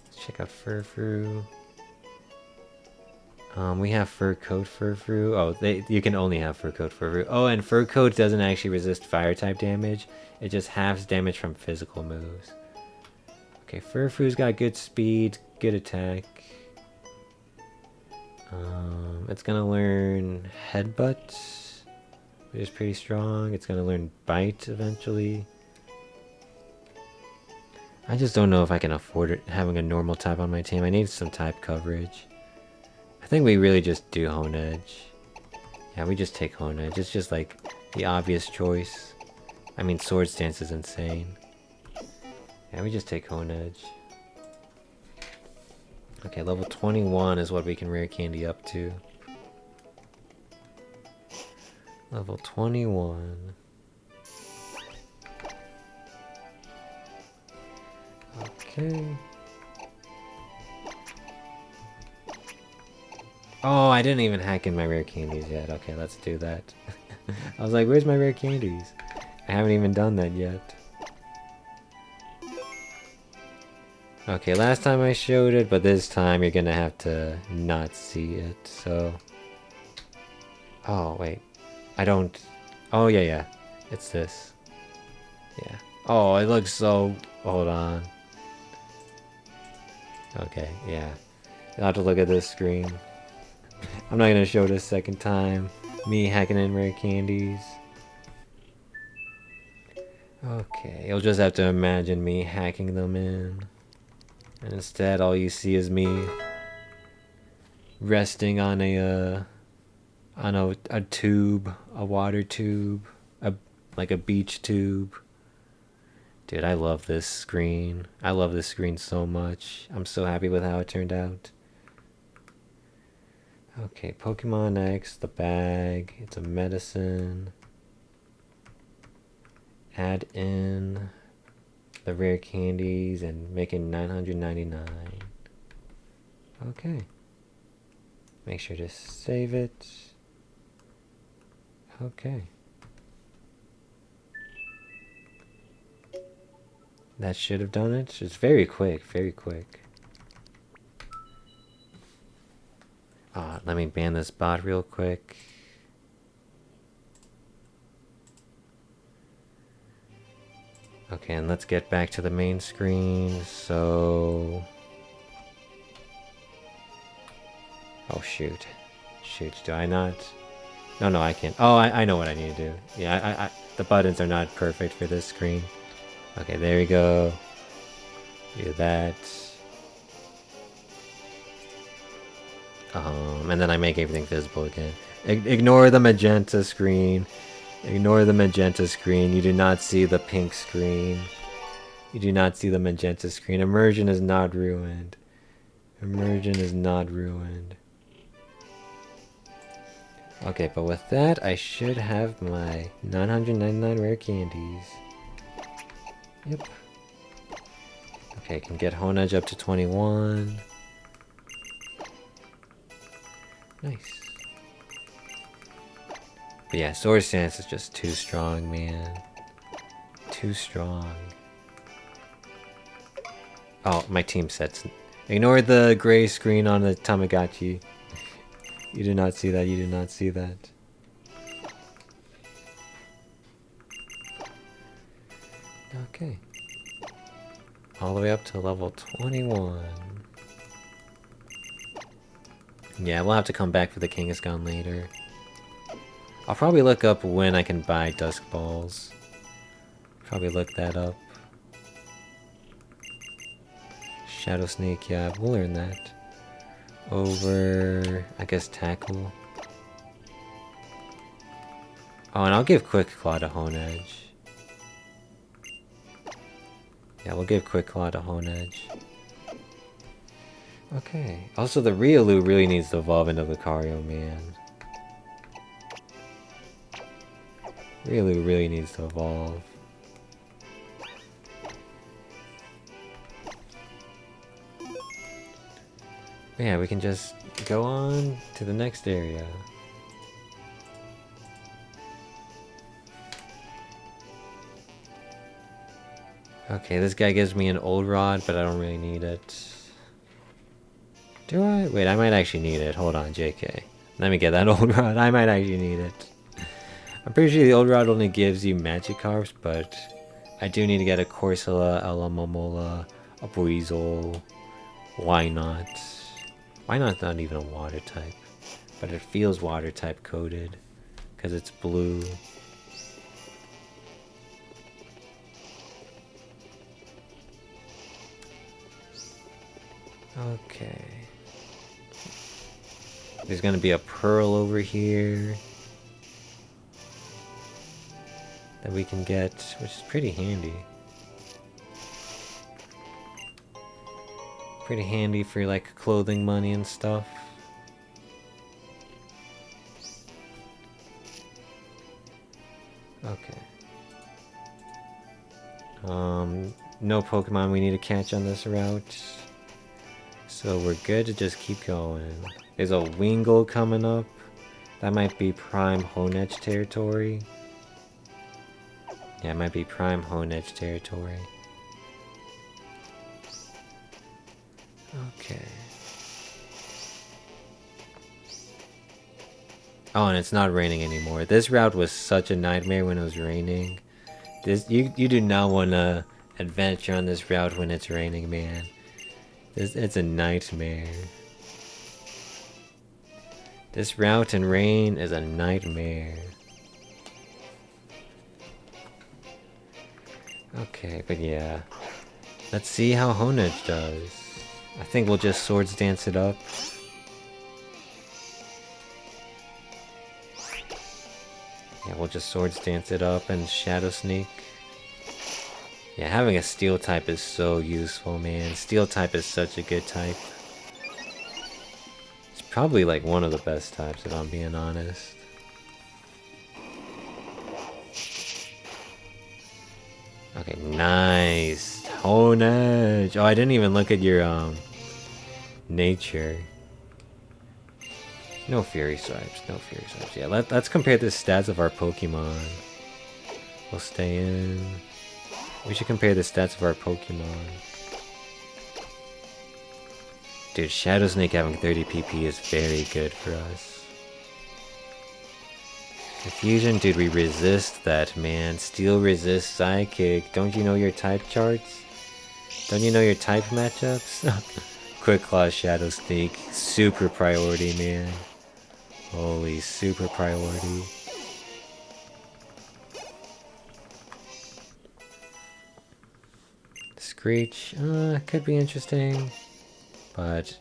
Let's check out Furfrou. We have Fur Coat Furfrou. Oh, you can only have Fur Coat Furfrou. Oh, and Fur Coat doesn't actually resist fire type damage. It just halves damage from physical moves. Okay, Furfrou's got good speed, good attack. It's gonna learn Headbutt, which is pretty strong. It's gonna learn Bite eventually. I just don't know if I can afford it, having a normal type on my team. I need some type coverage. I think we really just do Honedge. Yeah, we just take Honedge. It's just like the obvious choice. I mean, Swords Dance is insane. Yeah, we just take Honedge. Okay, level 21 is what we can rare candy up to. Level 21. Okay. Oh, I didn't even hack in my rare candies yet. Okay, let's do that. I was like, where's my rare candies? I haven't even done that yet. Okay, last time I showed it, but this time you're gonna have to not see it, so... Oh, wait. I don't... Oh, yeah. It's this. Yeah. Oh, it looks so... Hold on. Okay, yeah. You'll have to look at this screen. I'm not gonna show this second time. Me hacking in rare candies. Okay, you'll just have to imagine me hacking them in. And instead, all you see is me resting on a tube, a water tube, like a beach tube, Dude, I love this screen. I love this screen so much. I'm so happy with how it turned out. Okay, Pokemon X, the bag. It's a medicine. Add in the rare candies and make it 999. Okay. Make sure to save it. Okay. That should have done it. It's very quick, very quick. Let me ban this bot real quick. Okay, and let's get back to the main screen. So... oh, shoot. Shoot, do I not? No, I can't. Oh, I know what I need to do. Yeah, the buttons are not perfect for this screen. Okay, there we go. Do that. And then I make everything visible again. Ignore the magenta screen. Ignore the magenta screen. You do not see the pink screen. You do not see the magenta screen. Immersion is not ruined. Immersion is not ruined. Okay, but with that, I should have my 999 rare candies. Yep. Okay, I can get Honedge up to 21. Nice. But yeah, Swords Dance is just too strong, man. Too strong. Oh, my team sets. Ignore the gray screen on the Tamagotchi. You do not see that, you do not see that. Okay. All the way up to level 21. Yeah, we'll have to come back for the Kangaskhan later. I'll probably look up when I can buy Dusk Balls. Probably look that up. Shadow Sneak, yeah, we'll learn that. Over, I guess, Tackle. Oh, and I'll give Quick Claw to Honedge. Yeah, we'll give Quick Claw to Honedge. Okay. Also, the Riolu really needs to evolve into Lucario, man. Riolu really needs to evolve. But yeah, we can just go on to the next area. Okay, this guy gives me an old rod, but I don't really need it. Do I? Wait, I might actually need it. Hold on, JK. Let me get that old rod. I might actually need it. I'm pretty sure the old rod only gives you Magikarps, but I do need to get a Corsola, a Momola, a Buizel. Why not? Why not even a water type? But it feels water type coded because it's blue. Okay. There's gonna be a pearl over here that we can get, which is pretty handy. Pretty handy for like clothing money and stuff. Okay. No Pokemon we need to catch on this route. So we're good to just keep going. There's a Wingull coming up. That might be prime Honedge territory. Yeah, it might be prime Honedge territory. Okay. Oh, and it's not raining anymore. This route was such a nightmare when it was raining. You do not want to adventure on this route when it's raining, man. It's a nightmare. This route in rain is a nightmare. Okay, but yeah. Let's see how Honedge does. I think we'll just Swords Dance it up. Yeah, we'll just Swords Dance it up and Shadow Sneak. Yeah, having a steel type is so useful, man. Steel type is such a good type. It's probably like one of the best types, if I'm being honest. Okay, nice. Honedge. Oh, I didn't even look at your nature. No Fury Swipes, no Fury Swipes. Yeah, let's compare the stats of our Pokemon. We'll stay in. We should compare the stats of our Pokemon. Dude, Shadow Snake having 30 PP is very good for us. Confusion, dude, we resist that, man. Steel resist Psychic. Don't you know your type charts? Don't you know your type matchups? Quick Claw, Shadow Snake. Super priority, man. Holy, super priority. Screech, could be interesting. But,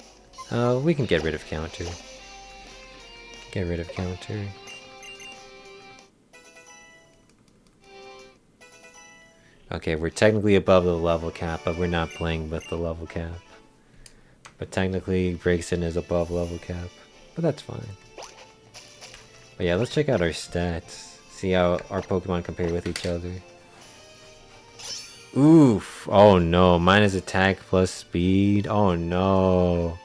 we can get rid of counter. Get rid of counter. Okay, we're technically above the level cap, but we're not playing with the level cap. But technically, Braixen is above level cap. But that's fine. But yeah, let's check out our stats. See how our Pokemon compare with each other. Oof! Oh no, minus attack plus speed. Oh no.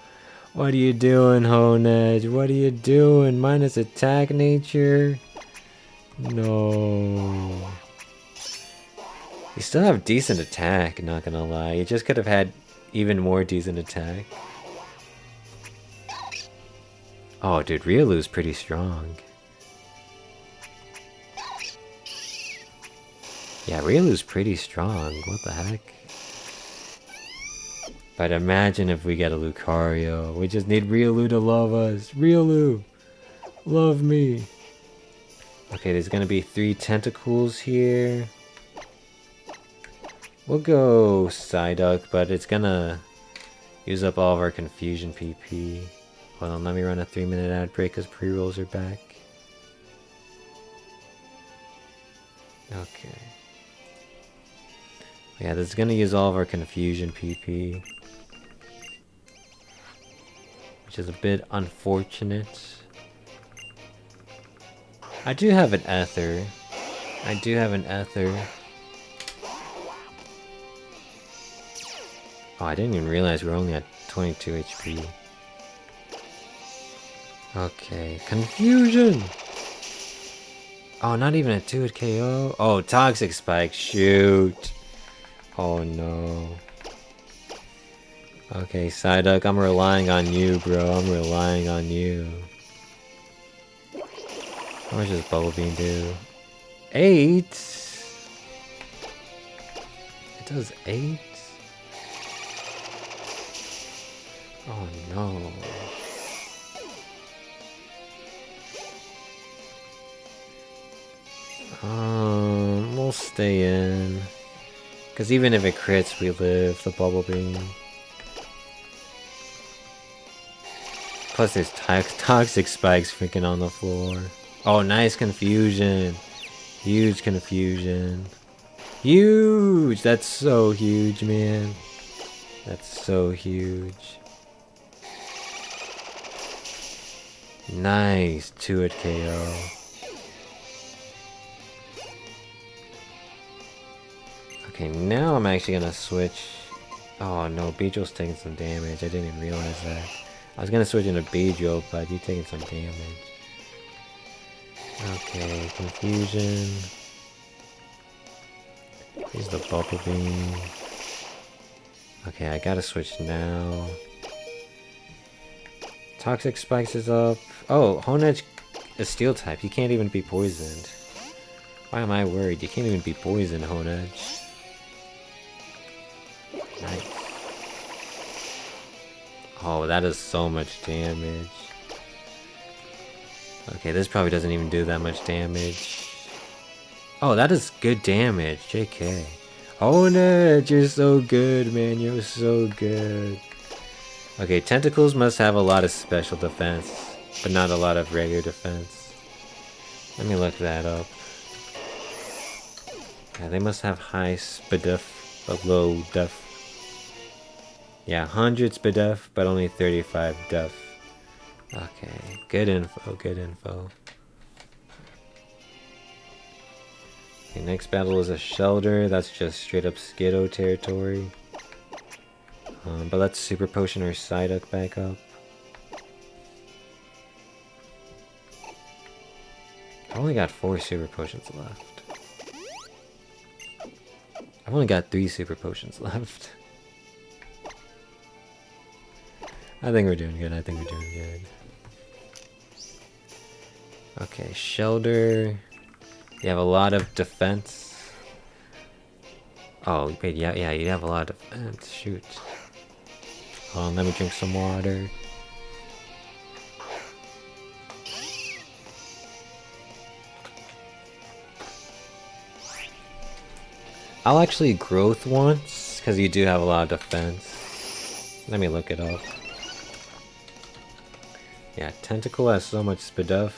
What are you doing, Honedge? What are you doing? Minus attack nature? No. You still have decent attack, not gonna lie. You just could have had even more decent attack. Oh, dude, Riolu's pretty strong. Yeah, Riolu's pretty strong. What the heck? But imagine if we get a Lucario. We just need Riolu to love us. Riolu! Love me! Okay, there's gonna be 3 tentacles here. We'll go Psyduck, but it's gonna use up all of our Confusion PP. Hold on, let me run a 3-minute ad break because pre-rolls are back. Okay. Yeah, this is gonna use all of our Confusion PP. Which is a bit unfortunate. I do have an Ether. I do have an Ether. Oh, I didn't even realize we're only at 22 HP. Okay, Confusion! Oh, not even a 2 at KO? Oh, Toxic Spike, shoot! Oh no. Okay, Psyduck, I'm relying on you, bro. I'm relying on you. How much does Bubble Beam do? 8? It does 8? Oh no. We'll stay in. Because even if it crits, we live the Bubble Beam. Plus there's Toxic Spikes freaking on the floor. Oh, nice Confusion. Huge Confusion. Huge! That's so huge, man. That's so huge. Nice. 2 at KO. Okay, now I'm actually gonna switch. Oh no, Beedrill's taking some damage. I didn't even realize that. I was gonna switch into Beedrill, but you're taking some damage. Okay, Confusion. Here's the Bubble Beam. Okay, I gotta switch now. Toxic Spikes is up. Oh, Honedge is Steel type. You can't even be poisoned. Why am I worried? You can't even be poisoned, Honedge. Nice. Oh, that is so much damage. Okay, this probably doesn't even do that much damage. Oh, that is good damage. JK. Honedge, you're so good, man. You're so good. Okay, Tentacles must have a lot of special defense, but not a lot of regular defense. Let me look that up. Yeah, they must have high SPDF. but low def. Yeah, 100 SPDEF, but only 35 def. Okay, good info, good info. Okay, next battle is a Shellder. That's just straight up Skiddo territory. But let's Super Potion our Psyduck back up. I've only got 4 Super Potions left. I've only got 3 Super Potions left. I think we're doing good, I think we're doing good. Okay, Shellder. You have a lot of defense. Oh, wait, yeah, you have a lot of defense. Shoot. Hold on, let me drink some water. I'll actually growth once, because you do have a lot of defense. Let me look it up. Yeah, Tentacle has so much SPDEF.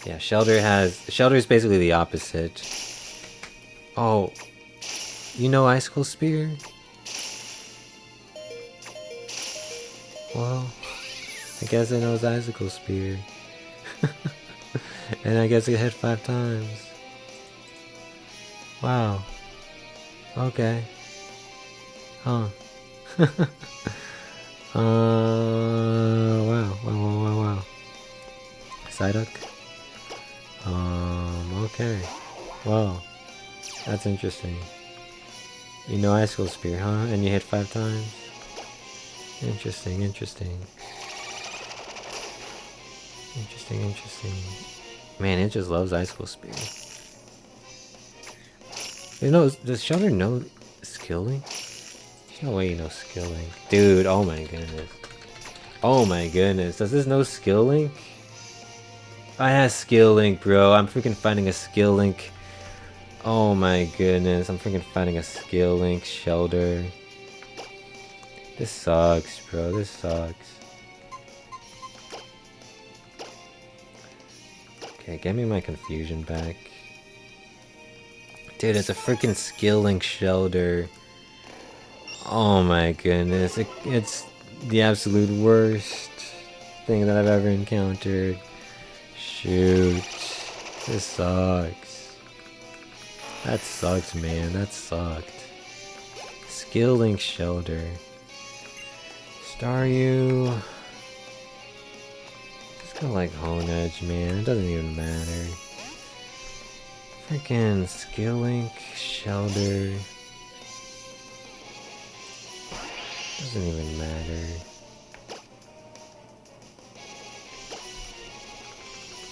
Yeah, Shellder is basically the opposite. Oh, you know Icicle Spear? Well, I guess it knows Icicle Spear. And I guess it hit 5 times. Wow. Okay. Huh. Wow. Psyduck? Okay. Wow. That's interesting. You know Icicle Spear, huh? And you hit 5 times? Interesting. Man, it just loves Icicle Spear. Does Shellder know Skilling? There's no way you know Skilling. Dude, oh my goodness. Oh my goodness, does this know Skill Link? I have Skill Link, bro. I'm freaking finding a Skill Link. Oh my goodness, I'm freaking finding a Skill Link Shellder. This sucks, bro. This sucks. Okay, get me my confusion back. Dude, it's a freaking Skill Link Shellder. Oh my goodness, it's the absolute worst thing that I've ever encountered. Shoot. This sucks. That sucks, man. That sucked. Skill Link Shellder. Staryu. Just go like Hone Edge, man. It doesn't even matter. Freaking Skill Link Shellder. Doesn't even matter.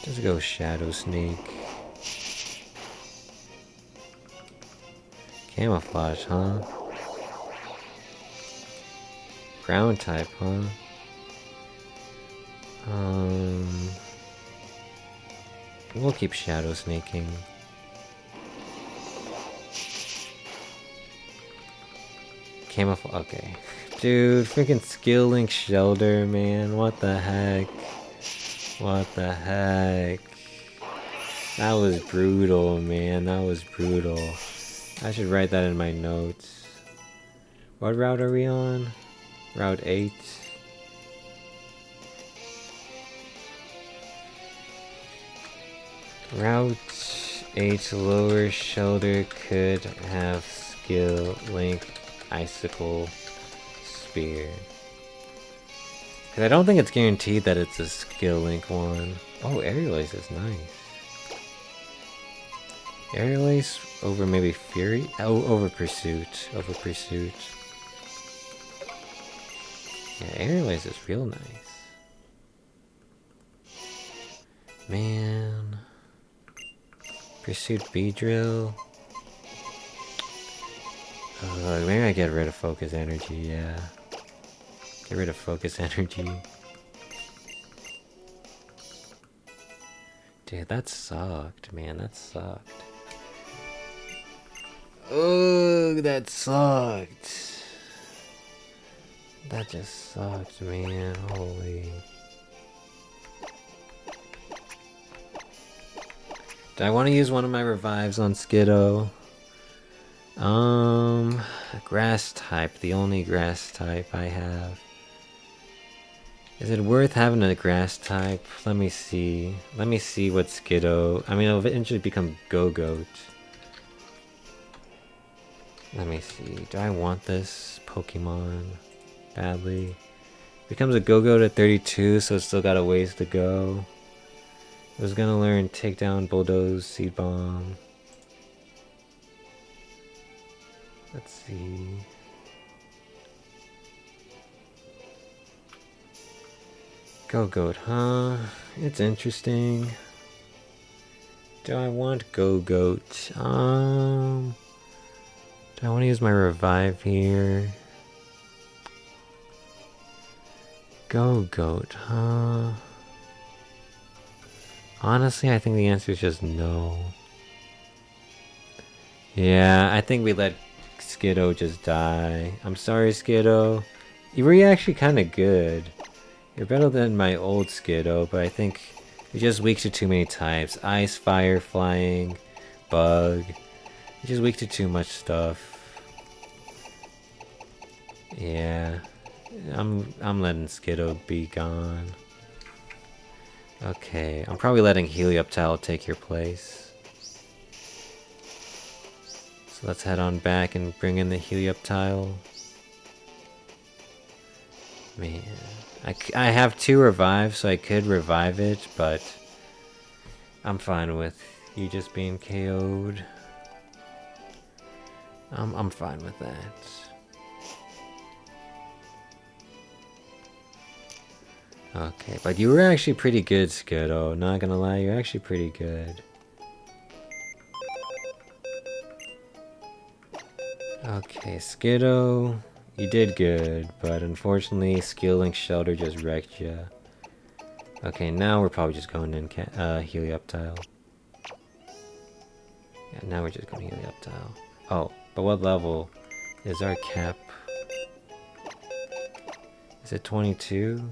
Just go Shadow Sneak. Camouflage, huh? Ground type, huh? We'll keep Shadow Sneaking. Camouflage, okay. Dude, freaking Skill Link Shellder, man. What the heck? What the heck? That was brutal, man. That was brutal. I should write that in my notes. What route are we on? Route 8. Route 8 lower Shellder could have Skill Link Icicle Spear. Cause I don't think it's guaranteed that it's a Skill Link one. Oh, Aerial Ace is nice. Aerial Ace over maybe Fury? Oh, over Pursuit. Over Pursuit. Yeah, Aerial Ace is real nice. Man. Pursuit Beedrill. Maybe I get rid of Focus Energy, yeah. Get rid of Focus Energy. Dude, that sucked, man. That sucked. Oh, that sucked. That just sucked, man. Holy. Do I want to use one of my revives on Skiddo? Grass type, the only grass type I have. Is it worth having a grass type? Let me see. Let me see what Skiddo... I mean, it'll eventually become Go-Goat. Let me see. Do I want this Pokemon badly? Becomes a Go-Goat at 32, so it's still got a ways to go. I was gonna learn Takedown, Bulldoze, Seed Bomb. Let's see. Go-Goat, huh? It's interesting. Do I want Go-Goat? Do I want to use my revive here? Go-Goat, huh? Honestly, I think the answer is just no. Yeah, I think we let Skiddo just die. I'm sorry, Skiddo. You were actually kind of good. You're better than my old Skiddo, but I think you're just weak to too many types. Ice, fire, flying, bug. You're just weak to too much stuff. Yeah. I'm letting Skiddo be gone. Okay, I'm probably letting Helioptile take your place. So let's head on back and bring in the Helioptile. Man, I have 2 revives, so I could revive it, but I'm fine with you just being KO'd. I'm fine with that. Okay, but you were actually pretty good, Skiddo. Not gonna lie, you're actually pretty good. Okay, Skiddo, you did good, but unfortunately, Skill Link Shelter just wrecked you. Okay, now we're probably just going in Helioptile. Yeah, now we're just going Helioptile. Oh, but what level is our cap? Is it 22?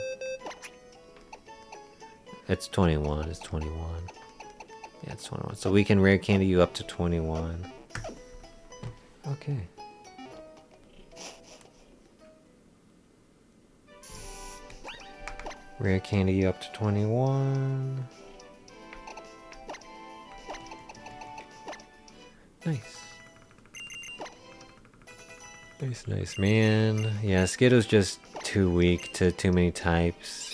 It's 21, it's 21. Yeah, it's 21. So we can rare candy you up to 21. Okay. Rare candy you up to 21. Nice. Nice, man. Yeah, Skiddo's just too weak to too many types.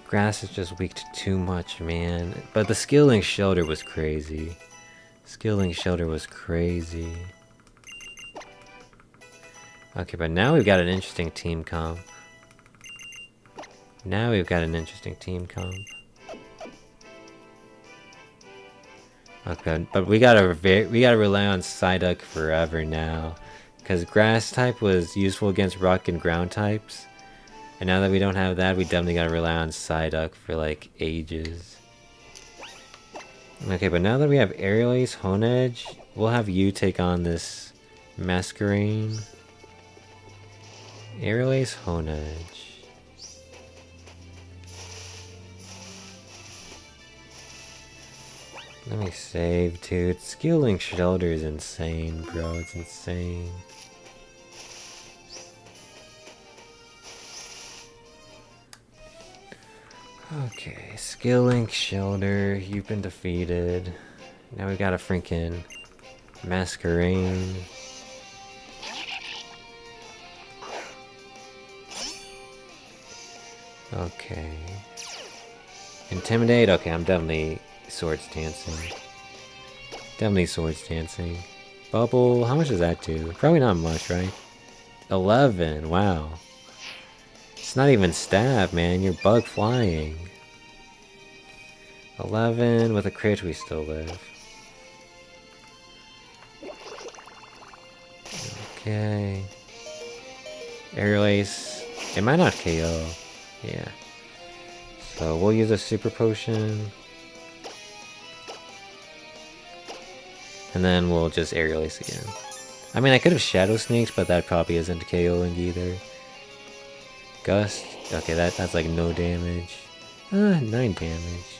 Grass is just weak to too much, man. But the Skill Link Shelter was crazy. Skill Link Shelter was crazy. Okay, but now we've got an interesting team comp. Okay, but we gotta rely on Psyduck forever now, because Grass type was useful against Rock and Ground types, and now that we don't have that, we definitely gotta rely on Psyduck for like ages. Okay, but now that we have Aerial Ace, Honedge, we'll have you take on this Masquerain. Aerial Ace, Honedge. Let me save, dude. Skill Link Shelter is insane, bro. It's insane. Okay, Skill Link Shelter. You've been defeated. Now we got a freaking Masquerain. Okay. Intimidate? Okay, I'm definitely Swords Dancing. Definitely Swords Dancing. Bubble, how much does that do? Probably not much, right? 11, wow. It's not even stab, man. You're bug flying. 11, with a crit we still live. Okay. Aerial Ace. It might not KO. Yeah. So we'll use a Super Potion. And then we'll just Aerial Ace again. I mean, I could have Shadow Sneaks, but that probably isn't KOing either. Gust. Okay, that's like no damage. 9 damage.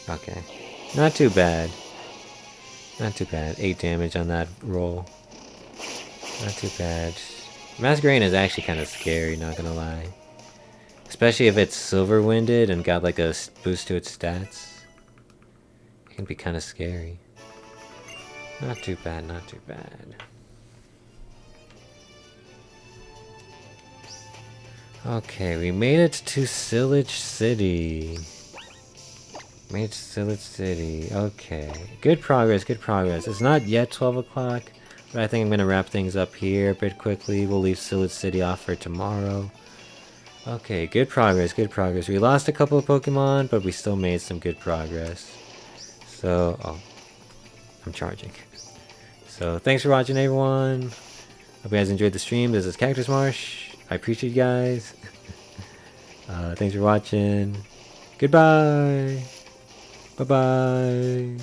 Okay. Not too bad. Not too bad. 8 damage on that roll. Not too bad. Masquerain is actually kind of scary, not gonna lie. Especially if it's silver winded and got like a boost to its stats. It can be kind of scary. Not too bad, not too bad. Okay, we made it to Sillage City. Made it to Sillage City. Okay. Good progress, good progress. It's not yet 12 o'clock, but I think I'm going to wrap things up here a bit quickly. We'll leave Sillage City off for tomorrow. Okay, good progress, good progress. We lost a couple of Pokemon, but we still made some good progress. So, oh, I'm charging. So, thanks for watching, everyone. Hope you guys enjoyed the stream. This is Cactus Marsh. I appreciate you guys. Thanks for watching. Goodbye. Bye-bye.